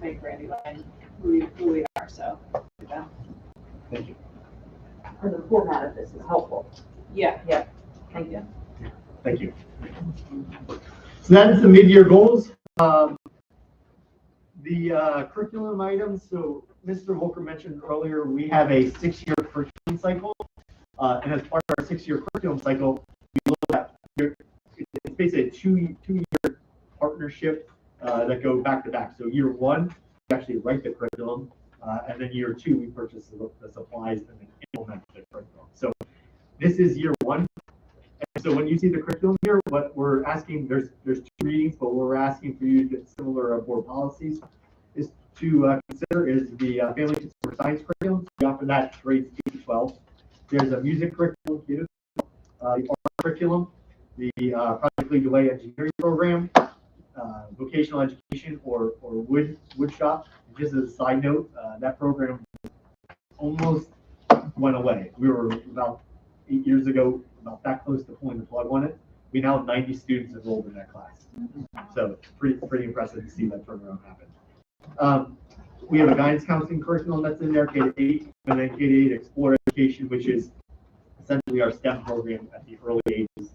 Speaker 12: make Randy Line who we are. So, yeah.
Speaker 8: Thank you.
Speaker 13: And the format of this is helpful.
Speaker 12: Yeah.
Speaker 13: Yeah. Thank you.
Speaker 8: Thank you. So that is the mid-year goals. The curriculum items. So Mr. Volker mentioned earlier, we have a 6-year curriculum cycle. And as part of our 6-year curriculum cycle, we look at, it's basically a two-year partnership that go back to back. So year 1, we actually write the curriculum. And then year 2, we purchase the supplies and then implement the curriculum. So this is year 1. And so when you see the curriculum here, what we're asking, there's 2 readings, but what we're asking for you to get similar board policies is to consider is the family consumer science curriculum. We offer that grades 8 to 12. There's a music curriculum, the art curriculum, the Project Lead the Way engineering program, vocational education or wood shop. Just as a side note, that program almost went away. We were about 8 years ago, about that close to pulling the plug on it. We now have 90 students enrolled in that class. So pretty impressive to see that turnaround happen. We have a guidance counseling curriculum that's in there, K-8, and then K-8 Explore Education, which is essentially our STEM program at the early ages.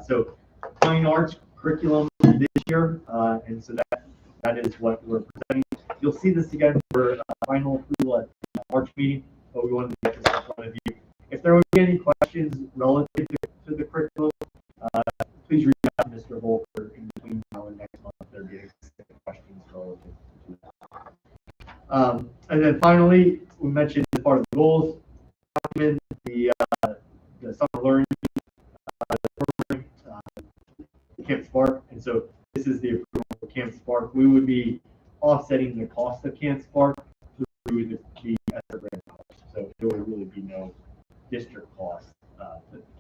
Speaker 8: So fine arts curriculum, this year, and so that is what we're presenting. You'll see this again for final approval at the March meeting, but we wanted to get this in front of you. If there would be any questions relative to the curriculum, please reach out to Mr. Volker in between now and next month. There are questions relative to that. And then finally, we mentioned as part of the goals document, the summer learning program, Camp Spark, and so this is the approval for Camp Spark. We would be offsetting the cost of Camp Spark through the ESSER grant dollars. So there would really be no district cost to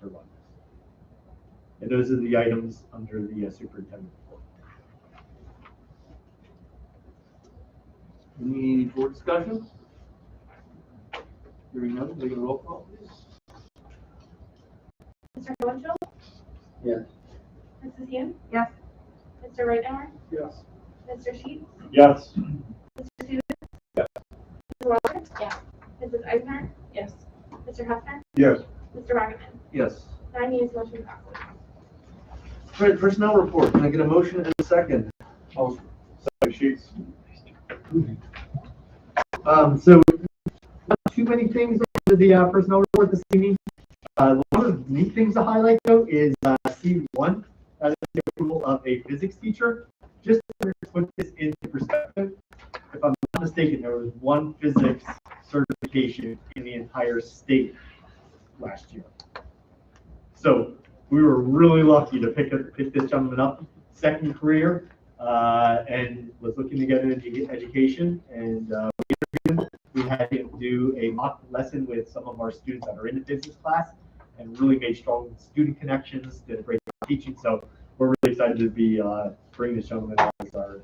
Speaker 8: run this. And those are the items under the superintendent report.
Speaker 2: Any more discussion? Hearing none, take a roll call, please.
Speaker 3: Mr. Mitchell?
Speaker 2: Yes.
Speaker 3: Mrs. Hume?
Speaker 13: Yes.
Speaker 3: Mr. Rightower?
Speaker 14: Yes.
Speaker 3: Mr. Sheets?
Speaker 5: Yes.
Speaker 3: Mr. Stevens?
Speaker 5: Yes.
Speaker 3: Mrs. Walker?
Speaker 11: Yeah.
Speaker 3: Mrs. Eisner?
Speaker 12: Yes.
Speaker 3: Mr. Hefner?
Speaker 15: Yes.
Speaker 3: Mr. Wageman?
Speaker 2: Yes.
Speaker 3: 9 yeas, motion passes.
Speaker 2: All right, personnel report. Can I get a motion and a second?
Speaker 5: Sheets.
Speaker 8: So not too many things under the personnel report this evening. One of the neat things to highlight though is C1, that is the approval of a physics teacher. Just to put this into perspective, if I'm not mistaken, there was one physics certification in the entire state last year. So we were really lucky to pick this gentleman up, second career, and was looking to get into education. And we had him do a mock lesson with some of our students that are in the physics class, and really made strong student connections, did a great job teaching. So we're really excited to be bringing this gentleman on as our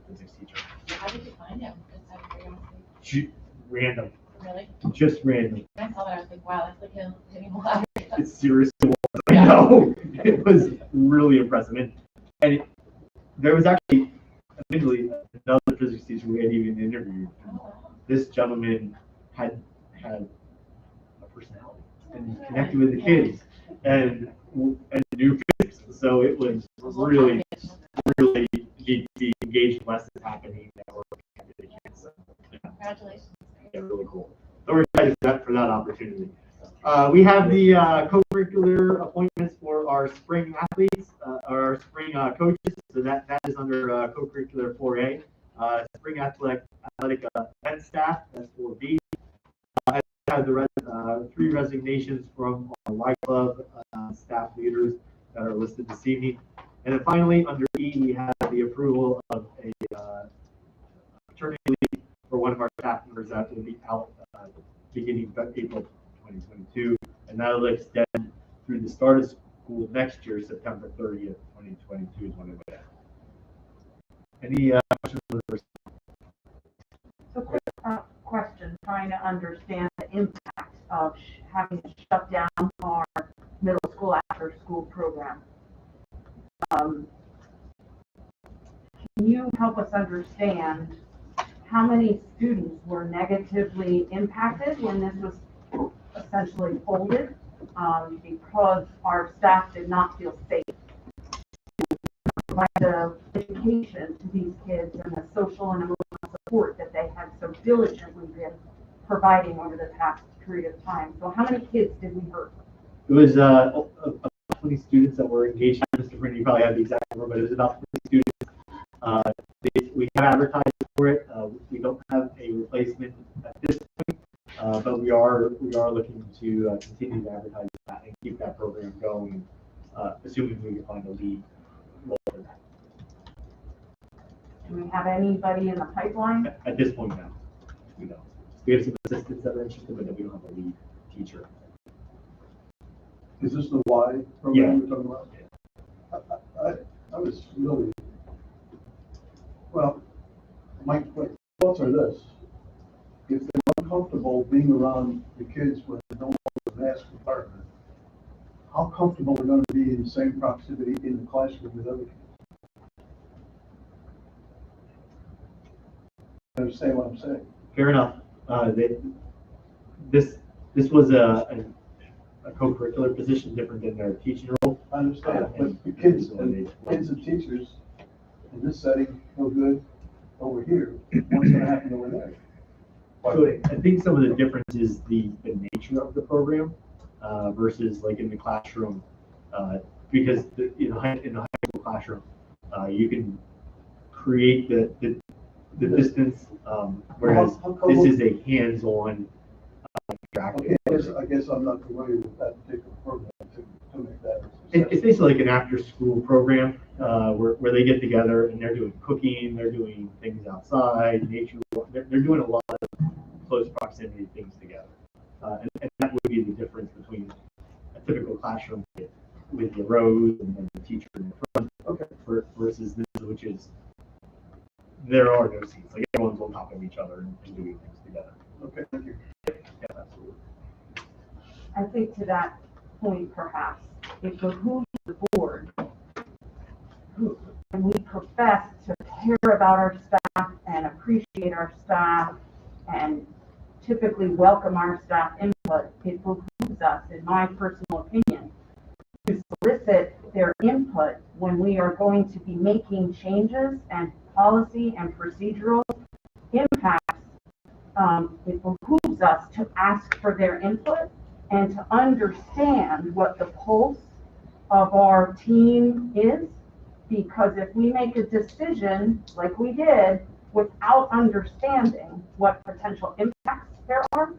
Speaker 8: physics teacher.
Speaker 11: How did you find him? Just out of curiosity.
Speaker 8: Random.
Speaker 11: Really?
Speaker 8: Just random.
Speaker 11: When I saw that, I was like, wow, that's like him hitting a ladder.
Speaker 8: It seriously was. I know. It was really impressive. And there was actually, admittedly, another physics teacher we had even interviewed. This gentleman had a personality and connected with the kids and knew physics. So it was really neat to see engaged lessons happening that were connected to kids. So,
Speaker 11: Congratulations.
Speaker 8: yeah, really cool. So we're excited for that opportunity. We have the co-curricular appointments for our spring athletes, our spring coaches. So that is under co-curricular 4A. Spring athletic event staff, that's 4B. I have the 3 resignations from our Y Club staff leaders that are listed this evening. And then finally, under E, we have the approval of a paternity leave for one of our staff members that will be out beginning April 2022, and that will extend through the start of school next year, September 30th, 2022 is when it will end. Any questions for the first?
Speaker 13: So quick question, trying to understand the impact of having to shut down our middle school after school program. Can you help us understand how many students were negatively impacted when this was essentially folded because our staff did not feel safe to provide the education to these kids and the social and emotional support that they had so diligently been providing over the past period of time? So how many kids did we hurt?
Speaker 8: It was about 20 students that were engaged. Mr. Brittany, you probably have the exact number, but it was about 20 students. We have advertised for it. We don't have a replacement at this point, but we are looking to continue to advertise that and keep that program going, assuming we can find a lead role for that.
Speaker 13: Do we have anybody in the pipeline?
Speaker 8: At this point now, we don't. We have some assistants that are interested, but we don't have a lead teacher.
Speaker 15: Is this the Y program we're talking about? I was really, well, my thoughts are this. If they're uncomfortable being around the kids when they're no longer in a mask environment, how comfortable are going to be in the same proximity in the classroom with other kids? Understand what I'm saying?
Speaker 8: Fair enough. This was a co-curricular position different than their teaching role.
Speaker 15: I understand, but the kids and teachers in this setting, no good over here, what's gonna happen over there?
Speaker 8: So I think some of the difference is the nature of the program versus like in the classroom, because in the high school classroom, you can create the distance, whereas this is a hands-on interactive.
Speaker 15: Okay, I guess I'm not familiar with that particular program to make that.
Speaker 8: It's basically like an after-school program where they get together and they're doing cooking, they're doing things outside, nature. They're doing a lot of close proximity things together, and that would be the difference between a typical classroom with the rows and then the teacher in the front,
Speaker 15: okay,
Speaker 8: versus this, which is there are no seats. Like everyone's on top of each other and doing things together.
Speaker 15: Okay, thank you.
Speaker 8: Yeah, absolutely.
Speaker 13: I think to that point, perhaps, it behooves the board, and we profess to care about our staff and appreciate our staff and typically welcome our staff input. It behooves us, in my personal opinion, to solicit their input when we are going to be making changes and policy and procedural impacts. It behooves us to ask for their input and to understand what the pulse of our team is, because if we make a decision like we did without understanding what potential impacts there are,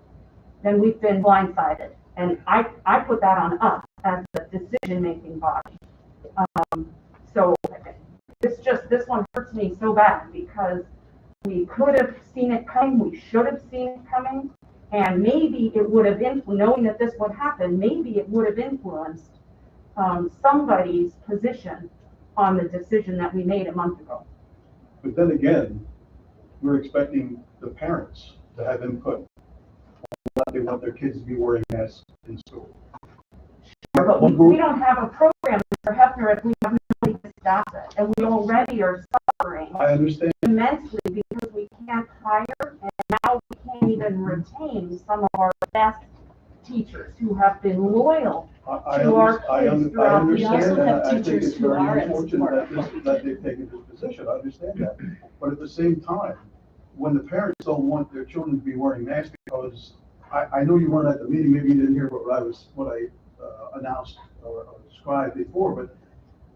Speaker 13: then we've been blindsided. And I put that on us as the decision-making body. So this one hurts me so bad because we could have seen it coming, we should have seen it coming, and maybe it would have knowing that this would happen, maybe it would have influenced somebody's position on the decision that we made a month ago.
Speaker 15: But then again, we're expecting the parents to have input on what they want their kids to be wearing masks in school.
Speaker 13: Sure, but we don't have a program, Mr. Hefner, if we have nobody to staff it, and we already are suffering
Speaker 15: I understand.
Speaker 13: immensely because we can't hire, and now we can't even retain some of our best teachers who have been loyal to our kids throughout the year.
Speaker 15: I understand that. I think it's very unfortunate that they've taken this position. I understand that. But at the same time, when the parents don't want their children to be wearing masks, because I know you weren't at the meeting, maybe you didn't hear what I announced or described before, but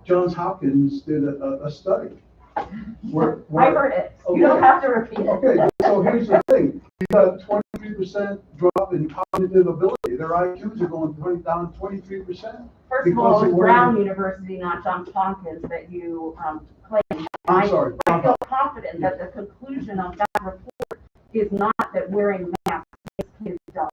Speaker 15: Johns Hopkins did a study.
Speaker 13: I heard it.
Speaker 15: Okay.
Speaker 13: You don't have to repeat it.
Speaker 15: Okay, so here's the thing. You got 23% drop in cognitive ability. Their IQs are going down 23%.
Speaker 13: First of all, it's Brown University, not Johns Hopkins, that you claim.
Speaker 15: I'm sorry.
Speaker 13: I feel confident that the conclusion of that report is not that wearing masks makes kids dumb.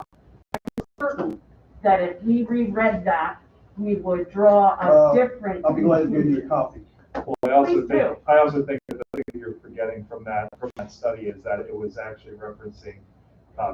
Speaker 13: I'm certain that if we reread that, we would draw a different.
Speaker 15: I'll be glad to give you a copy.
Speaker 5: Well, I also think that the thing that you're forgetting from that study is that it was actually referencing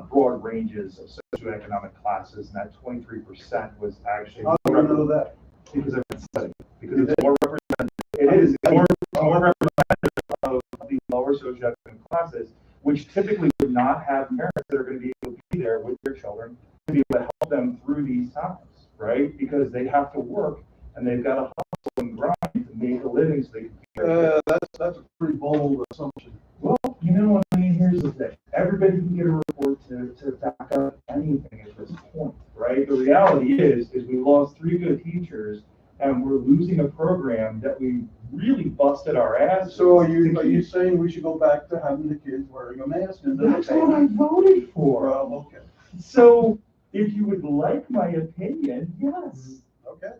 Speaker 5: broad ranges of socioeconomic classes, and that 23% was actually.
Speaker 15: How do you know that?
Speaker 5: Because I've been studying. Because it's more representative. It is more representative of the lower socioeconomic classes, which typically would not have parents that are going to be able to be there with their children to be able to help them through these times, right? Because they have to work and they've got to hustle and grind to make a living so they can.
Speaker 15: That's a pretty bold assumption.
Speaker 5: Well, you know what I mean? Here's the thing. Everybody can get a report to back up anything at this point, right? The reality is we lost 3 good teachers and we're losing a program that we really busted our ass.
Speaker 15: So are you saying we should go back to having the kids wearing a mask?
Speaker 5: That's what I voted for.
Speaker 15: Okay.
Speaker 5: So if you would like my opinion, yes.
Speaker 15: Okay.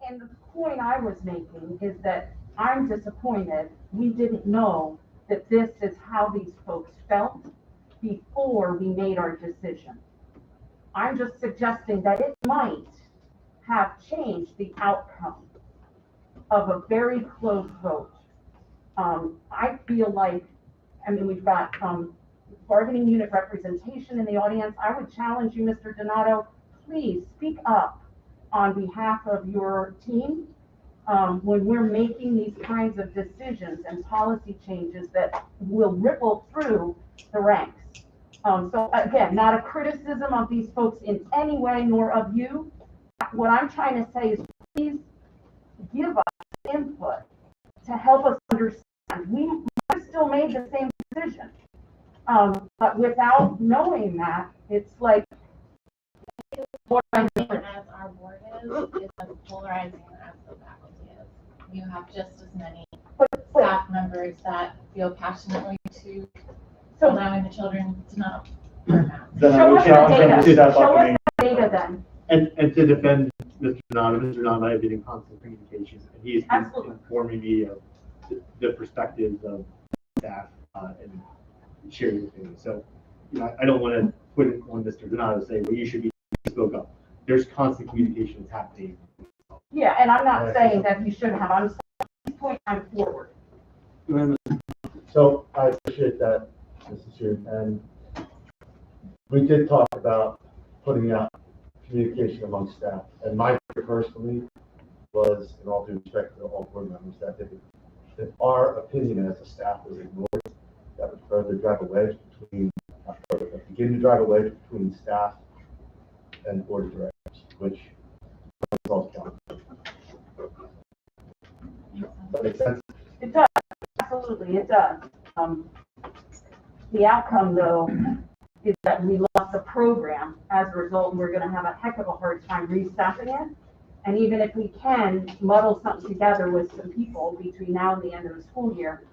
Speaker 13: And the point I was making is that I'm disappointed we didn't know that this is how these folks felt before we made our decision. I'm just suggesting that it might have changed the outcome of a very close vote. I feel like, we've got bargaining unit representation in the audience. I would challenge you, Mr. Donato, please speak up on behalf of your team when we're making these kinds of decisions and policy changes that will ripple through the ranks. So again, not a criticism of these folks in any way, nor of you. What I'm trying to say is please give us input to help us understand. We might have still made the same decision. But without knowing that, it's like, what am I doing?
Speaker 11: As our board is as polarizing as the faculty is. You have just as many staff members that feel passionately to allowing the children to not learn math.
Speaker 5: Then I
Speaker 13: Show
Speaker 5: would
Speaker 13: us
Speaker 5: challenge
Speaker 13: the
Speaker 5: them to
Speaker 13: data.
Speaker 5: that
Speaker 13: Show us
Speaker 5: document.
Speaker 13: the data then.
Speaker 8: And to defend Mr. Donato, Mr. Donato and I have been in constant communication, and he has been
Speaker 13: Absolutely.
Speaker 8: informing me of the perspectives of staff and sharing with me. So, you know, I don't want to put it on Mr. Donato to say, well, you should be spoke up. There's constant communications happening.
Speaker 13: Yeah, and I'm not saying that you shouldn't have, I'm saying point time forward.
Speaker 17: So I appreciate that, Mrs. Hughes, and we did talk about putting out communication among staff. And my fear personally was, in all due respect to all board members, that if our opinion as a staff was ignored, that would further drive a wedge between, begin to drive a wedge between staff and board of directors, which causes conflict. Does that make sense?
Speaker 13: It does, absolutely, it does. The outcome, though, is that we lost the program. As a result, we're gonna have a heck of a hard time restaffing it. And even if we can muddle something together with some people between now and the end of the school year,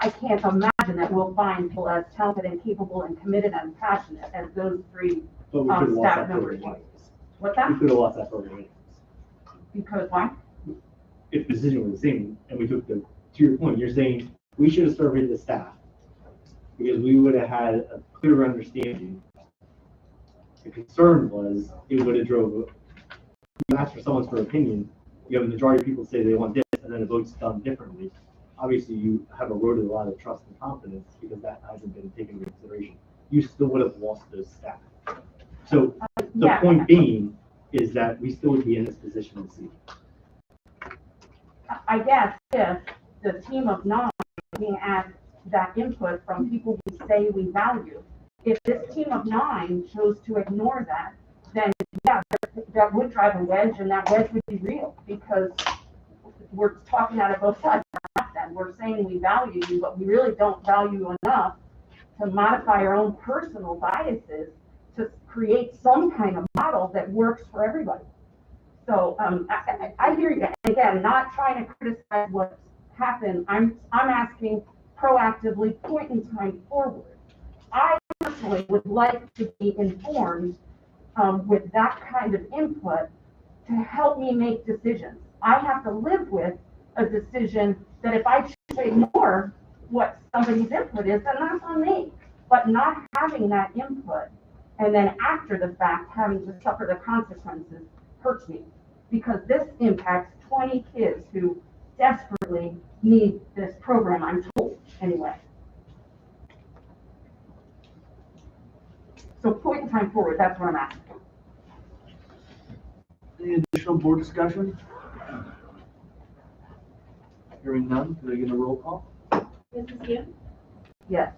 Speaker 13: I can't imagine that we'll find people as talented and capable and committed and passionate as those three
Speaker 8: But we could have lost
Speaker 13: staff
Speaker 8: that
Speaker 13: members.
Speaker 8: program.
Speaker 13: What's
Speaker 8: We
Speaker 13: that?
Speaker 8: could have lost that program.
Speaker 13: Because why?
Speaker 8: If the decision was the same, and we took to your point, you're saying we should have surveyed the staff because we would have had a clearer understanding. The concern was it would have drove, you ask for someone's for opinion, you have a majority of people say they want this, and then the vote's done differently. Obviously, you have eroded a lot of trust and confidence because that hasn't been taken into consideration. You still would have lost those staff. So the
Speaker 13: Yeah.
Speaker 8: point being is that we still would be in this position to see.
Speaker 13: I guess if the team of 9 looking at that input from people we say we value, if this team of 9 chose to ignore that, then yeah, that would drive a wedge, and that wedge would be real, because we're talking out of both sides of our mouth then. We're saying we value you, but we really don't value you enough to modify our own personal biases to create some kind of model that works for everybody. So I hear you. And again, not trying to criticize what's happened. I'm asking proactively, point in time forward. I personally would like to be informed with that kind of input to help me make decisions. I have to live with a decision that if I choose to ignore what somebody's input is, then that's on me. But not having that input and then after the fact having to suffer the consequences hurts me, because this impacts 20 kids who desperately need this program, I'm told, anyway. So point in time forward, that's what I'm asking.
Speaker 2: Any additional board discussion? Hearing none, can I get a roll call?
Speaker 11: Mrs. Yu?
Speaker 13: Yes.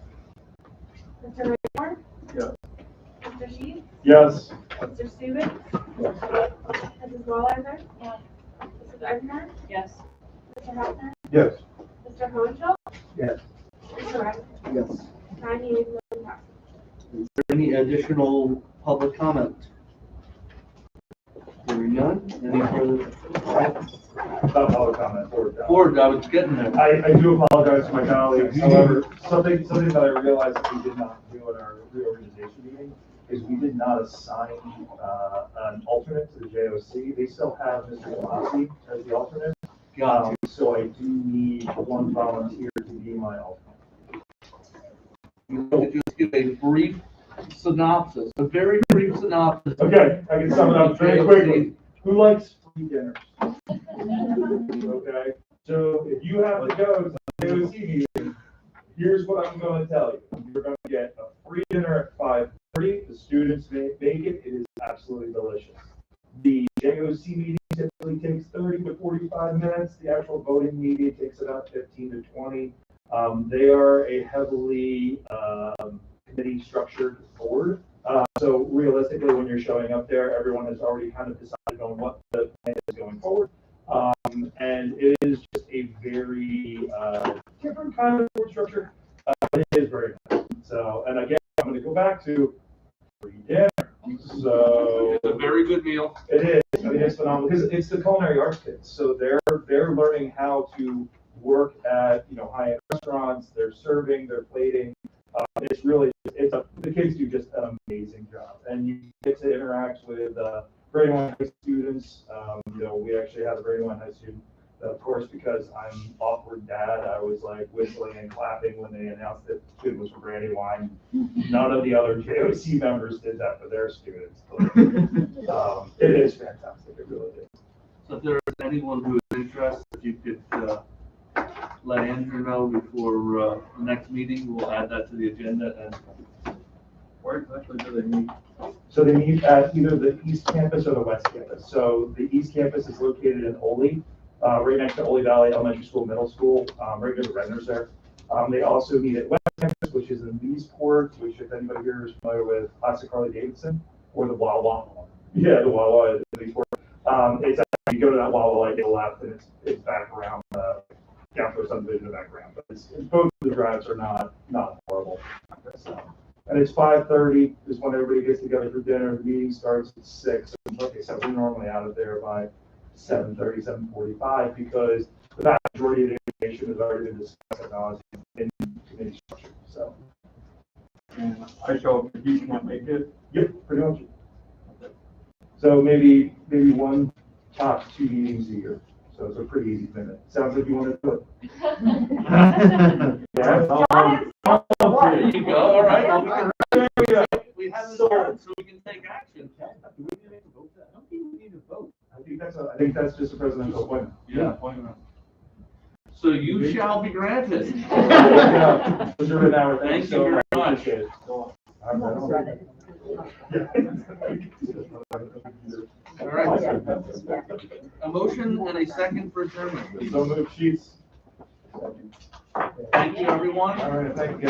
Speaker 11: Mr. Raymore?
Speaker 5: Yes.
Speaker 11: Mr. Sheets?
Speaker 5: Yes.
Speaker 11: Mr. Stevens? Mrs. Walliser? Yes. Mrs. Egnor?
Speaker 12: Yes.
Speaker 11: Mr. Hefner?
Speaker 5: Yes.
Speaker 11: Mr. Hohenschel?
Speaker 5: Yes.
Speaker 11: Mr. Rice?
Speaker 2: Yes.
Speaker 11: 9 yeas, motion passes.
Speaker 2: Is there any additional public comment? Hearing none, any further?
Speaker 5: Not public comment, board comment.
Speaker 2: Board, I was getting there.
Speaker 5: I do apologize to my colleagues. However, something that I realized that we did not do at our reorganization meeting is we did not assign an alternate to the JOC. They still have Mr. Galassi as the alternate. So I do need one volunteer to be my alternate.
Speaker 2: I'm going to just give a brief synopsis, a very brief synopsis.
Speaker 5: Okay, I can sum it up very quickly. Who likes free dinners? Okay, so if you have to go to the JOC meeting, here's what I'm going to tell you. You're going to get a free dinner at 5:30. The students make it. It is absolutely delicious. The JOC meeting typically takes 30 to 45 minutes. The actual voting meeting takes about 15 to 20. They are a heavily committee structured board. So realistically, when you're showing up there, everyone has already kind of decided on what the plan is going forward. And it is just a very different kind of board structure. But it is very nice. So, and again, I'm going to go back to free dinner. So
Speaker 2: It's a very good meal.
Speaker 5: it is. I mean, it's phenomenal because it's the culinary arts kids. So they're learning how to work at high-end restaurants. They're serving, they're plating. It's really the kids do just an amazing job, and you get to interact with grade 1 high students. We actually had a grade 1 high student. Of course, because I'm awkward dad, I was like whistling and clapping when they announced that kid was for Brandywine. None of the other JOC members did that for their students. It is fantastic. It really is.
Speaker 2: So if there is anyone who is interested, if you could let Andrew know before the next meeting, we'll add that to the agenda. And where exactly do they meet?
Speaker 5: So they meet at either the East Campus or the West Campus. So the East Campus is located in Ole, right next to Ole Valley Elementary School, Middle School, right near the Redners there. They also meet at West Campus, which is in Leesport, which if anybody here is familiar with Classic Harley Davidson, or the Wawa. Yeah, the Wawa in Leesport. It's actually, you go to that Wawa, like, get a left, and it's back around down for subdivision in the background. But both of the drives are not horrible. So, and it's 5:30 is when everybody gets together for dinner. The meeting starts at 6. And like I said, we're normally out of there by 7:30, 7:45 because the vast majority of the information has already been discussed in committee structure. So.
Speaker 1: And I show up if you can't make it.
Speaker 5: Yep, pretty much. So maybe one top 2 meetings a year. So it's a pretty easy thing. Sounds like you want to do it. Yeah.
Speaker 2: There you go. All right. Well, we have this done, so we can take action.
Speaker 5: Do we need to make a vote? I don't think we need to vote. I think that's just a presidential appointment.
Speaker 2: Yeah, appointment. So you shall be granted.
Speaker 5: Thank
Speaker 2: Thank you very much. All right. A motion and a second for adjournment.
Speaker 5: So move sheets.
Speaker 2: Thank you, everyone.
Speaker 5: All right, thank you.